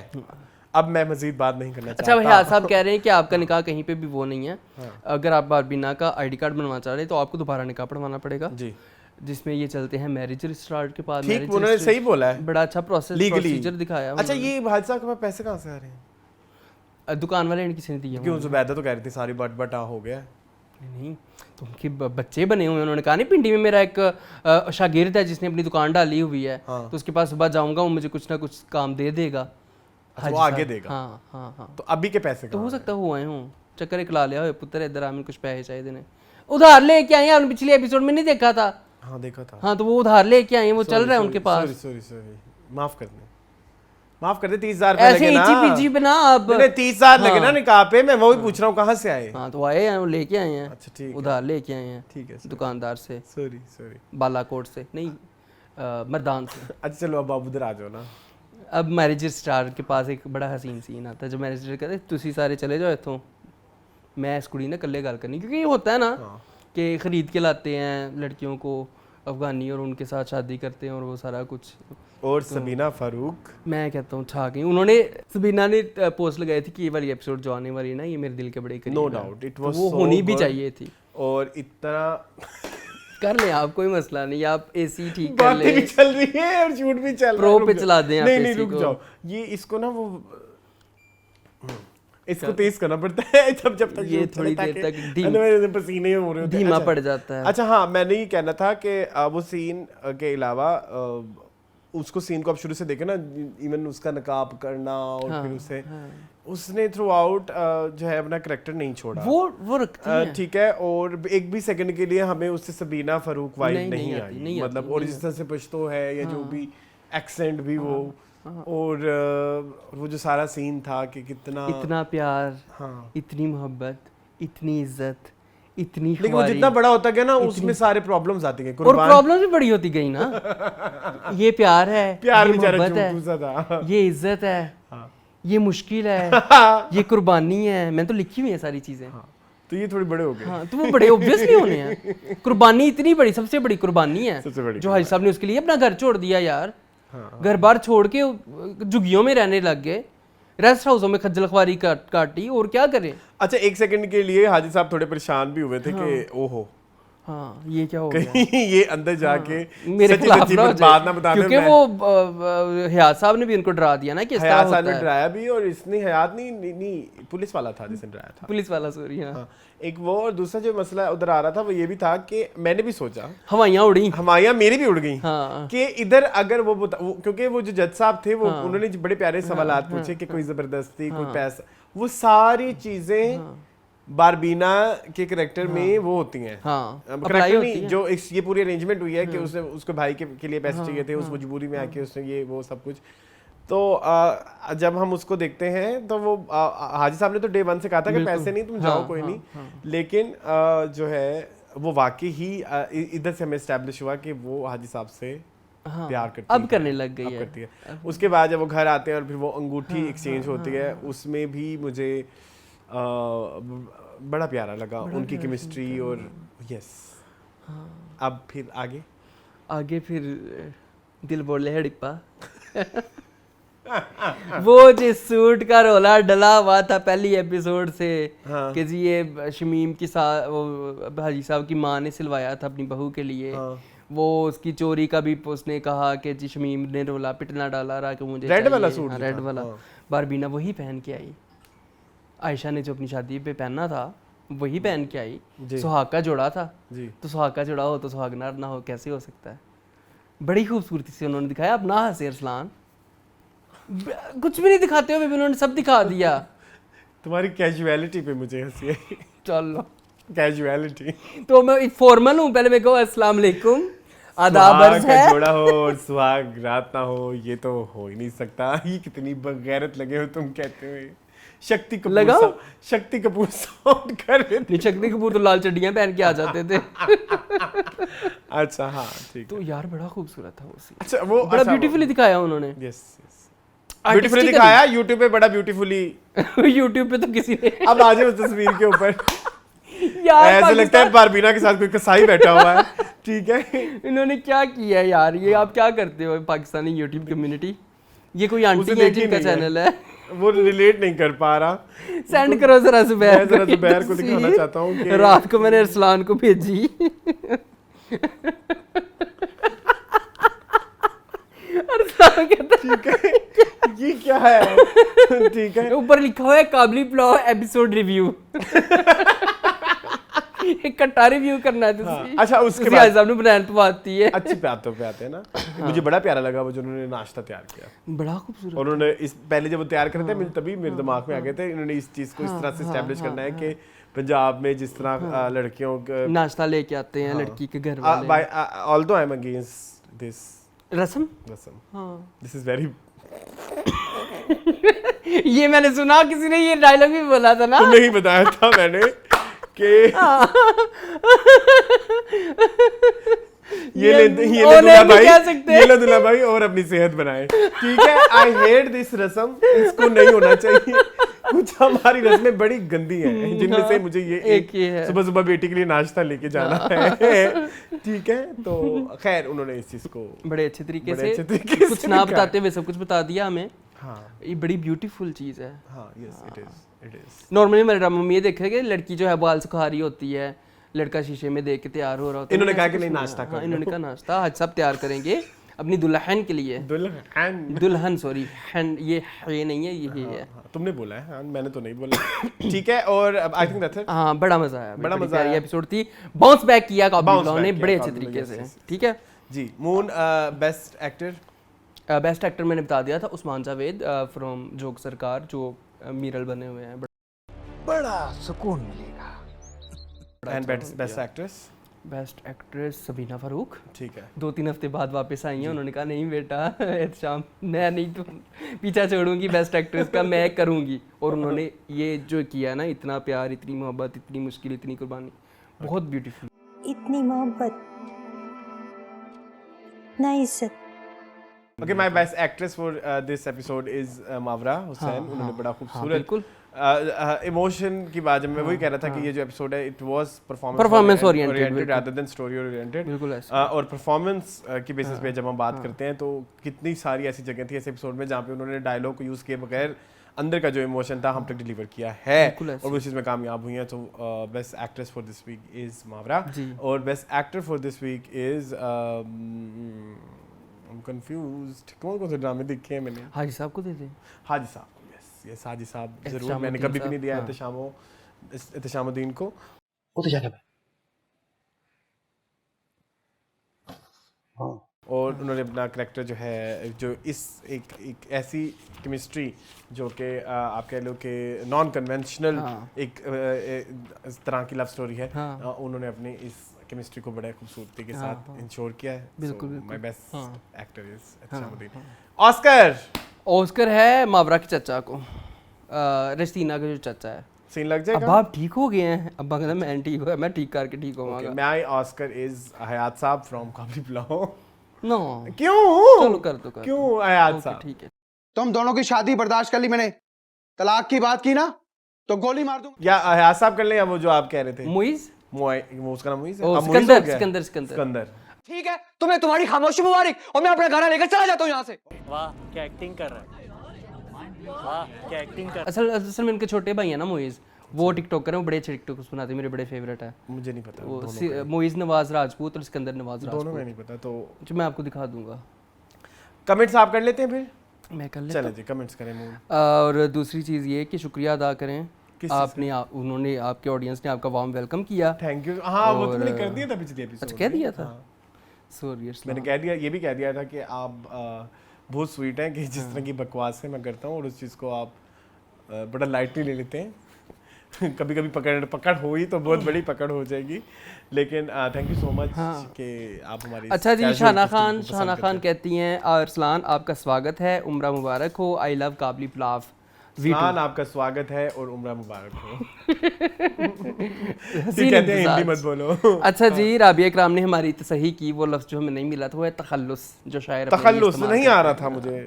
अब मैं मजीद बात नहीं करना अच्छा चाहता। हयात साहब कह रहे हैं कि आपका निकाह कहीं पे भी वो नहीं है, अगर आप बारबीना का आईडी कार्ड बनवाना चाह रहे हैं तो आपको दोबारा निकाह पढ़वाना पड़ेगा, जी जिसमें ये चलते हैं मैरिज रजिस्ट्रार के पास। ठीक, उन्होंने सही बोला है, बड़ा अच्छा प्रोसीजर दिखाया। अच्छा ये भाई साहब के पास पैसे कहाँ से आ रहे हैं? दुकान वाले ने किसी ने दिया क्यों जुबैदा तो कह रही थी सारी बटा हो गया है। नहीं, तो उनके बच्चे बने हुए हैं, उन्होंने कहा नहीं पिंडी में मेरा एक शागिर्द है जिसने अपनी दुकान डाली हुई है, तो उसके पास सुबह जाऊंगा, वो मुझे कुछ ना कुछ काम दे देगा। अच्छा, वो आगे देगा। हाँ तो अभी के पैसे तो हो कहाँ सकता हुआ हूँ चक्कर एक ला लिया हो पुत्र, इधर आमिर कुछ पैसे चाहिए ने, उधार लेके आए हैं, आपने पिछले एपिसोड में नहीं देखा था? हैं? हाँ देखा था। हाँ तो वो उधार लेके आए हैं, वो चल रहा है उनके पास। सॉरी माफ कर दे 30,000 ऐसे लगे ना। पीजी बना आप, नहीं 30,000 लगे ना निकाह पे, मैं वही पूछ रहा हूँ कहाँ से आए? हाँ तो आए हैं, वो लेके आए हैं, अच्छा ठीक है, उधार लेके आए हैं, ठीक है, दुकानदार से, सॉरी बालाकोट से नहीं, मर्दान से। अच्छा चलो अब आप उधर आ जाओ ना। अब मैरिज रजिस्ट्रार के पास एक बड़ा हसीन सीन आता है, जब मैरिज रजिस्ट्रार कहते तुसी सारे चले जाओ इथों, मैं इस कुड़ी ने कल्ले गल करनी, क्योंकि ये होता है ना कि ख़रीद के लाते हैं लड़कियों को अफगानी और उनके साथ शादी करते हैं और वो सारा कुछ। और सबीना फारूक, मैं कहता हूँ छा गई, उन्होंने सबीना ने पोस्ट लगाई थी कि ये वाली एपिसोड जो आने वाली है ना, ये मेरे दिल के बड़े करीब नो है। डाउट इट तो वाज वो होनी भी चाहिए थी, और इतना कर ले आप, कोई मसला नहीं, आप एसी ठीक कर बातें भी ले, चल रही है और शूट भी चल रहा है। प्रो रुक पे जाओ। चला दें आप नहीं AC रुक को। जाओ, ये इसको ना वो इसको तेज करना पड़ता है जब तक ये shoot थोड़ी चले, देर ताकि- तक धीम- मेरे पसीने हो रहे होते हैं। धीमा अच्छा। पड़ जाता है। अच्छा हाँ, मैंने ये कहना था कि वो सीन के अलावा उसको सीन को आप शुरू से देखे ना, इवन उसका नकाब करना और फिर उसे उसने थ्रू आउट जो है अपना करेक्टर नहीं छोड़ा, वो रखती है। ठीक है, और एक भी सेकंड के लिए हमें उससे सबीना फारूक वाइब नहीं आती, आई, नहीं मतलब आती, और जिस तरह से पश्तो है या जो भी एक्सेंट भी वो, और वो जो सारा सीन था कि कितना इतना प्यार, हाँ, इतनी मोहब्बत, इतनी इज्जत, इतनी लेकिन वो ख्वारी, जितना बड़ा होता गया ना उसमें सारे प्रॉब्लम्स आती गए। और कुर्बान प्रॉब्लम भी बड़ी होती गई ना। ये प्यार है, प्यार ये बेचारा मोहब्बत है, झूठू सा था। ये इज्जत है, ये मुश्किल है, ये कुर्बानी है, मैं तो लिखी हुई है सारी चीजें। तो ये थोड़े बड़े हो गए। हाँ तो वो बड़े ऑब्वियसली होने हैं। कुर्बानी इतनी बड़ी, सबसे बड़ी कुर्बानी है सबसे बड़ी जो हाजी साहब ने उसके लिए अपना घर छोड़ दिया यार, घर बार छोड़ के झुग्गियों में रहने लग गए, रेस्ट हाउसों में खज्जल ख्वारी काटी, और क्या करें। अच्छा एक सेकंड के लिए हाजी साहब थोड़े परेशान भी हुए थे कि ओहो हाँ ये क्या हो गया, कहीं ये अंदर जाके मेरे सच्ची खिलाफ सच्ची ना हो बात ना जाए, बता दें। क्योंकि वो हयात साहब ने भी उनको डरा दिया ना कि इस तरह हयात होता साहब ने है। डराया भी, और इसने हयात नहीं पुलिस वाला था जिसने डराया था। पुलिस वाला सॉरी, हाँ हाँ, एक वो, और दूसरा जो मसला उधर आ रहा था वो ये भी था कि मैंने भी सोचा, हवाइयाँ उड़ी। हमारियाँ मेरी भी उड़ गई हाँ कि इधर अगर क्योंकि वो जो जज साहब थे वो उन्होंने बड़े प्यारे सवालात पूछे कि कोई जबरदस्ती, कोई पैसा, वो सारी चीजें बारबीना के करेक्टर में वो होती हैं हाँ, apply करेक्टर होती नहीं हैं। जो ये पूरी अरेंजमेंट हुई है कि उसने उसको भाई के लिए पैसे चाहिए थे, उस मजबूरी में आके उसने ये वो सब कुछ। तो जब हम उसको देखते हैं तो वो हाजी साहब ने तो डे 1 से कहा था कि पैसे नहीं तुम जाओ कोई नहीं, लेकिन जो है वो वाकई ही इधर से हमें एस्टैब्लिश हुआ कि वो हाजी साहब से प्यार करती अब है, करने लग गई अब है। करती है। उसके बाद जब वो घर आते हैं और फिर वो अंगूठी एक्सचेंज होती है, उसमें भी मुझे बड़ा प्यारा लगा उनकी केमिस्ट्री और यस। अब फिर आगे फिर दिल बोले हड़प्पा वो जिस सूट का रोला डला हुआ था पहली एपिसोड से कि जी ये शमीम की साथ वो हाजी साहब की माँ ने सिलवाया था अपनी बहू के लिए, वो उसकी चोरी का भी उसने कहा कि जी शमीम ने रोला पिटना डाला रहा कि मुझे रेड वाला सूट रेड वाला बारबीना वही पहन के आई। आयशा ने जो अपनी शादी पे पहना था वही पहन के आई। सुहाग का जोड़ा था जी, तो सुहाग का जोड़ा हो तो सुहागनार ना हो, कैसे हो सकता है। बड़ी खूबसूरती से उन्होंने दिखाया। अब ना हंसे अरसलान, कुछ भी नहीं दिखाते हुए भी उन्होंने सब दिखा दिया। तुम्हारी कैजुअलिटी पे मुझे हंसी आई। चलो कैजुअलिटी तो मैं फॉर्मल हूँ, पहले मैं कहूँ अस्सलाम वालेकुम आदाब अर्ज सुहाग का है। जोड़ा हो और सुहाग रात ना हो, ये तो हो ही नहीं सकता। ये कितनी बगैरत लगे हो तुम कहते हुए। शक्ति कपूर लगाओ। शक्ति कपूर साउंड कर रहे थे। नहीं, शक्ति कपूर तो लाल चड्डियां पहन के आ जाते थे। अच्छा हाँ ठीक। तो यार बड़ा खूबसूरत था वो सीन, अच्छा वो बड़ा ब्यूटीफुली दिखाया उन्होंने। यस ब्यूटीफुली दिखाया। यूट्यूब पे बड़ा ब्यूटीफुली यूट्यूब पे तो किसी ने अब आ जाए उस तस्वीर के ऊपर यार ऐसे लगता है बारबीना के साथ कोई कसाई बैठा हुआ है। ठीक है इन्होंने क्या किया यार, ये आप क्या करते हो पाकिस्तानी यूट्यूब कम्युनिटी। ये कोई आंटी उसे है देखी जिनका नहीं है। चैनल है, वो रिलेट नहीं कर पा रहा। सेंड करो जरा जुबैर मैं जरा को जुबैर को तस्वीर। दिखाना चाहता हूँ कि रात को मैंने अरसलान को भेजी। अरसलान कहता ठीक है ये क्या है। ठीक है ऊपर लिखा हुआ है काबली पुलाव एपिसोड रिव्यू। एक कट्टा रिव्यू करना है तुझे। अच्छा उसके बाद साहब ने बनाया तो आती है। अच्छी बातों पे आते हैं ना। मुझे बड़ा प्यारा लगा वो जो उन्होंने नाश्ता तैयार किया। बड़ा खूबसूरत। और उन्होंने इस पहले जब वो तैयार कर रहे थे तभी मेरे दिमाग में आ गए थे इन्होंने इस चीज को इस तरह से एस्टैब्लिश करना है कि पंजाब में जिस तरह लड़कियों का नाश्ता लेके आते हैं लड़की के घर वाले। Although I am against this रस्म हाँ दिस इज वेरी ये मैंने सुना, किसी ने ये डायलॉग भी बोला था ना। नहीं बताया था मैंने कि ये ले दुल्हा भाई और अपनी सेहत बनाए। ठीक है आई हेट दिस रस्म, इसको नहीं होना चाहिए। कुछ हमारी रस्में बड़ी गंदी हैं जिनमें से मुझे ये एक है सुबह सुबह बेटी के लिए नाश्ता लेके जाना है। ठीक है तो खैर उन्होंने इस चीज को बड़े अच्छे तरीके बड़े अच्छे से तरीके से कुछ ना दिखाया। बताते हुए सब कुछ बता दिया हमें। हाँ ये बड़ी ब्यूटीफुल चीज है। हाँ यस इट इज नॉर्मली मेरे ड्रामा में ये देखा कि लड़की जो है बाल सुखा रही होती है, लड़का शीशे में देख के तैयार हो रहा होता है। इन्होंने कहा कि कुछ नहीं नहीं, नाश्ता हाँ, करो। इन्होंने कहा नाश्ता आज सब तैयार करेंगे अपनी दुल्हन के लिए। दुल्हन सॉरी ये नहीं है ये है। तुमने बोला है हाँ मैंने तो नहीं बोला। ठीक है और आई थिंक दैट्स इट। हाँ बड़ा मजा आया, बड़ा मजा आया। एपिसोड थी, बाउंस बैक किया काबली Bounce पुलाव back ने किया बड़े काबली अच्छे पुलाव, तरीके yes, से। yes, ठीक है जी मून बेस्ट एक्टर। बेस्ट एक्टर मैंने बता दिया था उस्मान जावेद फ्रॉम जोक सरकार जो मीरल बने हुए हैं। बड़ा सुकून मिलेगा। And best actress best actress Sabina Farooq ठीक है 2-3 हफ्ते बाद वापस आई हैं। उन्होंने कहा नहीं बेटा एहतशाम मैं नहीं तो पीछा छोड़ूंगी बेस्ट एक्ट्रेस का, मैं करूंगी। और उन्होंने ये जो किया ना, इतना प्यार, इतनी मोहब्बत, इतनी मुश्किल, इतनी कुर्बानी, बहुत ब्यूटीफुल। इतनी मोहब्बत ना इज्जत। Okay, my best actress for this episode is मावरा Hussain. उन्होंने बड़ा खूबसूरत बिल्कुल इमोशन की बात जब मैं वही कह रहा था कि ये जो एपिसोड है it was Performance oriented, rather than story oriented। बिल्कुल ऐसा। और परफॉर्मेंस की बेसिस पे जब हम बात करते हैं तो कितनी सारी ऐसी जगह थी इस एपिसोड में जहाँ पे उन्होंने डायलॉग को यूज किए बगैर अंदर का जो इमोशन था हम तक डिलीवर किया है और वो चीज़ में कामयाब हुई हैं। तो best actress for this week is Mawra और best actor for this week is I'm confused। कौन कौन से ड्रामे देखे हैं मैंने? हाजी साहब को दे दें। हाजी साहब यस हाजी साहब जरूर। मैंने कभी भी नहीं दिया एहतशामुद्दीन को। वो तो जाके और उन्होंने अपना करैक्टर जो है जो इस एक ऐसी केमिस्ट्री जो कि आप कह लो कि नॉन कन्वेंशनल एक तरह की लव स्टोरी है, उन्होंने अपनी इस केमिस्ट्री को बड़े खूबसूरती के साथ इंश्योर किया है। बिल्कुल माय बेस्ट एक्टर इज अच्छा। ऑस्कर ऑस्कर है मावरा के चचा को, रस्तीना का जो चचा है। सीन लग जाएगा। अब आप ठीक हो गए हैं, अब कहना मैं ठीक हुआ, मैं ठीक करके ठीक होऊंगा। माय ऑस्कर इज हयात साहब फ्रॉम काबली पुलाव। नो क्यों? चलो कर दो, क्यों हयात साहब? ठीक है। तुम दोनों की शादी बर्दाश्त कर ली मैंने, तलाक की बात की ना तो गोली मार दूंगा। या हयात साहब कर ले, या वो जो आप कह रहे थे मुइज, वो उसका नाम मुइज है। ओ, अब मुइज हो गया? सिकंदर सिकंदर। ठीक है, तुम्हें तुम्हारी खामोशी मुबारक, और मैं अपना गाना लेकर चला जाता हूँ यहाँ से। वाह क्या एक्टिंग कर रहा है, वाह क्या एक्टिंग कर। असल में इनके छोटे भाई है ना मुइज, वो टिकटॉकर है, वो बड़े अच्छे टिकटॉक्स बनाते हैं, मेरे बड़े फेवरेट है। मुझे नहीं पता वो मुइज नवाज राजपूत और सिकंदर नवाज दोनों राजपूत, में नहीं पता, तो जो मैं आपको दिखा दूंगा। कमेंट्स आप कर लेते हैं फिर? मैं कर लेता चलो जी कमेंट्स करें मूड। और दूसरी चीज़ ये कि शुक्रिया अदा करें आपने, उन्होंने आपके ऑडियंस ने आपका वार्म वेलकम किया। Thank you. हाँ वो तुमने कर दिया था पिछले एपिसोड। अच्छा कह दिया था, सॉरी मैंने कह दिया, ये भी कह दिया था कि आप बहुत स्वीट हैं कि जिस तरह की बकवास है मैं करता हूँ और उस चीज़ को आप बड़ा लाइटली ले लेते हैं। कभी कभी पकड़ हुई तो बहुत बड़ी पकड़ हो जाएगी, लेकिन थैंक यू सो मच कि आप हमारी। अच्छा जी, शाना खान कहती हैं अरसलान आपका स्वागत है, उम्र मुबारक हो, आई लव काबली पुलाव। अरसलान आपका स्वागत है और उम्र मुबारक हो। कहते हैं हिंदी मत बोलो। अच्छा जी, राबिया इकराम ने हमारी तसही की, वो लफ्ज़ जो हमें नहीं मिला था वो है तखल्लुस, जो शायर तखल्लुस नहीं आ रहा था मुझे।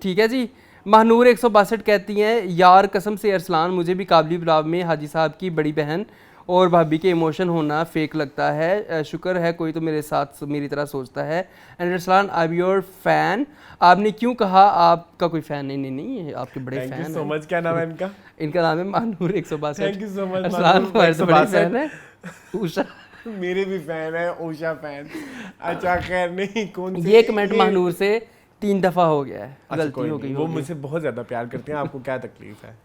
ठीक है जी। महनूर 162 कहती हैं यार कसम से अरसलान मुझे भी काबली पुलाव में हाजी साहब की बड़ी बहन और भाभी के इमोशन होना फेक लगता है, शुक्र है कोई तो मेरे साथ मेरी तरह सोचता है। And Arsalan I am your fan. आपने क्यों कहा आपका कोई फैन? नहीं है, आपके बड़े fan. Thank you so much. क्या नाम है इनका? इनका नाम है Mahnoor 162। Thank you so much. Arsalan हमारे बड़े फैन है। उषा मेरे भी फैन है, उषा फैन। अच्छा खैर नहीं, कौन सी ये कमेंट महनूर से 3 दफ़ा हो गया है, अच्छा, गलती हो गई। वो मुझसे बहुत ज़्यादा प्यार करते हैं, आपको क्या तकलीफ है?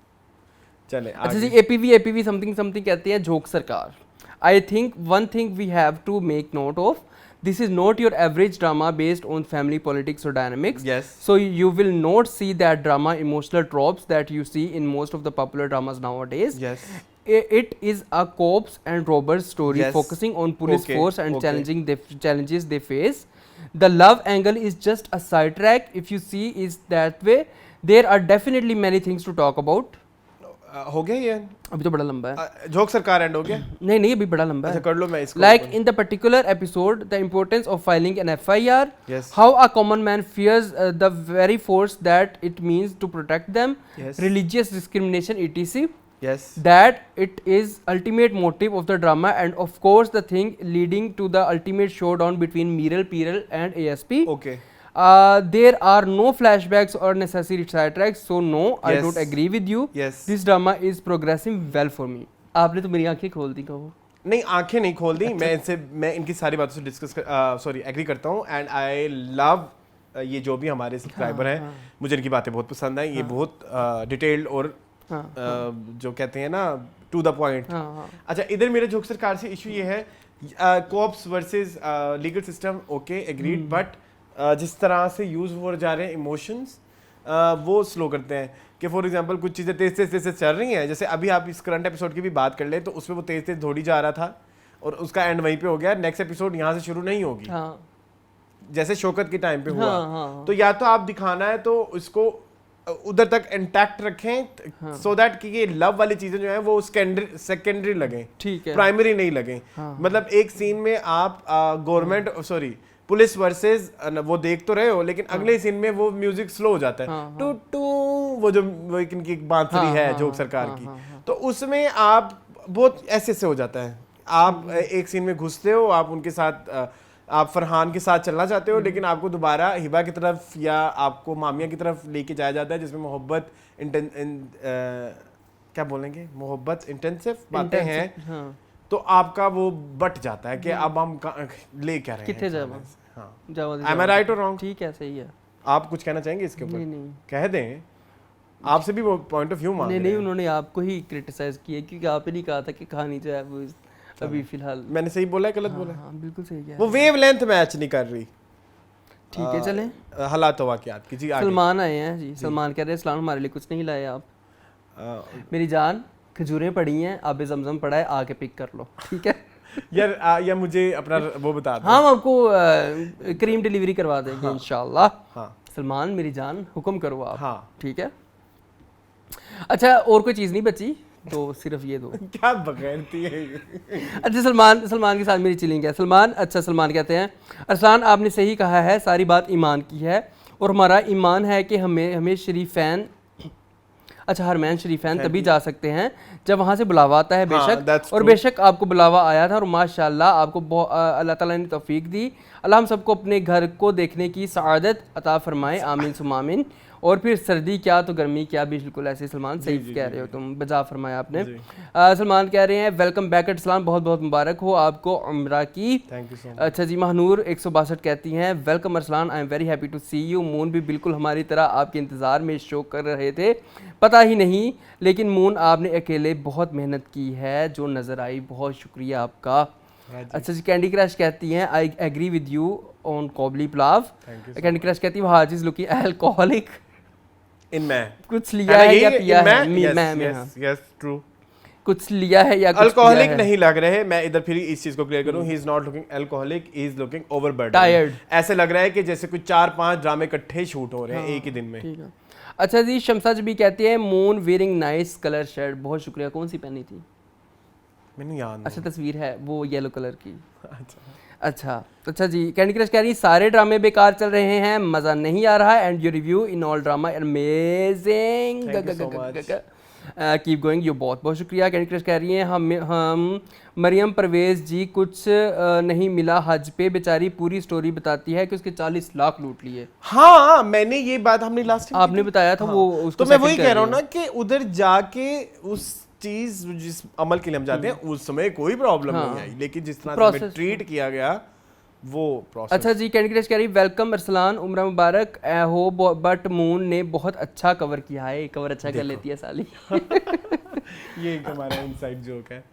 चले अच्छा जी, एपीवी समथिंग कहते हैं जोक सरकार। I think one thing we have to make note of, this is not your average drama based on family politics or dynamics. Yes. So you will not see that drama emotional tropes that you see in most of the popular dramas nowadays. Yes. It is a cops and robbers story, Yes. focusing on police Okay. force and Okay. challenges they face. The love angle is just a sidetrack. If you see is that way, there are definitely many things to talk about. हो गया ये? अभी तो बड़ा लंबा है। जोक सरकार एंड हो गया? नहीं अभी बड़ा लंबा है। अच्छा कर लो, मैं इसको Like in the particular episode, the importance of filing an FIR, Yes. how a common man fears the very force that it means to protect them, Yes. religious discrimination, etc. Yes. That it is ultimate motive of the drama, and of course the thing leading to the ultimate showdown between Miral, Piral and ASP. Okay. There are no flashbacks or necessary sidetracks, so no, I Yes. don't agree with you. Yes. This drama is progressing well for me. आपने तो मेरी आंखें खोल दी कहो। नहीं आंखें नहीं खोल दी, मैं इनकी सारी बातों से एग्री करता हूँ एंड आई लव ये जो भी हमारे सब्सक्राइबर हैं, मुझे इनकी बातें बहुत पसंद आई। ये बहुत डिटेल्ड और जो कहते हैं ना टू द पॉइंट। अच्छा इधर मेरे जोक सरकार से इशू ये है, cops versus legal system, okay agreed, but जिस तरह से यूज़ हो जा रहे हैं इमोशंस वो स्लो करते हैं कि फॉर एग्जांपल कुछ चीज़ें तेज़ चल रही हैं, जैसे अभी आप इस करंट एपिसोड की भी बात कर ले तो उसमें वो तेज़ दौड़ी जा रहा था और उसका एंड वहीं पे हो गया, नेक्स्ट एपिसोड यहाँ से शुरू नहीं होगी। जैसे शौकत के टाइम पे हुआ। तो या तो आप दिखाना है तो उसको उधर तक इंटैक्ट रखें सो दैट कि ये लव वाली चीजें जो है वो सेकेंडरी लगे, ठीक है, प्राइमरी नहीं लगे। मतलब एक सीन में आप गवर्नमेंट पुलिस वर्सेस वो देख तो रहे हो, लेकिन अगले सीन में वो म्यूजिक स्लो हो जाता है, टू टू वो जो इनकी एक बांसुरी है जोक सरकार की, तो उसमें आप बहुत ऐसे हो जाता है। आप एक सीन में घुसते हो, आप उनके साथ आप फरहान के साथ चलना चाहते हो, लेकिन आपको दोबारा हिबा की तरफ या आपको मामिया की तरफ लेके जाया जाता है, जिसमें मोहब्बत क्या बोलेंगे, मोहब्बत इंटेंसिव बातें हैं, तो आपका वो बट जाता है कि अब हम ले क्या रहे हैं। Am I right or wrong? ठीक है, सही है। आप कुछ कहना चाहेंगे इसके ऊपर? नहीं कह दें, आपसे भी वो पॉइंट ऑफ व्यू मांग रहे हैं। नहीं, उन्होंने आपको ही क्रिटिसाइज किया क्योंकि आपने नहीं कहा था कि कहानी जो है वो अभी फिलहाल। मैंने सही बोला है गलत बोला है? हाँ, बिल्कुल सही है। वो वेवलेंथ मैच नहीं कर रही। ठीक है चलें। हालात वाक़यात की जी आगे। सलमान आए हैं जी। सलमान कह रहे हैं सलाम हमारे लिए कुछ नहीं लाए आप। मेरी जान खजूरें पड़ी हैं, आब जमजम पड़ा है, आके पिक कर लो, ठीक है। यार या मुझे अपना वो बता दो। हम आपको क्रीम डिलीवरी करवा देंगे इंशाल्लाह। हाँ। सलमान मेरी जान हुक्म करो आप। हाँ। ठीक है। अच्छा और कोई चीज़ नहीं बची तो सिर्फ ये दो। क्या बगैरती है ये? अच्छा सलमान के साथ मेरी चिलिंग है। सलमान कहते हैं अरसलान आपने सही कहा है, सारी बात ईमान की है और हमारा ईमान है कि हमें शरीफैन हरमैन शरीफैन तभी जा सकते हैं जब वहाँ से बुलावा आता है बेशक। that's और true. बेशक आपको बुलावा आया था और माशाल्लाह आपको अल्लाह ताला ने तौफीक दी। अल्लाह हम सबको अपने घर को देखने की सआदत अता फरमाए, आमीन सुम्मा आमीन। और फिर सर्दी क्या तो गर्मी क्या, बिल्कुल ऐसे सलमान सही कह रहे हो तुम, बजा फरमाया आपने। सलमान कह रहे हैं वेलकम बैक एटस्लान, बहुत बहुत मुबारक हो आपको उम्रा की। Thank you so much. अच्छा जी। महानूर 162 कहती हैं welcome Arsalan, I am very happy to see you. Moon भी बिल्कुल हमारी तरह आपके इंतज़ार में शो कर रहे थे, पता ही नहीं, लेकिन मून आपने अकेले बहुत मेहनत की है जो नज़र आई, बहुत शुक्रिया आपका। अच्छा जी। कैंडी क्रश कहती हैं I agree with you on Kabli Pulao. Candy Crush कहती है हाज इज लुकिंग अल्कोहलिक। इन मैं कुछ लिया है या पिया है? Yes true. कुछ लिया है या कुछ अल्कोहलिक नहीं लग रहे। मैं इधर फिर इस चीज को क्लियर करूं, he is not looking alcoholic, he is looking overburden, tired. ऐसे लग रहा है कि जैसे कुछ 4-5 ड्रामे इकट्ठे शूट हो रहे हैं एक ही दिन में। ठीक है। अच्छा जी। शमसा जी भी कहती है moon wearing nice colour shirt, बहुत शुक्रिया। कौन सी पहनी थी? मैंने याद नहीं। अच्छा तस्वीर है वो येलो कलर की। अच्छा जी। कैंडी क्रश कह रही सारे ड्रामे बेकार चल रहे हैं, मज़ा नहीं आ रहा and your review in all drama amazing, keep going. यो बहुत बहुत शुक्रिया। कैंडी क्रश कह रही हैं हम मरियम परवेज़ जी कुछ नहीं मिला हज पे, बेचारी पूरी स्टोरी बताती है कि उसके 40 लाख लूट लिए। हाँ मैंने ये बात हमने लास्ट टाइम आपने बताया था। वो उसको तो मैं वही कह रहा हूँ ना कि उधर जाके उस चीज जिस अमल के लिए हम जाते हैं उस समय कोई प्रॉब्लम नहीं आई, लेकिन जिस तरह से हमें ट्रीट किया गया वो प्रोसेस। अच्छा जी। कैंडी क्रश कह रही वेलकम अरसलान, उम्र मुबारक हो, बट मून ने बहुत अच्छा कवर किया है। कवर अच्छा कर लेती है साली। ये एक हमारा इनसाइड जोक है।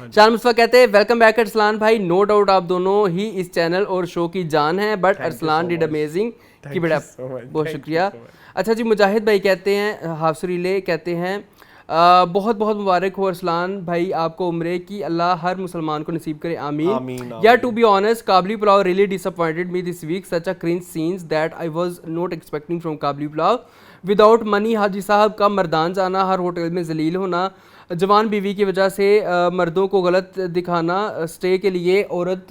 शान मुस्तफा कहते हैं वेलकम बैक अरसलान भाई, नो डाउट आप दोनों ही इस चैनल और शो की जान है, but Arsalan did amazing, keep it up. बहुत शुक्रिया। अच्छा जी। मुजाहिद भाई कहते हैं हाफसुरीले कहते हैं बहुत बहुत मुबारक हो अरसलान भाई आपको उम्रे की, अल्लाह हर मुसलमान को नसीब करे, आमीन। या to be honest Kabli Pulao really disappointed me this week, such a cringe scenes that I was not expecting from Kabli Pulao. Without money हाजी साहब का मर्दान जाना, हर होटल में जलील होना, जवान बीवी की वजह से मर्दों को गलत दिखाना, स्टे के लिए औरत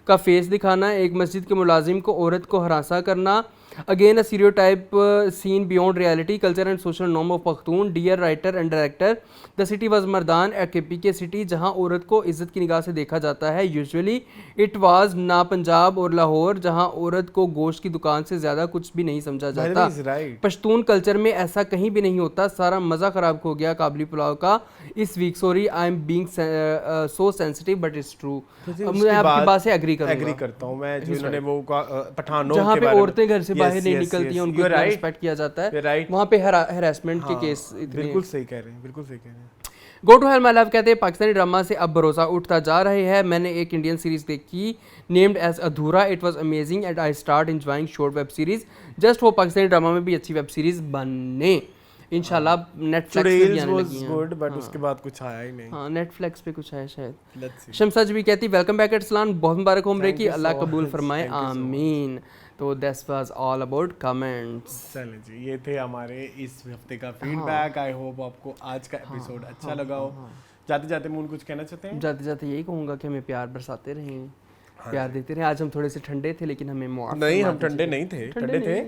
का फेस दिखाना, एक मस्जिद के मुलाजिम को औरत को हरासा करना, again a stereotype scene beyond reality, culture and social norm of Pakhtun, dear writer and director, the city was Mardan ए के सिटी, जहां औरत को इज्जत की निगाह से देखा जाता है। यूजुअली इट वाज ना पंजाब और लाहौर, जहां औरत को गोश्त की दुकान से ज़्यादा कुछ भी नहीं समझा जाता। पश्तून कल्चर में ऐसा कहीं भी नहीं होता। सारा मज़ा ख़राब हो गया काबली पुलाव का इस week. Sorry I am being so sensitive but it's true. मैं आपकी बात से एग्री करता हूँ मैं, जो इन्होंने वो पठानों जहाँ के पे बारे में औरतें घर से बाहर नहीं निकलती हैं, उनको रिस्पेक्ट किया जाता है, वहाँ पे हैरेसमेंट के केस इतने। बिल्कुल सही कह रहे हैं, बिल्कुल सही कह रहे हैं। Go to hell my love कहते हैं पाकिस्तानी ड्रामा से अब भरोसा उठता जा रहे हैं। मैंने एक इंडियन सीरीज देखी नेम्ड एज अधूरा, it was amazing and I start enjoying short web series. Just वो पाकिस्तानी ड्रामा में भी अच्छी वेब सीरीज बने इंशाल्लाह। नेटफ्लिक्स पे भी आने लगी हैं, गुड बट उसके बाद कुछ आया ही नहीं। हाँ नेटफ्लिक्स पे कुछ है शायद। शमसा जी भी कहती वेलकम बैक एटस्लान, बहुत मुबारक हो उम्रे की, अल्लाह कबूल फरमाए, आमीन। तो that's was all about comments. चलें जी, ये थे हमारे इस हफ्ते का फीडबैक। आई होप आपको आज का एपिसोड अच्छा लगा हो। जाते जाते मून कुछ कहना चाहते हैं? जाते जाते यही कहूँगा कि हमें प्यार बरसाते रहें, प्यार देते रहें। आज हम थोड़े से ठंडे थे लेकिन हमें नहीं, हम ठंडे नहीं थे, ठंडे थे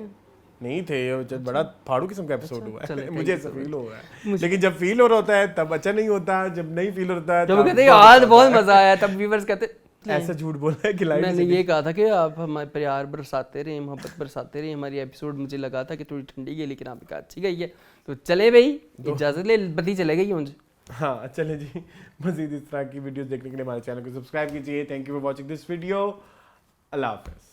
नहीं थे। जब बड़ा फाड़ू किस्म का एपिसोड हुआ है, मुझे ऐसा फील हो रहा है। लेकिन जब फील हो रहा होता है तब अच्छा नहीं होता, जब नहीं फील होता है जब कहते हैं आज बहुत मजा आया, तब व्यूअर्स कहते ऐसा झूठ बोल रहा है कि लाइव मैंने ये कहा था कि आप हमारे प्यार बरसाते रहे, मोहब्बत बरसाते रहे। हमारी एपिसोड मुझे लगा था कि थोड़ी ठंडी गई लेकिन आपने कहा अच्छी गई है, तो चले भाई इजाजत ले, बत्ती चले गई मुझे। हाँ चले जी। मजीद इस तरह की वीडियोस देखने के लिए हमारे चैनल को सब्सक्राइब कीजिए। Thank you for watching this video. अल्लाह हाफिज़।